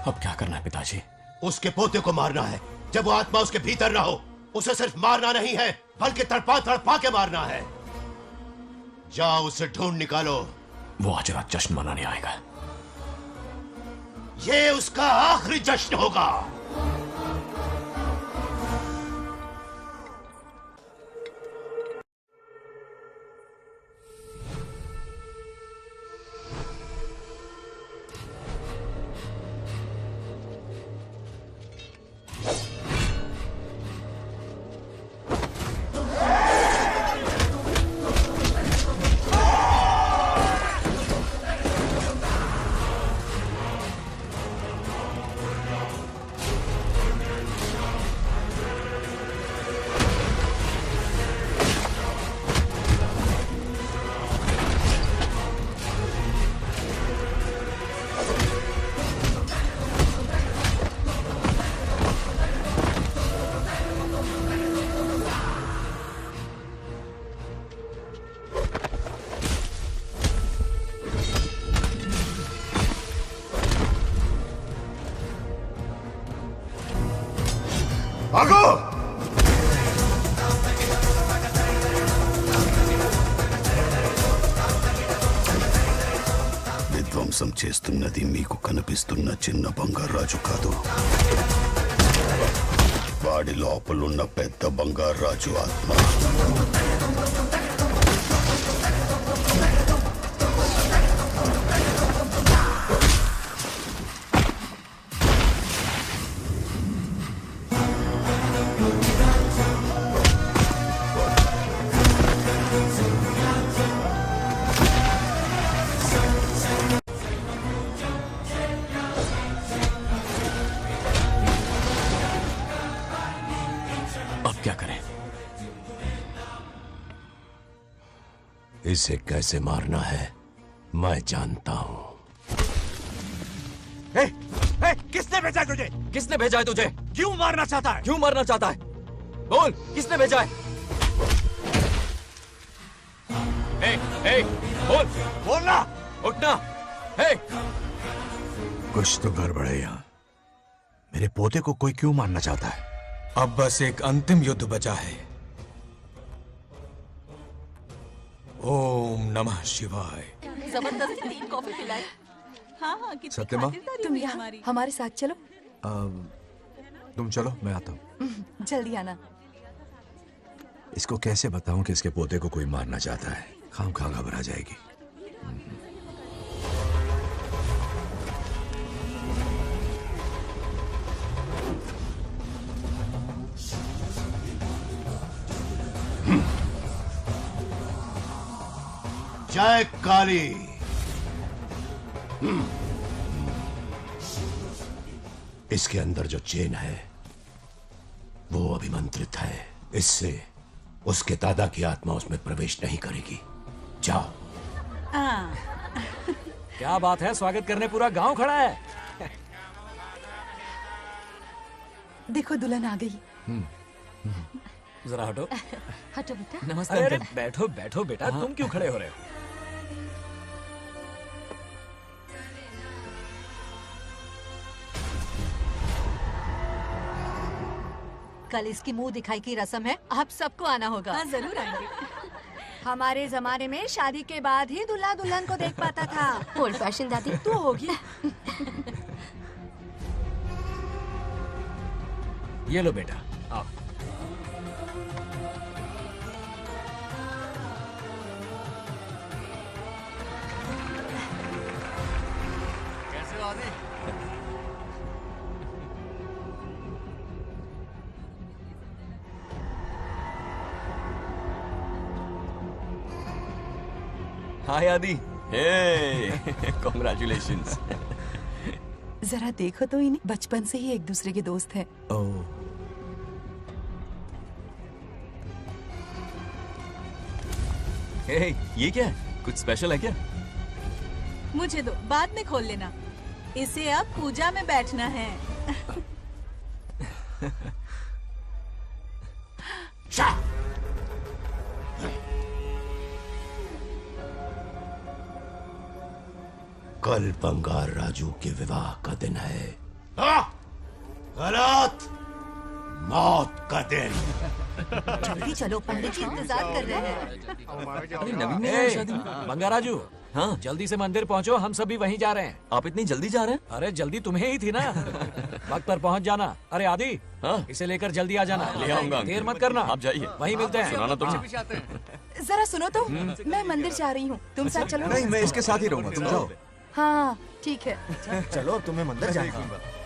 S11: अब क्या करना है पिताजी?
S13: उसके पोते को मारना है। जब वो आत्मा उसके भीतर ना हो, उसे सिर्फ मारना नहीं है बल्कि तड़पा तड़पा के मारना है। जाओ उसे ढूंढ निकालो।
S11: वो आज रात जश्न मनाने आएगा।
S13: ये उसका आखिरी जश्न होगा।
S5: भागो! విధ్వంసం చేస్తున్నది మీకు కనిపిస్తున్న చిన్న బంగారాజు కాదు, వాడి లోపలున్న పెద్ద బంగారాజు ఆత్మ.
S11: क्या करें?
S13: इसे कैसे मारना है मैं जानता हूं।
S11: किसने भेजा है तुझे? किसने भेजा है तुझे? क्यों मारना चाहता है? क्यों मारना चाहता है? बोल, किसने भेजा है? बोल, बोलना, उठना।
S5: कुछ तो गड़बड़ है यहाँ। मेरे पोते को कोई क्यों मारना चाहता है? अब बस एक अंतिम युद्ध बचा है। ओम नमः शिवाय।
S7: जबरदस्ती 3 कॉफी पिलाई। हाँ हाँ कितनी
S19: सत्यमा?
S7: खातिरदारी
S3: तुम
S7: हुई
S3: यहाँ
S7: हमारी।
S3: हमारे साथ चलो।
S19: तुम चलो, मैं आता हूँ।
S3: जल्दी आना।
S19: इसको कैसे बताऊं कि इसके पोते को कोई मारना चाहता है? खामखा घबरा जाएगी।
S13: जय काली। इसके अंदर जो चेन है वो अभिमंत्रित है। इससे उसके दादा की आत्मा उसमें प्रवेश नहीं करेगी। जाओ।
S2: क्या बात है, स्वागत करने पूरा गांव खड़ा है।
S3: देखो दुल्हन आ गई।
S2: जरा हटो।
S16: हटो बेटा।
S2: नमस्ते। अरे बैठो बैठो बेटा, तुम क्यों खड़े हो रहे हो?
S16: कल इसकी मुंह दिखाई की रस्म है, आप सबको आना होगा।
S7: हाँ जरूर आएंगे।
S3: हमारे जमाने में शादी के बाद ही दूल्हा दुल्हन को देख पाता था।
S6: ओल्ड फैशन दादी
S3: तू होगी।
S2: ये लो बेटा, आओ।
S17: कैसे हो आदि?
S11: हाय आदि। हे कॉन्ग्रेचुलेशंस।
S3: जरा देखो तो इन्हें, बचपन से ही एक दूसरे के दोस्त हैं।
S11: ओह, हे ये क्या है? कुछ स्पेशल है क्या?
S7: मुझे दो, बाद में खोल लेना। इसे अब पूजा में बैठना है।
S13: कल बंगार राजू के विवाह का दिन है। गलत, मौत का दिन।
S16: जल्दी चलो, पंडित जी इंतजार कर रहे हैं।
S11: अरे नवीन ने
S2: ए,
S11: शादी में।
S2: बंगाराजू, हाँ जल्दी से मंदिर पहुंचो, हम सभी वहीं जा रहे हैं।
S11: आप इतनी जल्दी जा रहे हैं?
S2: अरे जल्दी तुम्हें ही थी ना। वक्त पर पहुंच जाना। अरे आदि,
S11: हाँ?
S2: इसे लेकर जल्दी आ जाना।
S11: ले आऊंगा।
S2: देर मत करना,
S11: आप जाइए,
S2: वहीं मिलते हैं।
S11: सुनाना तुम।
S3: जरा सुनो तो, मैं मंदिर जा रही हूँ, तुम साथ चलो।
S5: नहीं, मैं इसके साथ ही रहूंगा, तुम जाओ।
S3: हाँ ठीक है।
S10: चलो अब तुम्हें मंदिर जाना है।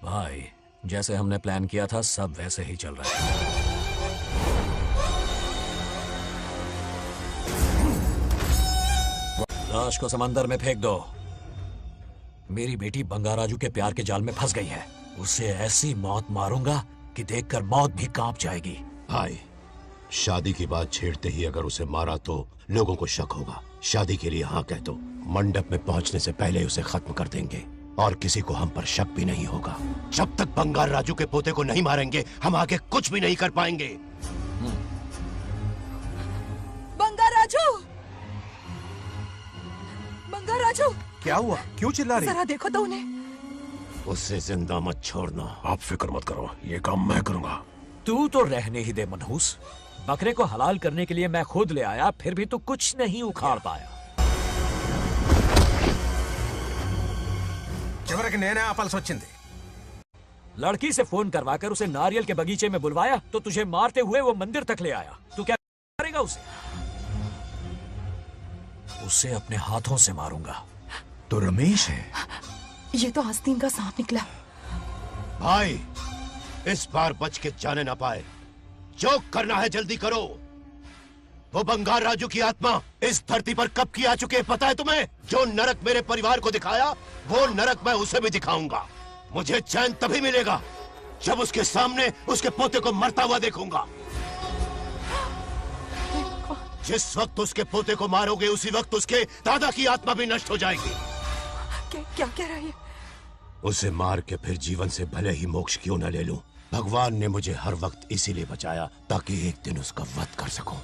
S2: भाई, जैसे हमने प्लान किया था सब वैसे ही चल रहा है। लाश को समंदर में फेंक दो। मेरी बेटी बंगाराजू के प्यार के जाल में फंस गई है। उसे ऐसी मौत मारूंगा कि देखकर मौत भी कांप जाएगी।
S13: भाई, शादी की बात छेड़ते ही अगर उसे मारा तो लोगों को शक होगा। शादी के लिए हाँ कह दो, मंडप में पहुंचने से पहले उसे खत्म कर देंगे और किसी को हम पर शक भी नहीं होगा। जब तक बंगार राजू के पोते को नहीं मारेंगे हम आगे कुछ भी नहीं कर पाएंगे।
S3: बंगार राजू, बंगार राजू,
S5: क्या हुआ? क्यों चिल्ला रही?
S3: जरा देखो तो उन्हें।
S13: उससे जिंदा मत छोड़ना।
S19: आप फिक्र मत करो, ये काम मैं करूंगा।
S2: तू तो रहने ही दे मनहूस। बकरे को हलाल करने के लिए मैं खुद ले आया, फिर भी तू कुछ नहीं उखाड़ पाया।
S5: చివరికి నేనే ఆపాల్సి వచ్చింది।
S2: लड़की से फोन करवाकर उसे नारियल के बगीचे में बुलवाया तो तुझे मारते हुए वो मंदिर तक ले आया। तू क्या करेगा उसे? उसे अपने हाथों से मारूंगा।
S5: तो रमेश है।
S3: ये तो आस्तीन का सांप निकला।
S13: भाई, इस बार बच के जाने ना पाए। जो करना है जल्दी करो। वो बंगार राजू की आत्मा इस धरती पर कब की आ चुकी है पता है तुम्हें? जो नरक मेरे परिवार को दिखाया वो नरक मैं उसे भी दिखाऊंगा। मुझे चैन तभी मिलेगा जब उसके सामने उसके पोते को मरता हुआ देखूंगा। जिस वक्त उसके पोते को मारोगे उसी वक्त उसके दादा की आत्मा भी नष्ट हो जाएगी।
S3: क्या कह रहा है?
S13: उसे मार के फिर जीवन से भले ही मोक्ष क्यों न ले लूं, भगवान ने मुझे हर वक्त इसीलिए बचाया ताकि एक दिन उसका वध कर सकूं।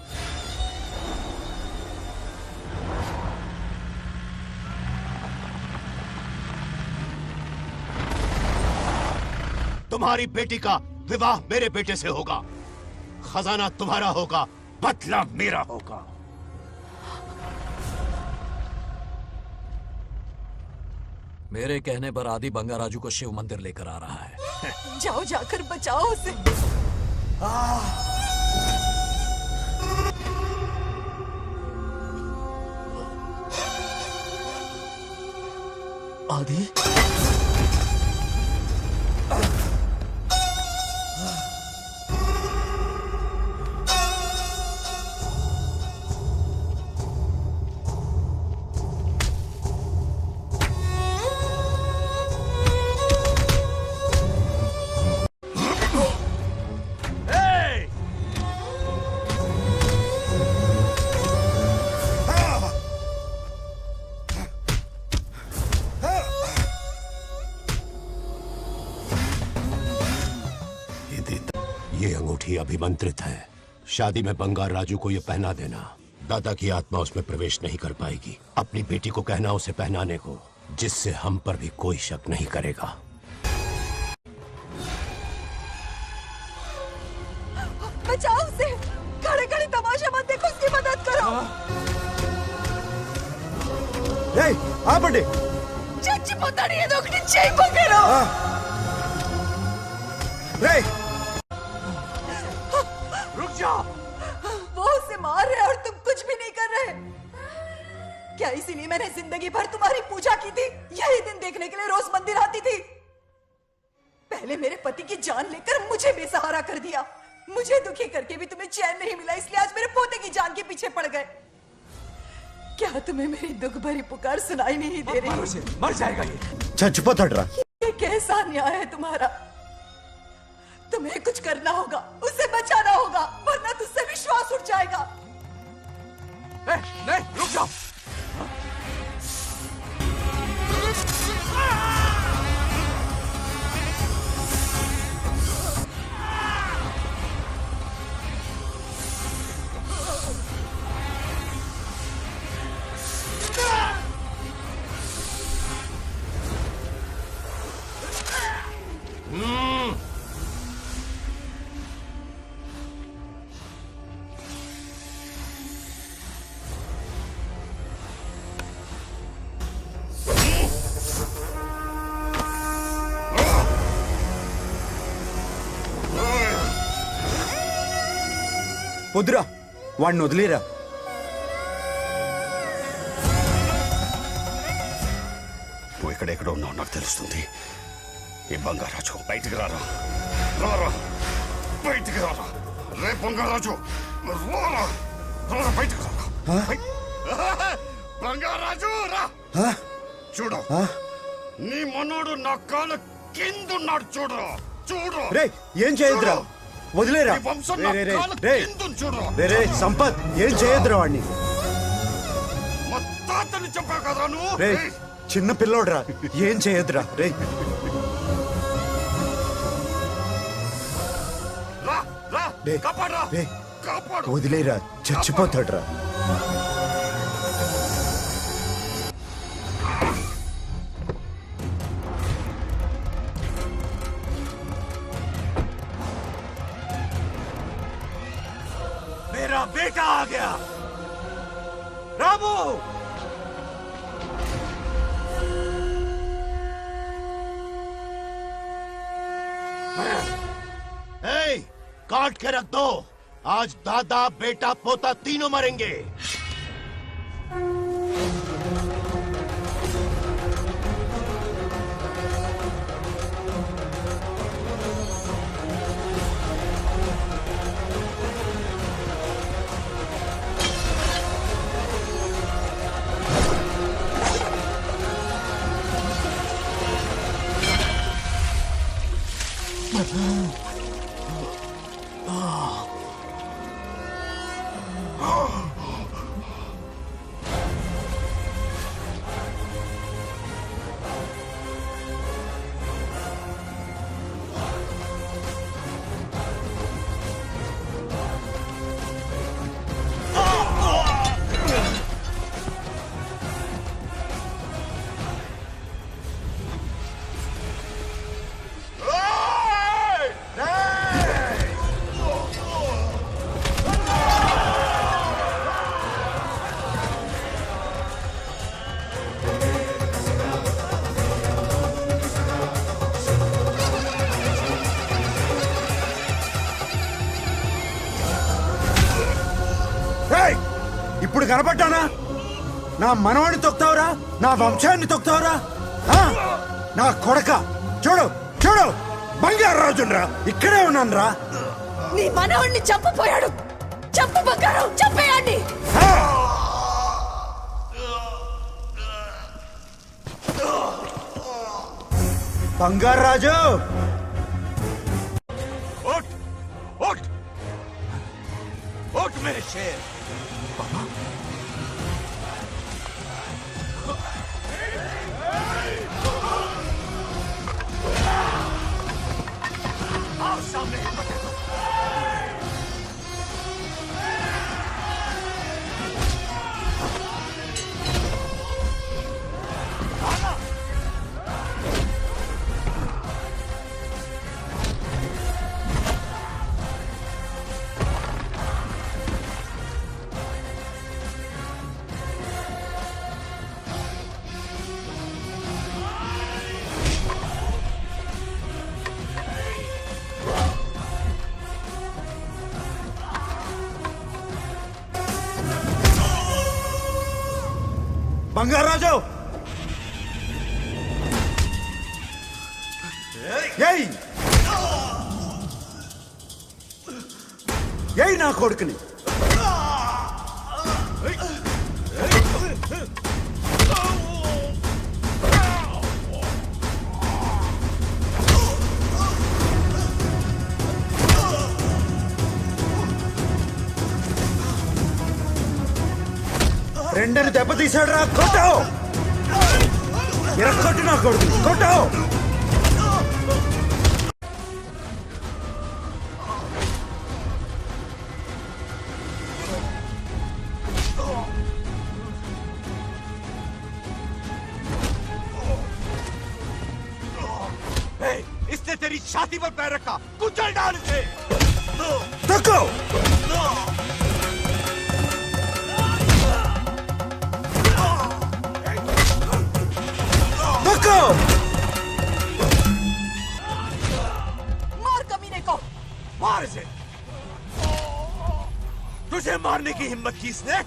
S13: तुम्हारी बेटी का विवाह मेरे बेटे से होगा। खजाना तुम्हारा होगा, बदला मेरा होगा।
S2: मेरे कहने पर आदि बंगाराजू को शिव मंदिर लेकर आ रहा है।
S3: जाओ, जाकर बचाओ उसे।
S10: आदि
S13: ये अंगूठी अभिमंत्रित है। शादी में बंगार राजू को ये पहना देना। दादा की आत्मा उसमें प्रवेश नहीं कर पाएगी। अपनी बेटी को कहना उसे पहनाने को, जिससे हम पर भी कोई शक नहीं करेगा।
S3: बचाओ उसे, खड़े खड़े तमाशा मत देखो, उसकी मदद करो।
S10: हाँ पंडित।
S3: चच्ची पोताड़ी है दोगटी चेक को करो।
S10: रुक जाओ।
S3: वो उसे मार रहे और तुम कुछ भी नहीं कर रहे। क्या इसीलिए मैंने जिंदगी भर तुम्हारी पूजा की थी? यही दिन देखने के लिए रोज मंदिर आती थी। पहले मेरे पति की जान लेकर मुझे बेसहारा कर दिया। मुझे दुखी करके भी तुम्हें चैन नहीं मिला, इसलिए आज मेरे पोते की जान के पीछे पड़ गए। क्या तुम्हें मेरी दुख भरी पुकार सुनाई नहीं दे रही?
S10: मर जाएगा ये। छचपत हट रहा।
S3: ये कैसा न्याय है तुम्हारा? तुम्हें कुछ करना होगा, उसे बचाना होगा, वरना तुझसे विश्वास उठ जाएगा।
S10: नहीं, रुक जाओ। వద్దురా, వాడిని వదిలేరా.
S20: నువ్వు ఎక్కడెక్కడ ఉన్నావు నాకు తెలుస్తుంది. ఈ బంగారాజు బయటికి రారా, రారా బయటికి రారా. రే బంగారాజు, రారా రారా బయటికి రారా. బంగారాజు రా. చూడు, నీ మనోడు నా కాళ్ళ కిందున్నాడు. చూడు చూడు.
S10: రే ఏం చేయొద్దురా, వదిలేరా. రే సంపత్, ఏం చేయొద్దురా వాడిని.
S20: మా తాతని చెప్పా కదా నువ్వు.
S10: రే చిన్న పిల్లోడ్రా, ఏం చేయొద్దురా. రే
S20: రా రా, కాపాడరా, కాపాడు.
S10: వదిలేరా, చచ్చిపోతాడ్రా.
S5: मेरा बेटा आ गया। रामू,
S13: काट के रख दो। आज दादा बेटा पोता तीनों मरेंगे। ఇప్పుడు కనపడ్డానా? నా మనవాడిని తొక్తావురా, నా వంశాన్ని తొక్తావురా.
S12: నా కొడక చూడు చూడు బంగారు రాజురా ఇక్కడే ఉన్నాను రా.
S7: నీ మనవణ్ణి చంపపోయాడు. చంపు బంగారం, చంపేయండి.
S12: బంగారు రాజు
S20: उठ उठ उठ मेरे शेर. आओ सामने.
S12: బంగారాజు ఏయ్ ఏయ్ నా కొడుకుని. రెండని దెబ్బతీశాడు రా. కొట్టావు ఎరగొట్టు నా కొడుకు కొట్టావు.
S20: इसने तेरी छाती पर पैर रखा. कुचल डाल इसे.
S12: तको
S7: मार कमीने को.
S20: मार इसे. तुझे मारने की हिम्मत की इसने.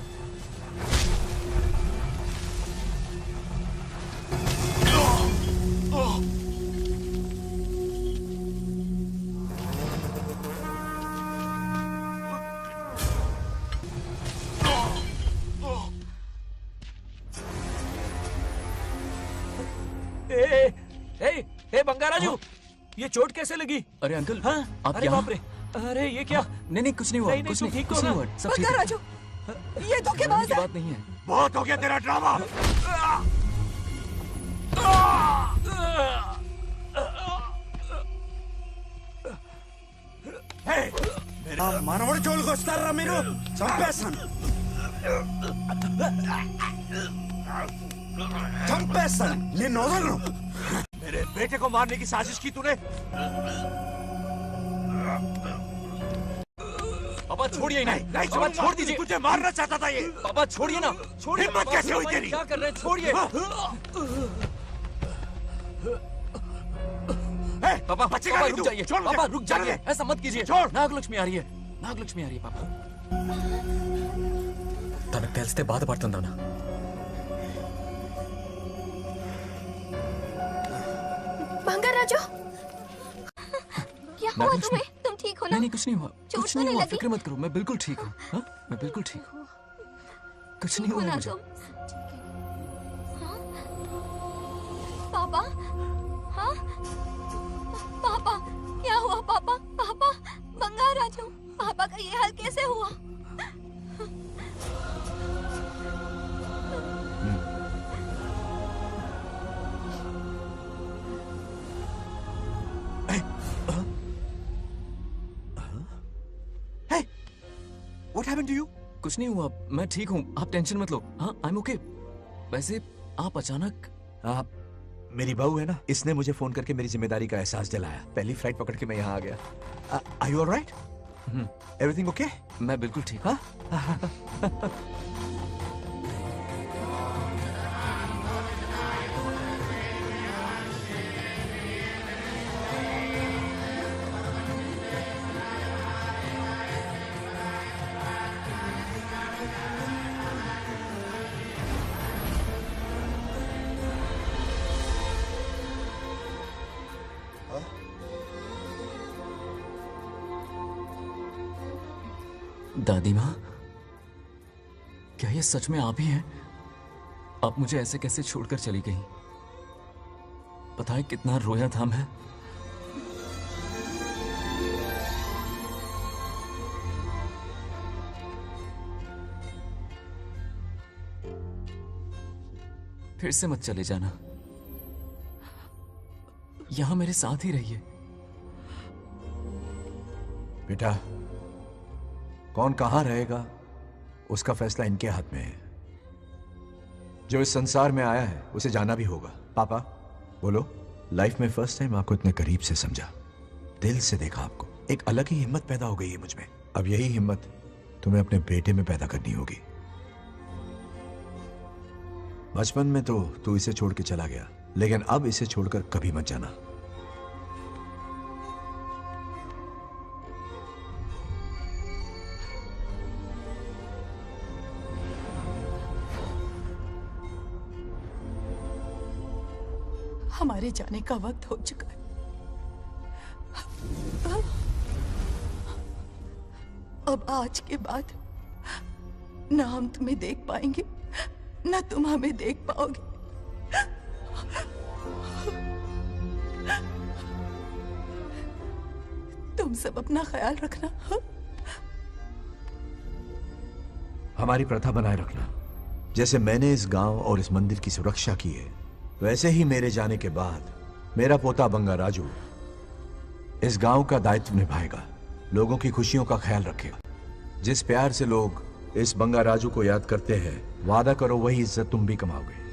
S2: बंगाराजू, ये चोट कैसे लगी?
S11: अरे अंकल,
S2: हाँ?
S11: आप
S2: अरे
S11: यहाँ?
S2: बाप रे, अरे ये क्या?
S11: नहीं कुछ नहीं हुआ.
S2: नहीं,
S11: कुछ
S2: तुम
S11: नहीं
S2: ठीक हो
S11: कुछ
S2: ना?
S11: नहीं हुआ. सब ठीक है.
S7: बंगाराजू, ये धोखेबाज
S11: की
S7: है.
S11: बात नहीं है.
S20: बहुत हो गया तेरा ड्रामा.
S12: మనవడి జోలికి వస్తారా మీరు? చంపేస్తాను చంపేస్తాను నిన్ను వదలను.
S20: मेरे बेटे को मारने की साजिश की तूने.
S11: पापा छोड़िए
S20: नहीं, नहीं
S11: पापा
S20: छोड़ूंगा.
S11: छोड़ दीजिए.
S20: तुझे मारना चाहता था ये.
S11: पापा छोड़िए ना. छोड़िए.
S20: हिम्मत
S11: पापा,
S20: कैसे हुई
S11: पापा,
S20: तेरी?
S11: क्या कर रहे हैं? छोड़िए. पापा
S20: बचेगा
S11: पापा
S20: नहीं
S11: रुक
S20: तू.
S11: जाइए.
S20: छोड़ मुझे.
S11: पापा रुक जाइए.
S20: छोड़.
S11: ऐसा मत कीजिए.
S20: छोड़.
S11: नागलक्ष्मी आ रही है. नागलक्ष्मी आ रही है पापा.
S5: తనకు తెలిస్తే బాధపడుతుందానా?
S6: बंगाराजू, क्या हुआ
S11: नागलक्ष्मी?
S6: तुम्हें? तुम ठीक हो ना?
S11: नहीं कुछ नहीं हुआ.
S6: चोट
S11: कुछ
S6: तो
S11: नहीं
S6: नहीं
S11: हुआ.
S6: लगी?
S11: फिक्र मत करो. मैं बिल्कुल ठीक हूँ. हाँ? मैं बिल्कुल ठीक हूँ. कुछ नहीं
S6: हो
S11: हुआ
S6: ना
S11: मुझे.
S6: तुम? हाँ? पापा, हाँ? पापा, क्या हुआ पापा? पापा, बंगाराजू, पापा का ये हाल कैसे हुआ?
S11: What happened to you? कुछ नहीं हुआ. मैं ठीक हूँ. आप टेंशन मत लो. हाँ, I'm okay. वैसे आप अचानक.
S19: मेरी बहू है ना, इसने मुझे फोन करके मेरी जिम्मेदारी का एहसास दिलाया. पहली फ्लाइट पकड़ के मैं यहाँ आ गया. Are you all right? Everything okay?
S11: मैं बिल्कुल ठीक.
S19: हाँ?
S8: दादी माँ, क्या ये सच में आप ही हैं? आप मुझे ऐसे कैसे छोड़कर चली गई? पता है कितना रोया था मैं। फिर से मत चले जाना, यहां मेरे साथ ही रहिए।
S5: बेटा, कौन कहां रहेगा उसका फैसला इनके हाथ में है। जो इस संसार में आया है उसे जाना भी होगा। पापा बोलो, लाइफ में फर्स्ट टाइम आपको इतने करीब से समझा, दिल से देखा आपको, एक अलग ही हिम्मत पैदा हो गई है मुझ में। अब यही हिम्मत तुम्हें अपने बेटे में पैदा करनी होगी। बचपन में तो तू इसे छोड़ के चला गया, लेकिन अब इसे छोड़कर कभी मत जाना।
S3: हमारे जाने का वक्त हो चुका है। अब आज के बाद ना हम तुम्हें देख पाएंगे, ना तुम हमें देख पाओगे। तुम सब अपना ख्याल रखना।
S5: हमारी प्रथा बनाए रखना। जैसे मैंने इस गांव और इस मंदिर की सुरक्षा की है, वैसे ही मेरे जाने के बाद मेरा पोता बंगा राजू इस गांव का दायित्व निभाएगा, लोगों की खुशियों का ख्याल रखेगा। जिस प्यार से लोग इस बंगा राजू को याद करते हैं, वादा करो वही इज्जत तुम भी कमाओगे।